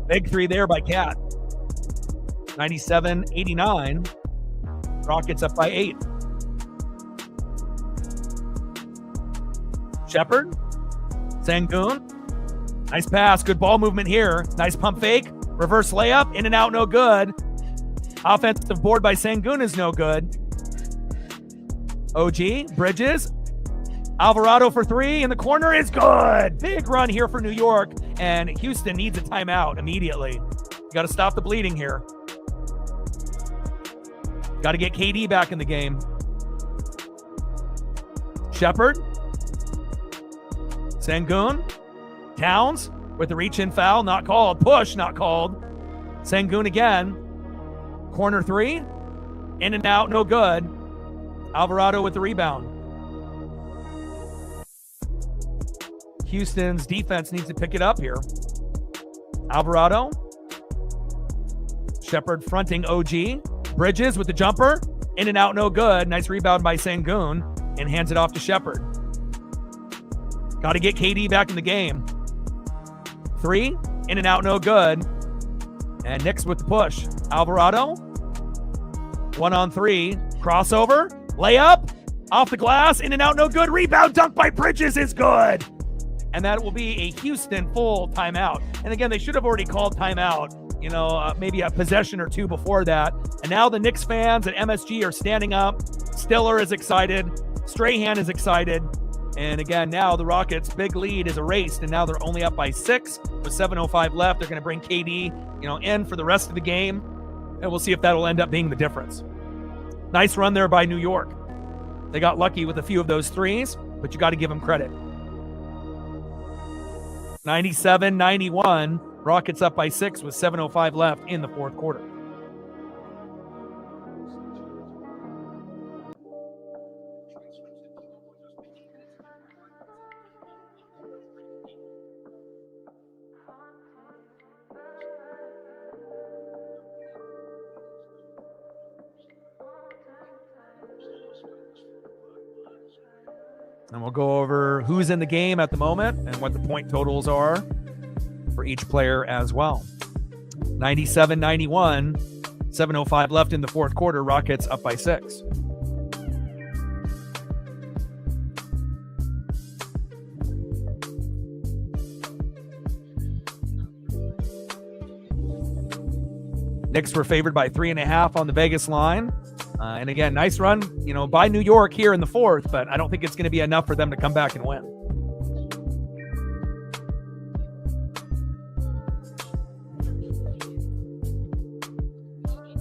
Big 3 there by Cat. 97-89. Rockets up by 8. Shepard. Sengun. Nice pass. Good ball movement here. Nice pump fake. Reverse layup. In and out, no good. Offensive board by Sengun is no good. OG. Bridges. Alvarado for 3 in the corner is good. Big run here for New York, and Houston needs a timeout immediately. You got to stop the bleeding here. Got to get KD back in the game. Shepard. Sengun. Towns with the reach-in foul, not called. Push, not called. Sengun again. Corner 3. In and out, no good. Alvarado with the rebound. Houston's defense needs to pick it up here. Alvarado. Shepard fronting OG. Bridges with the jumper. In and out, no good. Nice rebound by Sengun, and hands it off to Shepard. Got to get KD back in the game. 3. In and out, no good. And Knicks with the push. Alvarado. 1-on-3. Crossover. Layup. Off the glass. In and out, no good. Rebound dunk by Bridges is good. And that will be a Houston full timeout. And again, they should have already called timeout, maybe a possession or 2 before that. And now the Knicks fans at MSG are standing up. Stiller is excited. Strahan is excited. And again, now the Rockets' big lead is erased, and now they're only up by 6 with 7:05 left. They're going to bring KD, in for the rest of the game, and we'll see if that'll end up being the difference. Nice run there by New York. They got lucky with a few of those threes, but you got to give them credit. 97-91. Rockets up by 6 with 7:05 left in the fourth quarter. And we'll go over who's in the game at the moment and what the point totals are for each player as well. 97-91, 7:05 left in the fourth quarter. Rockets up by 6. Knicks were favored by 3.5 on the Vegas line. And again, nice run, by New York here in the fourth, but I don't think it's going to be enough for them to come back and win.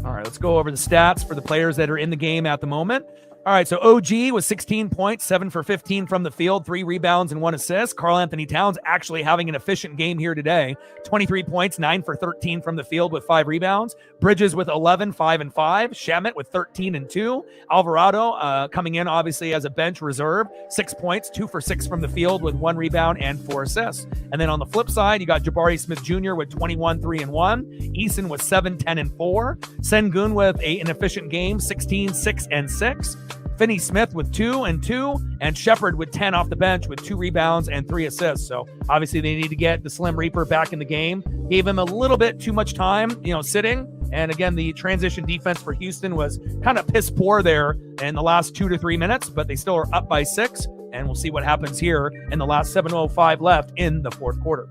All right, let's go over the stats for the players that are in the game at the moment. All right, so OG was 16 points, 7 for 15 from the field, 3 rebounds and 1 assist. Karl Anthony Towns actually having an efficient game here today. 23 points, 9 for 13 from the field with 5 rebounds. Bridges with 11, 5 and 5. Shamet with 13 and 2. Alvarado coming in obviously as a bench reserve. 6 points, 2 for 6 from the field with 1 rebound and 4 assists. And then on the flip side, you got Jabari Smith Jr. with 21, 3 and 1. Eason with 7, 10 and 4. Sengun with an efficient game, 16, 6 and 6. Finney Smith with 2 and 2, and Shepard with 10 off the bench with 2 rebounds and 3 assists. So obviously they need to get the Slim Reaper back in the game. Gave him a little bit too much time, sitting. And again, the transition defense for Houston was kind of piss poor there in the last 2 to 3 minutes, but they still are up by 6. And we'll see what happens here in the last 7:05 left in the fourth quarter.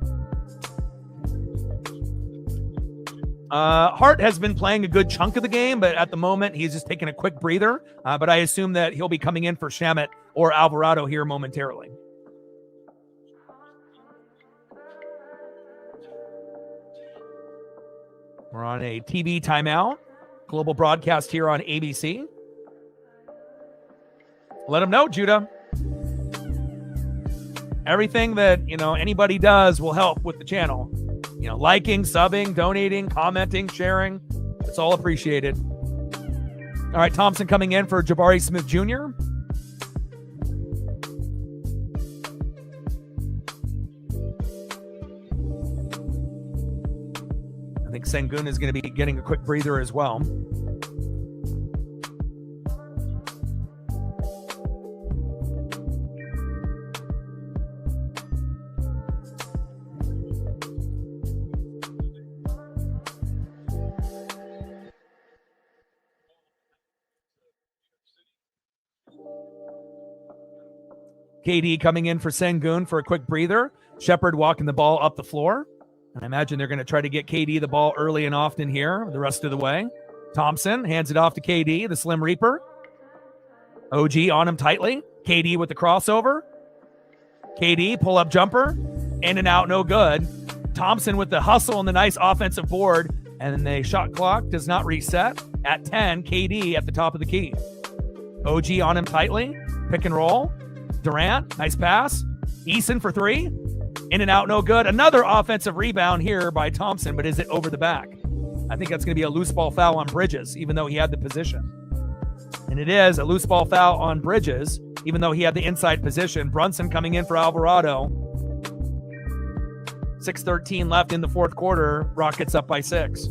Hart has been playing a good chunk of the game, but at the moment he's just taking a quick breather. But I assume that he'll be coming in for Shamet or Alvarado here momentarily. We're on a TV timeout, global broadcast here on ABC. Let them know, Judah. Everything that, anybody does will help with the channel. Liking, subbing, donating, commenting, sharing. It's all appreciated. All right, Thompson coming in for Jabari Smith Jr. I think Sengun is going to be getting a quick breather as well. KD coming in for Sengun for a quick breather. Shepard walking the ball up the floor. And I imagine they're going to try to get KD the ball early and often here the rest of the way. Thompson hands it off to KD, the Slim Reaper. OG on him tightly. KD with the crossover. KD pull-up jumper. In and out, no good. Thompson with the hustle and the nice offensive board. And the shot clock does not reset. At 10, KD at the top of the key. OG on him tightly. Pick and roll. Durant, nice pass. Eason for 3. In and out, no good. Another offensive rebound here by Thompson, but is it over the back? I think that's going to be a loose ball foul on Bridges, even though he had the position. And it is a loose ball foul on Bridges, even though he had the inside position. Brunson coming in for Alvarado. 6:13 left in the fourth quarter. Rockets up by 6.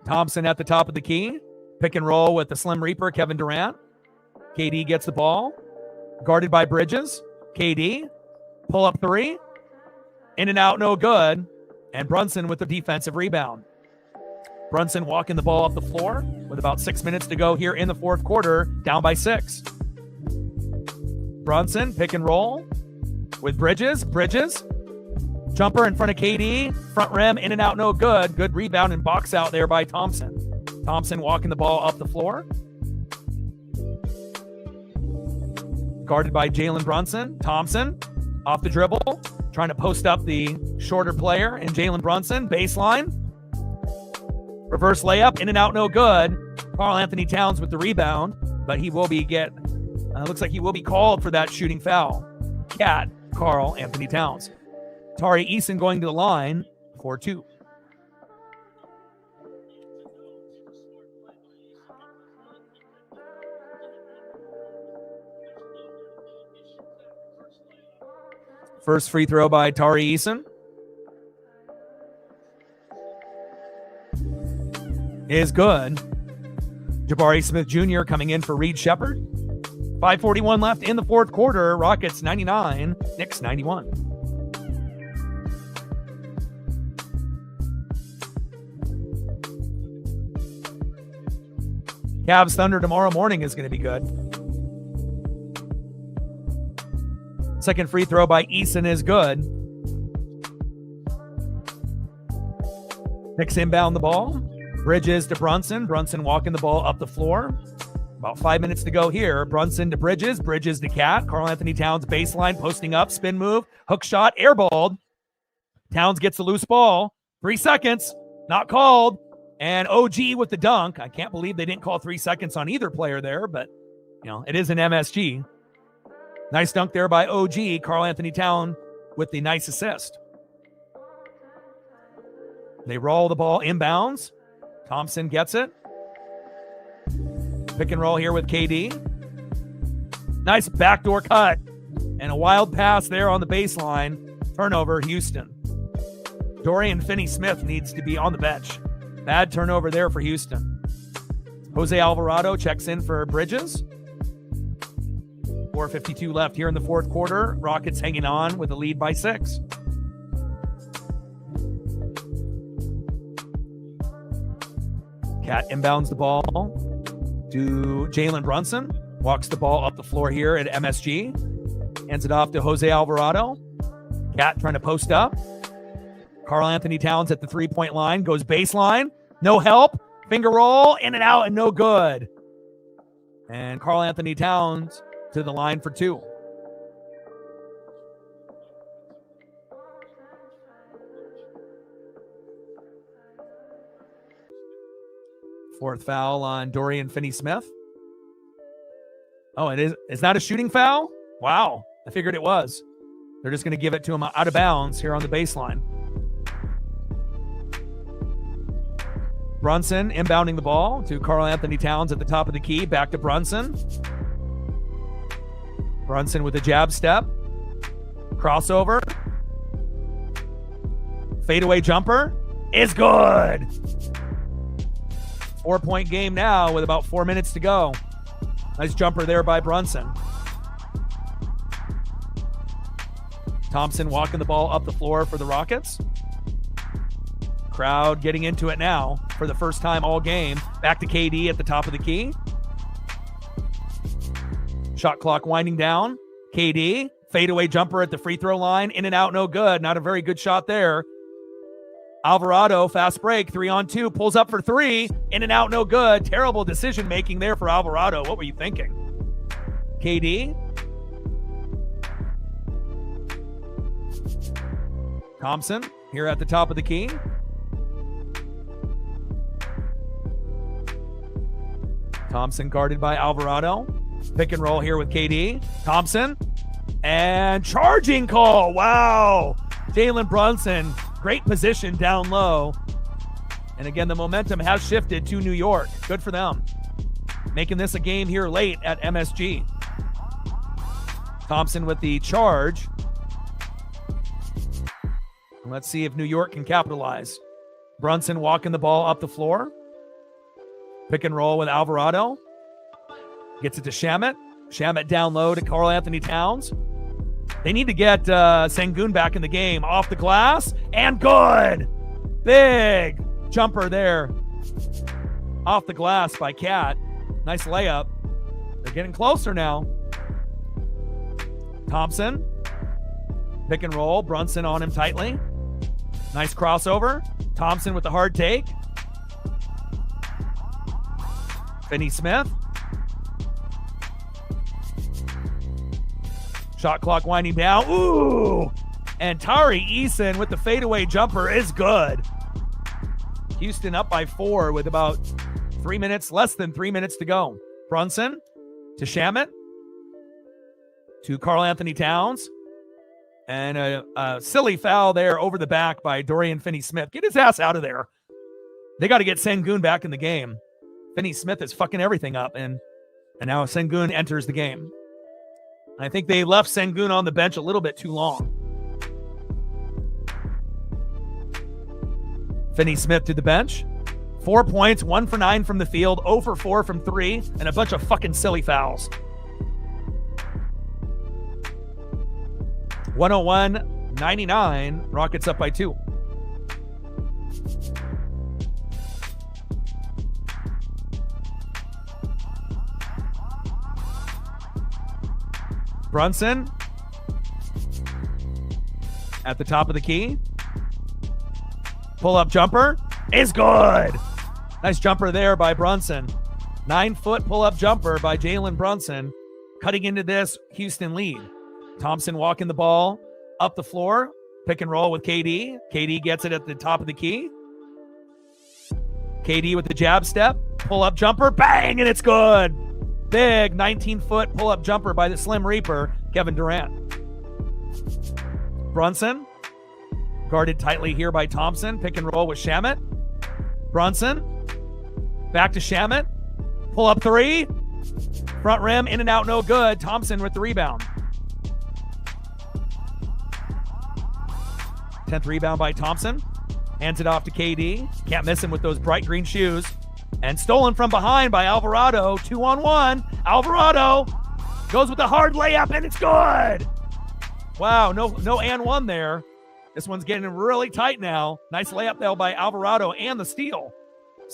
Thompson at the top of the key. Pick and roll with the Slim Reaper, Kevin Durant. KD gets the ball. Guarded by Bridges. KD. Pull up 3. In and out, no good. And Brunson with the defensive rebound. Brunson walking the ball up the floor with about 6 minutes to go here in the fourth quarter, down by 6. Brunson, pick and roll with Bridges. Bridges. Jumper in front of KD. Front rim, in and out, no good. Good rebound and box out there by Thompson. Thompson walking the ball up the floor. Guarded by Jalen Brunson. Thompson off the dribble. Trying to post up the shorter player and Jalen Brunson. Baseline. Reverse layup, in and out, no good. Karl Anthony Towns with the rebound, but he will be looks like he will be called for that shooting foul. Cat, Karl Anthony Towns. Tari Eason going to the line for 2. First free throw by Tari Eason. is good. Jabari Smith Jr. coming in for Reed Shepherd. 5:41 left in the fourth quarter. Rockets 99, Knicks 91. Cavs Thunder tomorrow morning is going to be good. Second free throw by Eason is good. Knicks inbound the ball. Bridges to Brunson. Brunson walking the ball up the floor. About 5 minutes to go here. Brunson to Bridges. Bridges to Cat. Karl-Anthony Towns baseline, posting up, spin move, hook shot, airballed. Towns gets the loose ball. 3 seconds. Not called. And OG with the dunk. I can't believe they didn't call 3 seconds on either player there, but, it is an MSG. Nice dunk there by OG. Karl-Anthony Towns with the nice assist. They roll the ball inbounds. Thompson gets it. Pick and roll here with KD. Nice backdoor cut. And a wild pass there on the baseline. Turnover, Houston. Dorian Finney-Smith needs to be on the bench. Bad turnover there for Houston. Jose Alvarado checks in for Bridges. 4:52 left here in the fourth quarter. Rockets hanging on with a lead by 6. Cat inbounds the ball to Jalen Brunson. Walks the ball up the floor here at MSG. Hands it off to Jose Alvarado. Cat trying to post up. Karl-Anthony Towns at the three-point line. Goes baseline. No help. Finger roll. In and out and no good. And Karl-Anthony Towns to the line for 2. Fourth foul on Dorian Finney-Smith. Oh, it is. Is that a shooting foul? Wow. I figured it was. They're just going to give it to him out of bounds here on the baseline. Brunson inbounding the ball to Karl-Anthony Towns at the top of the key. Back to Brunson. Brunson with a jab step. Crossover. Fadeaway jumper is good. 4-point game now with about 4 minutes to go. Nice jumper there by Brunson. Thompson walking the ball up the floor for the Rockets. Crowd getting into it now for the first time all game. Back to KD at the top of the key. Shot clock winding down. KD, fadeaway jumper at the free throw line. In and out, no good. Not a very good shot there. Alvarado, fast break, 3-on-2, pulls up for 3. In and out, no good. Terrible decision making there for Alvarado. What were you thinking? KD. Thompson here at the top of the key. Thompson guarded by Alvarado. Pick and roll here with KD. Thompson. And charging call. Wow. Jalen Brunson. Great position down low. And again, the momentum has shifted to New York. Good for them. Making this a game here late at MSG. Thompson with the charge. Let's see if New York can capitalize. Brunson walking the ball up the floor. Pick and roll with Alvarado. Gets it to Shamet. Shamet down low to Karl-Anthony Towns. They need to get Sengun back in the game. Off the glass. And good. Big jumper there. Off the glass by Cat. Nice layup. They're getting closer now. Thompson. Pick and roll. Brunson on him tightly. Nice crossover. Thompson with the hard take. Finney-Smith. Shot clock winding down. Ooh! And Tari Eason with the fadeaway jumper is good. Houston up by 4 with about 3 minutes, less than 3 minutes to go. Brunson to Shamet. To Karl-Anthony Towns. And a silly foul there over the back by Dorian Finney-Smith. Get his ass out of there. They got to get Sengun back in the game. Finney-Smith is fucking everything up. And now Sengun enters the game. I think they left Sengun on the bench a little bit too long. Finney-Smith to the bench. 4 points, 1 for 9 from the field, 0 for 4 from 3, and a bunch of fucking silly fouls. 101-99, Rockets up by 2. Brunson at the top of the key. Pull-up jumper is good. Nice jumper there by Brunson. 9-foot pull-up jumper by Jalen Brunson, cutting into this Houston lead. Thompson walking the ball up the floor. Pick and roll with KD. KD gets it at the top of the key. KD with the jab step. Pull-up jumper. Bang! And it's good. Big 19-foot pull-up jumper by the Slim Reaper, Kevin Durant. Brunson, guarded tightly here by Thompson. Pick and roll with Shamet. Brunson, back to Shamet. Pull-up three. Front rim, in and out, no good. Thompson with the rebound. 10th rebound by Thompson. Hands it off to KD. Can't miss him with those bright green shoes. And stolen from behind by Alvarado. 2-on-1. Alvarado goes with the hard layup, and it's good. Wow, no and one there. This one's getting really tight now. Nice layup though by Alvarado and the steal.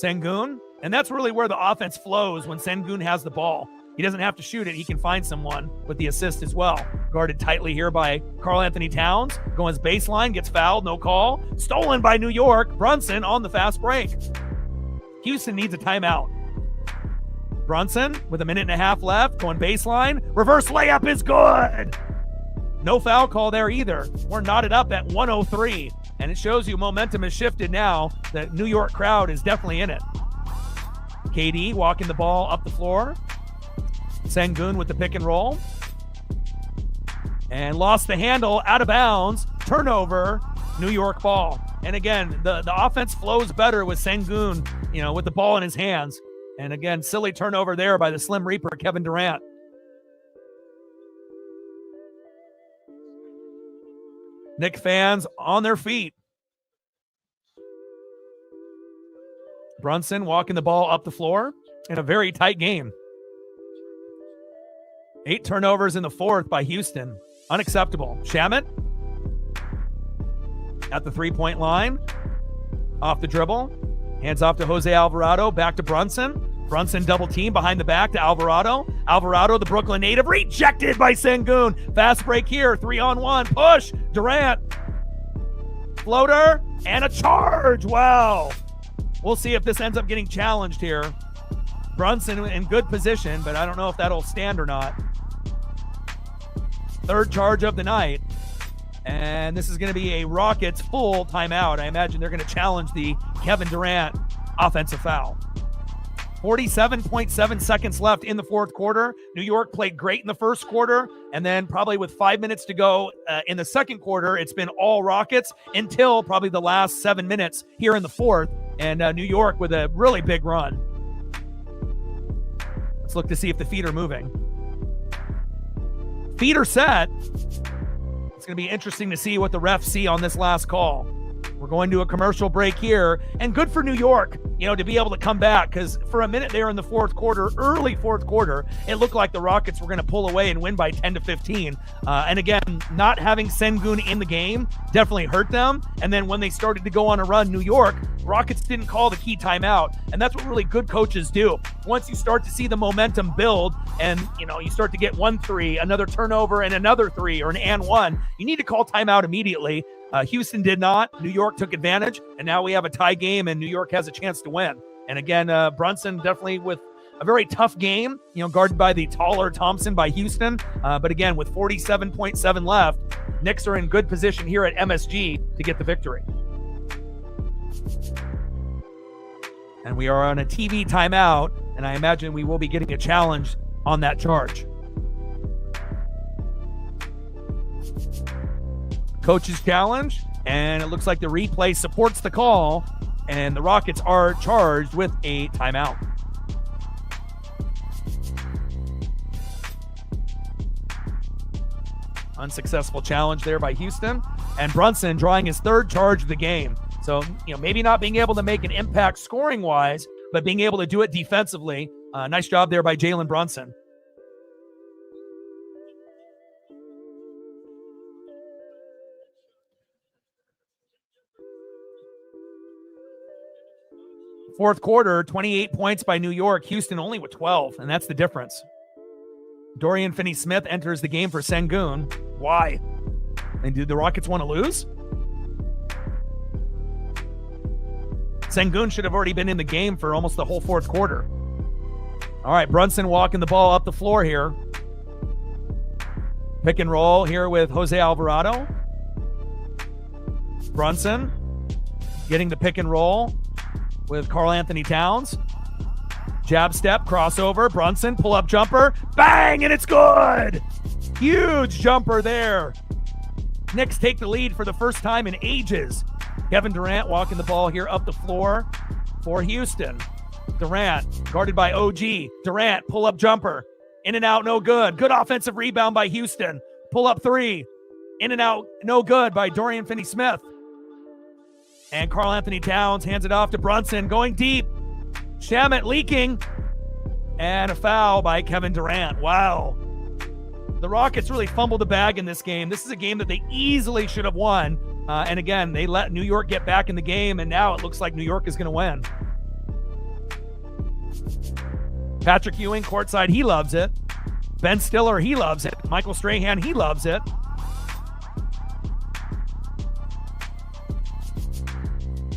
Sengun. And that's really where the offense flows when Sengun has the ball. He doesn't have to shoot it. He can find someone with the assist as well. Guarded tightly here by Karl Anthony Towns. Going his baseline, gets fouled, no call. Stolen by New York. Brunson on the fast break. Houston needs a timeout. Brunson with a minute and a half left, going baseline. Reverse layup is good. No foul call there either. We're knotted up at 103. And it shows you momentum has shifted now. The New York crowd is definitely in it. KD walking the ball up the floor. Sengun with the pick and roll. And lost the handle, out of bounds. Turnover, New York ball. And again, the offense flows better with Sengun, with the ball in his hands. And again, silly turnover there by the Slim Reaper, Kevin Durant. Knicks fans on their feet. Brunson walking the ball up the floor in a very tight game. 8 turnovers in the fourth by Houston. Unacceptable. Shamet at the three-point line. Off the dribble. Hands off to Jose Alvarado. Back to Brunson. Brunson double team behind the back to Alvarado. Alvarado, the Brooklyn native, rejected by Sengun. Fast break here. 3-on-1. Push. Durant. Floater. And a charge. Wow. We'll see if this ends up getting challenged here. Brunson in good position, but I don't know if that'll stand or not. Third charge of the night. And this is going to be a Rockets full timeout. I imagine they're going to challenge the Kevin Durant offensive foul. 47.7 seconds left in the fourth quarter. New York played great in the first quarter, and then probably with 5 minutes to go in the second quarter, it's been all Rockets until probably the last 7 minutes here in the fourth, and New York with a really big run. Let's look to see if the feet are moving. Feet are set. It's going to be interesting to see what the refs see on this last call. We're going to a commercial break here, and good for New York, to be able to come back, because for a minute there in the fourth quarter, early fourth quarter, it looked like the Rockets were going to pull away and win by 10-15. And again, not having Sengun in the game definitely hurt them. And then when they started to go on a run, New York, Rockets didn't call the key timeout. And that's what really good coaches do. Once you start to see the momentum build and, you start to get 1-3, another turnover and another 3 or an and 1, you need to call timeout immediately. Houston did not. New York took advantage, and now we have a tie game, and New York has a chance to win. And again, Brunson definitely with a very tough game, guarded by the taller Thompson by Houston. But again, with 47.7 left, Knicks are in good position here at MSG to get the victory. And we are on a TV timeout, and I imagine we will be getting a challenge on that charge. Coach's challenge, and it looks like the replay supports the call, and the Rockets are charged with a timeout. Unsuccessful challenge there by Houston, and Brunson drawing his third charge of the game. So, maybe not being able to make an impact scoring-wise, but being able to do it defensively. Nice job there by Jalen Brunson. Fourth quarter, 28 points by New York. Houston only with 12, and that's the difference. Dorian Finney-Smith enters the game for Sengun. Why? And did the Rockets want to lose? Sengun should have already been in the game for almost the whole fourth quarter. All right, Brunson walking the ball up the floor here. Pick and roll here with Jose Alvarado. Brunson getting the pick and roll with Karl Anthony Towns. Jab step, crossover, Brunson, pull-up jumper, bang, and it's good! Huge jumper there. Knicks take the lead for the first time in ages. Kevin Durant walking the ball here up the floor for Houston. Durant, guarded by OG. Durant, pull-up jumper, in and out, no good. Good offensive rebound by Houston. Pull-up three, in and out, no good by Dorian Finney-Smith. And Karl Anthony Towns hands it off to Brunson, going deep. Shamet leaking. And a foul by Kevin Durant. Wow. The Rockets really fumbled the bag in this game. This is a game that they easily should have won. And again, they let New York get back in the game, and now it looks like New York is going to win. Patrick Ewing, courtside, he loves it. Ben Stiller, he loves it. Michael Strahan, he loves it.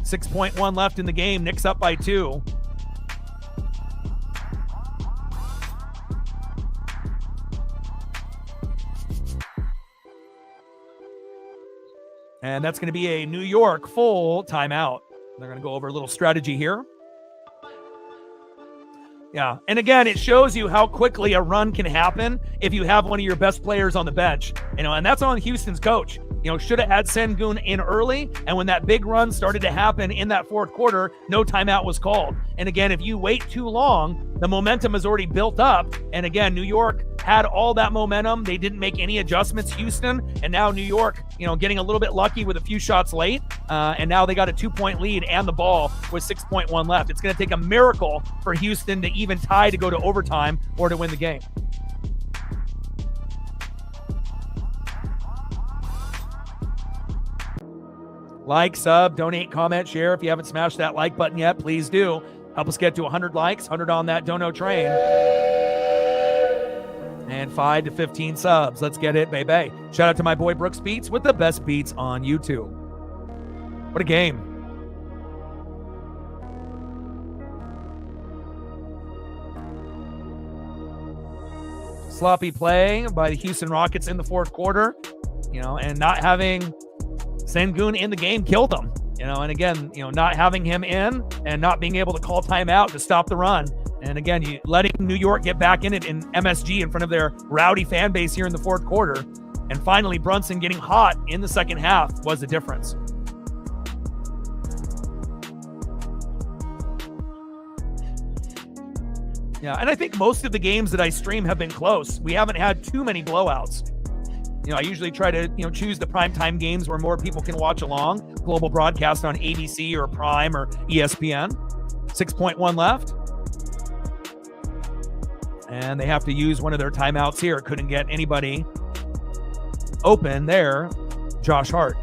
.1 left in the game. Knicks up by 2. And that's going to be a New York full timeout. They're going to go over a little strategy here. Yeah, and again, it shows you how quickly a run can happen if you have one of your best players on the bench. And that's on Houston's coach. Should have had Sengun in early, and when that big run started to happen in that fourth quarter, no timeout was called. And again, if you wait too long, the momentum is already built up. And again, New York had all that momentum. They didn't make any adjustments, Houston, and now New York, getting a little bit lucky with a few shots late, and now they got a 2-point lead and the ball with 6.1 left. It's going to take a miracle for Houston to even tie to go to overtime or to win the game. Like, sub, donate, comment, share. If you haven't smashed that like button yet, please do. Help us get to 100 likes, 100 on that dono train. And 5 to 15 subs. Let's get it, baby. Shout out to my boy Brooks Beats with the best beats on YouTube. What a game. Sloppy play by the Houston Rockets in the fourth quarter, and not having Sengun in the game killed them, and again, not having him in and not being able to call timeout to stop the run. And again, letting New York get back in it in MSG in front of their rowdy fan base here in the fourth quarter. And finally, Brunson getting hot in the second half was the difference. Yeah, and I think most of the games that I stream have been close. We haven't had too many blowouts. I usually try to, choose the primetime games where more people can watch along. Global broadcast on ABC or Prime or ESPN. 6.1 left. And they have to use one of their timeouts here. Couldn't get anybody open there. Josh Hart.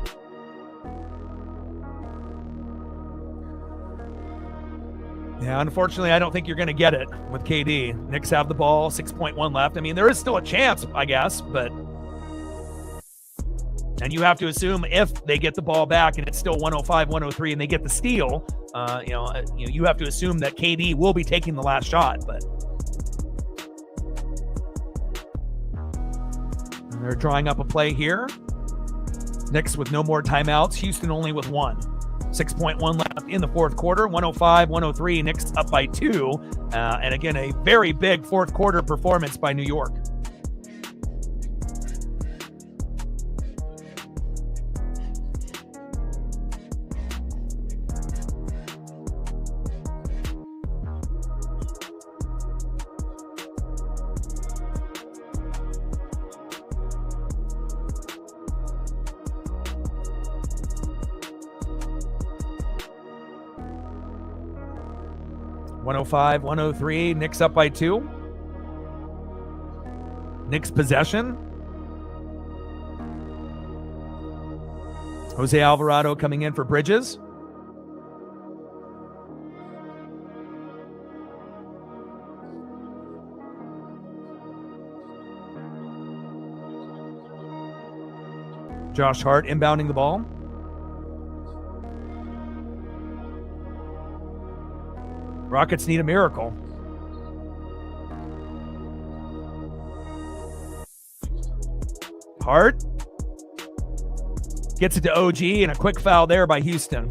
Yeah, unfortunately, I don't think you're going to get it with KD. Knicks have the ball, 6.1 left. I mean, there is still a chance, I guess, but... And you have to assume if they get the ball back and it's still 105-103 and they get the steal, you have to assume that KD will be taking the last shot. But and they're drawing up a play here. Knicks with no more timeouts. Houston only with 1. 6.1 left in the fourth quarter. 105-103. Knicks up by 2. And again, a very big fourth quarter performance by New York. 105-103. Knicks up by 2. Knicks possession. Jose Alvarado coming in for Bridges. Josh Hart inbounding the ball. Rockets need a miracle. Hart gets it to OG, and a quick foul there by Houston.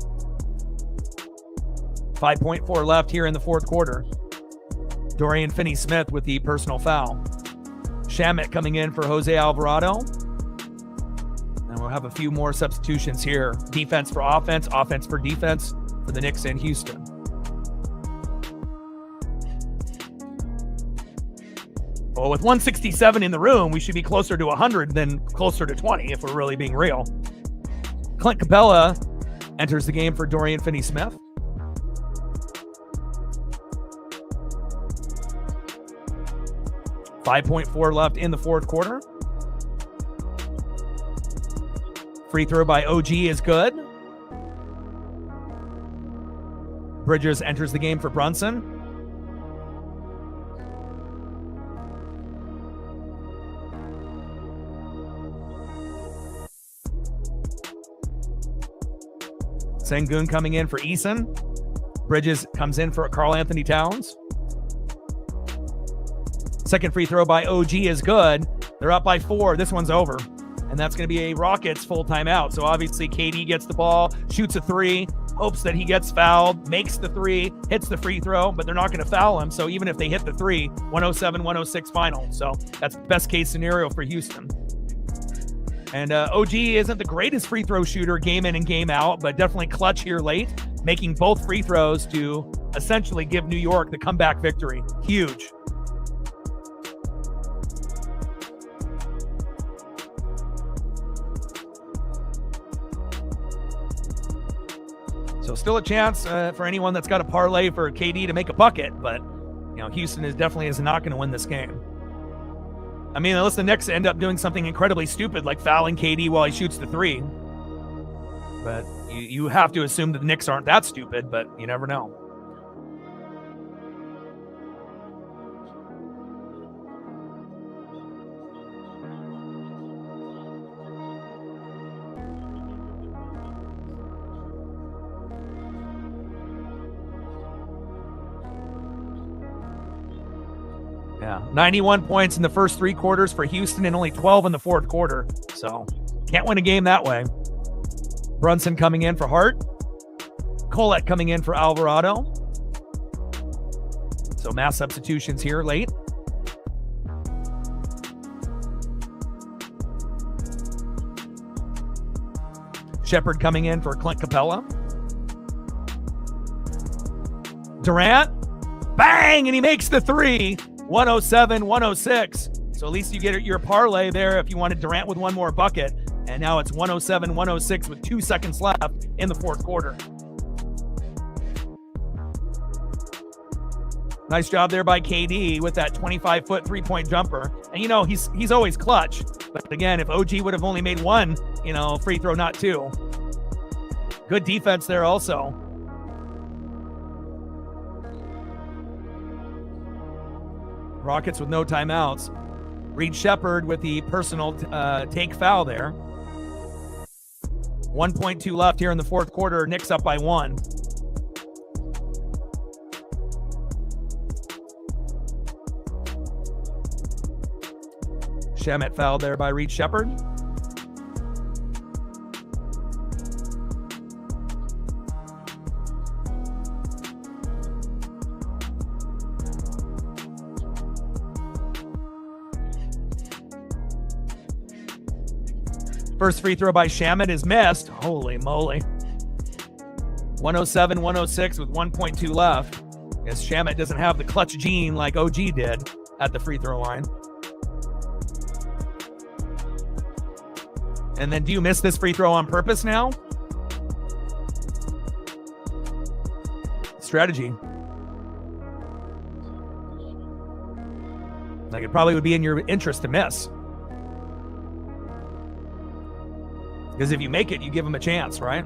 5.4 left here in the fourth quarter. Dorian Finney-Smith with the personal foul. Shamet coming in for Jose Alvarado. And we'll have a few more substitutions here. Defense for offense, offense for defense for the Knicks and Houston. Well, with 167 in the room, we should be closer to 100 than closer to 20 if we're really being real. Clint Capella enters the game for Dorian Finney-Smith. .4 left in the fourth quarter. Free throw by OG is good. Bridges enters the game for Brunson. Sengun coming in for Eason. Bridges comes in for Karl Anthony Towns. Second free throw by OG is good. They're up by 4. This one's over. And that's going to be a Rockets full timeout. So obviously KD gets the ball, shoots a 3, hopes that he gets fouled, makes the 3, hits the free throw, but they're not going to foul him. So even if they hit the 3, 107-106 final. So that's best case scenario for Houston. And OG isn't the greatest free throw shooter game in and game out, but definitely clutch here late, making both free throws to essentially give New York the comeback victory. Huge. So still a chance for anyone that's got a parlay for KD to make a bucket, but Houston definitely is not going to win this game. I mean, unless the Knicks end up doing something incredibly stupid like fouling KD while he shoots the 3. But you have to assume that the Knicks aren't that stupid, but you never know. Yeah, 91 points in the first 3 quarters for Houston and only 12 in the fourth quarter. So can't win a game that way. Brunson coming in for Hart. Collette coming in for Alvarado. So mass substitutions here late. Shepard coming in for Clint Capella. Durant. Bang! And he makes the 3. 107-106. So at least you get your parlay there if you wanted Durant with one more bucket. And now it's 107-106 with 2 seconds left in the fourth quarter. Nice job there by KD with that 25-foot three-point jumper. And he's always clutch. But again, if OG would have only made 1, free throw, not 2. Good defense there also. Rockets with no timeouts. Reed Shepard with the personal take foul there. 1.2 left here in the fourth quarter. Knicks up by 1. Shamet fouled there by Reed Shepard. First free throw by Shamet is missed. Holy moly. 107-106 with 1.2 left. Yes, Shamet doesn't have the clutch gene like OG did at the free throw line. And then do you miss this free throw on purpose now? Strategy. Like, it probably would be in your interest to miss. Because if you make it, you give them a chance, right?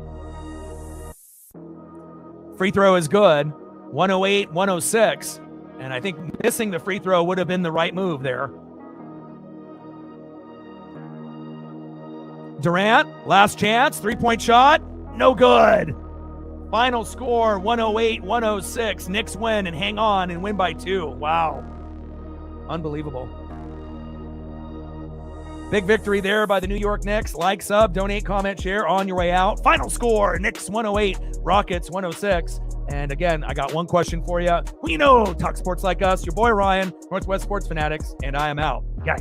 Free throw is good. 108, 106. And I think missing the free throw would have been the right move there. Durant, last chance, three-point shot, no good. Final score, 108, 106. Knicks win and hang on and win by 2. Wow. Unbelievable. Big victory there by the New York Knicks. Like, sub, donate, comment, share on your way out. Final score, Knicks 108, Rockets 106. And again, I got one question for you. Who you know talk sports like us? Your boy Ryan, Northwest Sports Fanatics, and I am out. Yay.